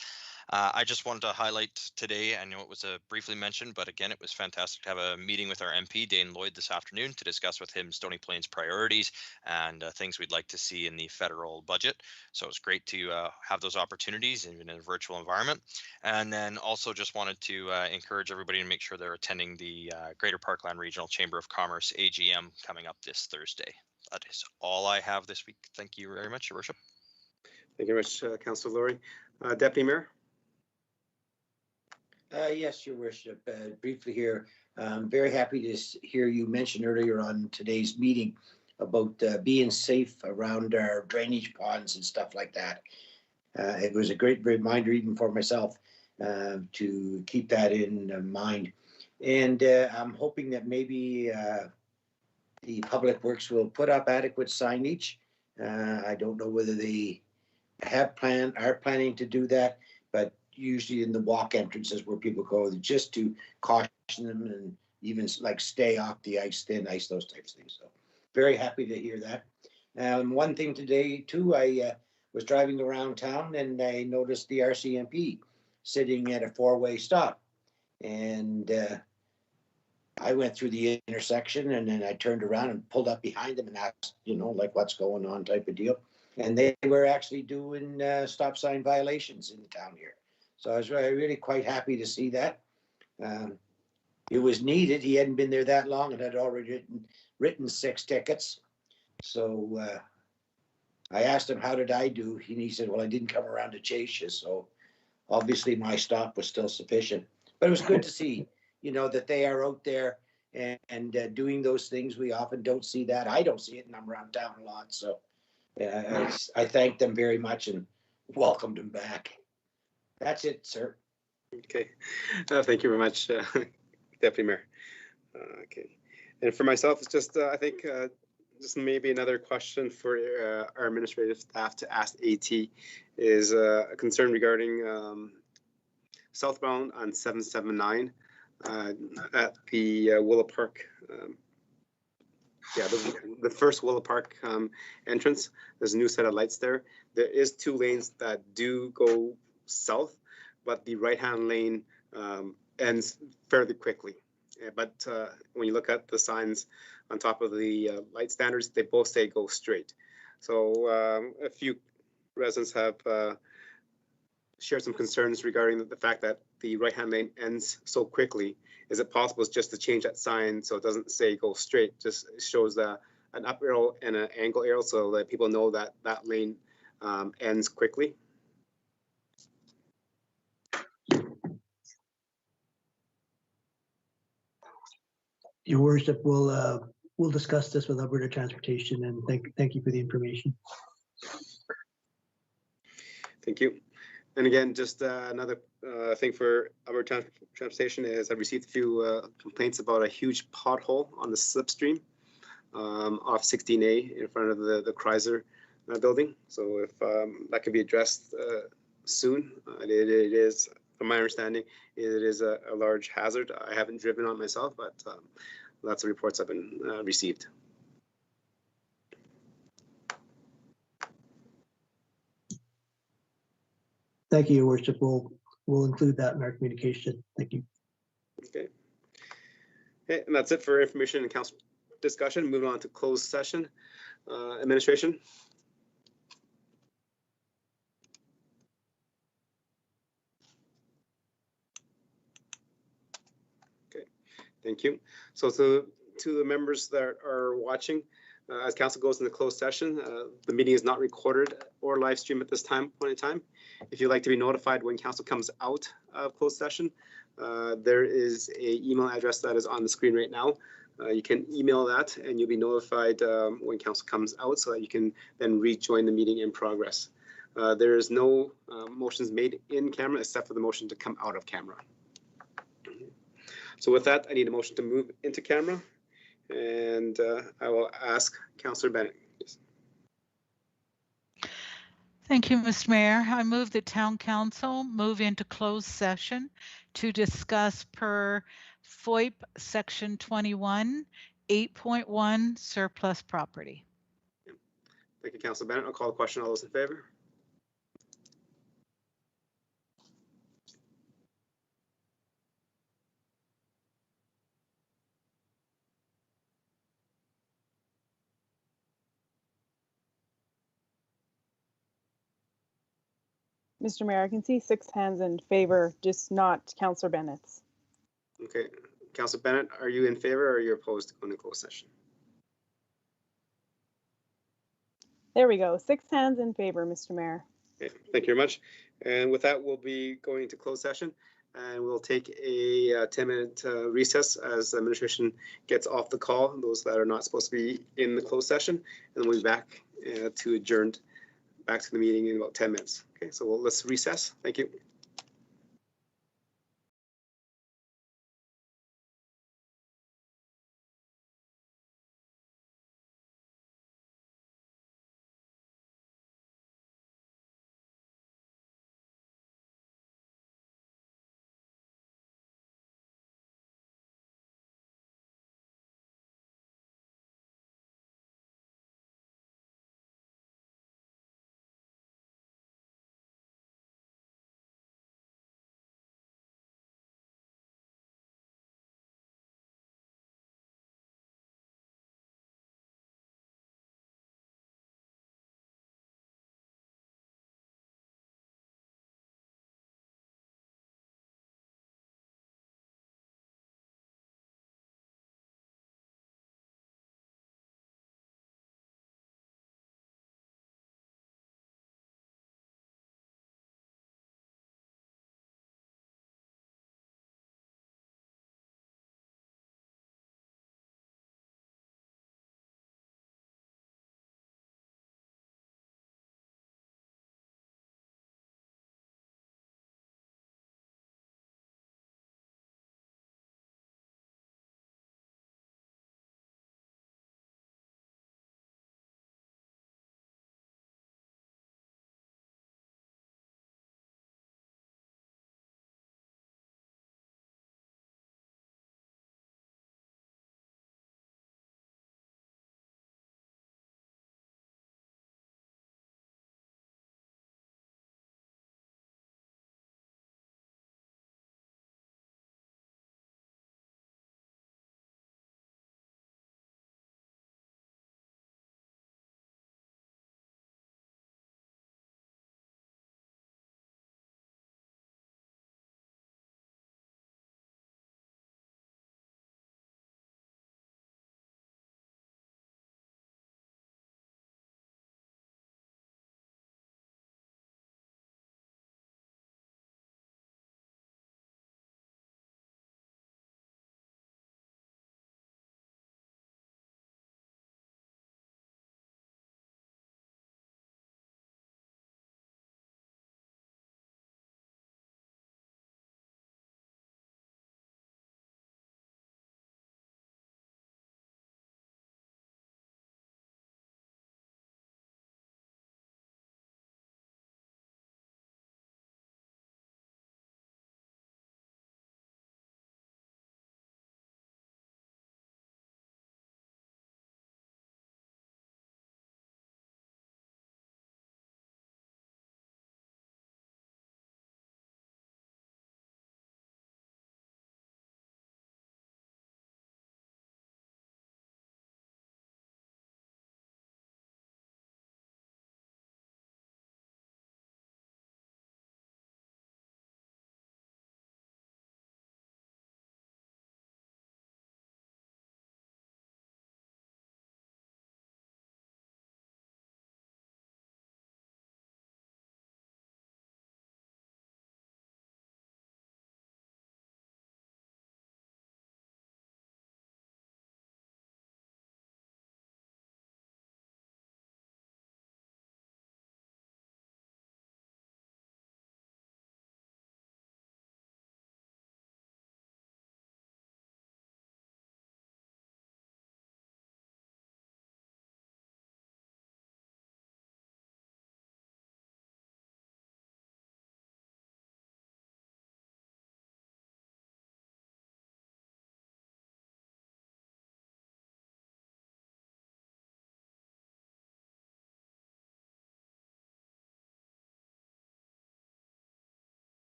I just wanted to highlight today, I know it was briefly mentioned, but again, it was fantastic to have a meeting with our MP, Dane Lloyd, this afternoon to discuss with him Stony Plains priorities and things we'd like to see in the federal budget. So it's great to have those opportunities even in a virtual environment. And then also just wanted to encourage everybody to make sure they're attending the Greater Parkland Regional Chamber of Commerce AGM coming up this Thursday. That is all I have this week. Thank you very much, Your Worship. Thank you very much, Councillor Laurie. Deputy Mayor? Yes, Your Worship. Briefly here, I'm very happy to hear you mention earlier on today's meeting about being safe around our drainage ponds and stuff like that. It was a great reminder even for myself to keep that in mind. And I'm hoping that maybe the Public Works will put up adequate signage. I don't know whether they are planning to do that, but usually in the walk entrances where people go, just to caution them and even like stay off the ice, thin ice, those types of things. So very happy to hear that. One thing today too, I was driving around town and I noticed the RCMP sitting at a 4-way stop. And I went through the intersection and then I turned around and pulled up behind them and asked, like what's going on type of deal. And they were actually doing stop sign violations in the town here. So I was really quite happy to see that. It was needed. He hadn't been there that long and had already written 6 tickets. So I asked him, how did I do? And he said, well, I didn't come around to chase you. So obviously my stop was still sufficient. But it was good to see, that they are out there and doing those things. We often don't see that. I don't see it and I'm around town a lot. So I thank them very much and welcomed them back. That's it, sir. Okay. Thank you very much, Deputy Mayor. Okay. And for myself, it's just, I think, just maybe another question for our administrative staff to ask AT is a concern regarding southbound on 779 at the Willow Park. The first Willow Park entrance. There's a new set of lights there. There is 2 lanes that do go south, but the right-hand lane ends fairly quickly. But when you look at the signs on top of the light standards, they both say go straight. So a few residents have shared some concerns regarding the fact that the right-hand lane ends so quickly. Is it possible just to change that sign so it doesn't say go straight, just shows an up arrow and an angle arrow so that people know that that lane ends quickly? Your Worship, we'll discuss this with Alberta Transportation, and thank you for the information. Thank you. And again, just another thing for Alberta Transportation is I've received a few complaints about a huge pothole on the slipstream off 16A in front of the Chrysler building. So if that can be addressed soon, it is, from my understanding, it is a large hazard. I haven't driven on myself, but lots of reports have been received. Thank you, Your Worship. We'll include that in our communication. Thank you. Okay. Okay, and that's it for information and council discussion. Moving on to closed session. Administration? Okay, thank you. So to the members that are watching, as council goes into closed session, the meeting is not recorded or live streamed at this point in time. If you'd like to be notified when council comes out of closed session, there is an email address that is on the screen right now. You can email that and you'll be notified when council comes out so that you can then rejoin the meeting in progress. There is no motions made in camera except for the motion to come out of camera. So with that, I need a motion to move into camera, and I will ask Councillor Bennett. Please. Thank you, Mr. Mayor. I move that Town Council move into closed session to discuss per FOIP Section 21, 8.1 surplus property. Thank you, Councillor Bennett. I'll call the question. All those in favor? Mr. Mayor, I can see 6 hands in favor, just not Councillor Bennett's. Okay, Councillor Bennett, are you in favor or are you opposed to going to closed session? There we go. 6 hands in favor, Mr. Mayor. Okay, thank you very much. And with that, we'll be going to closed session and we'll take a 10-minute recess as the administration gets off the call, those that are not supposed to be in the closed session, and we'll be back to adjourned back to the meeting in about 10 minutes. Okay, so let's recess. Thank you.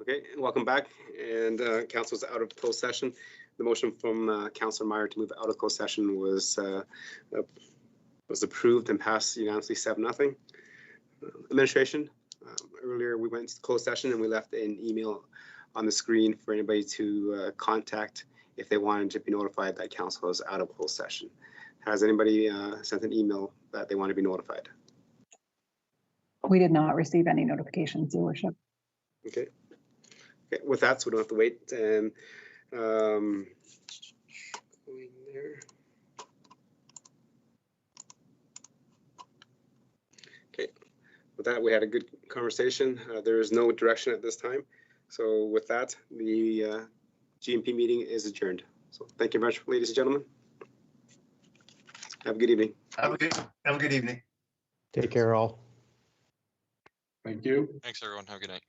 Okay, welcome back. And council's out of closed session. The motion from Councilor Meyer to move out of closed session was approved and passed unanimously 7-0. Administration, earlier we went to closed session and we left an email on the screen for anybody to contact if they wanted to be notified that council is out of closed session. Has anybody sent an email that they want to be notified? We did not receive any notifications, Your Worship. Okay. Okay. With that, so we don't have to wait. And going there. Okay. With that, we had a good conversation. There is no direction at this time. So with that, the GMP meeting is adjourned. So thank you very much, ladies and gentlemen. Have a good evening. Have a good evening. Take care, all. Thank you. Thanks, everyone. Have a good night.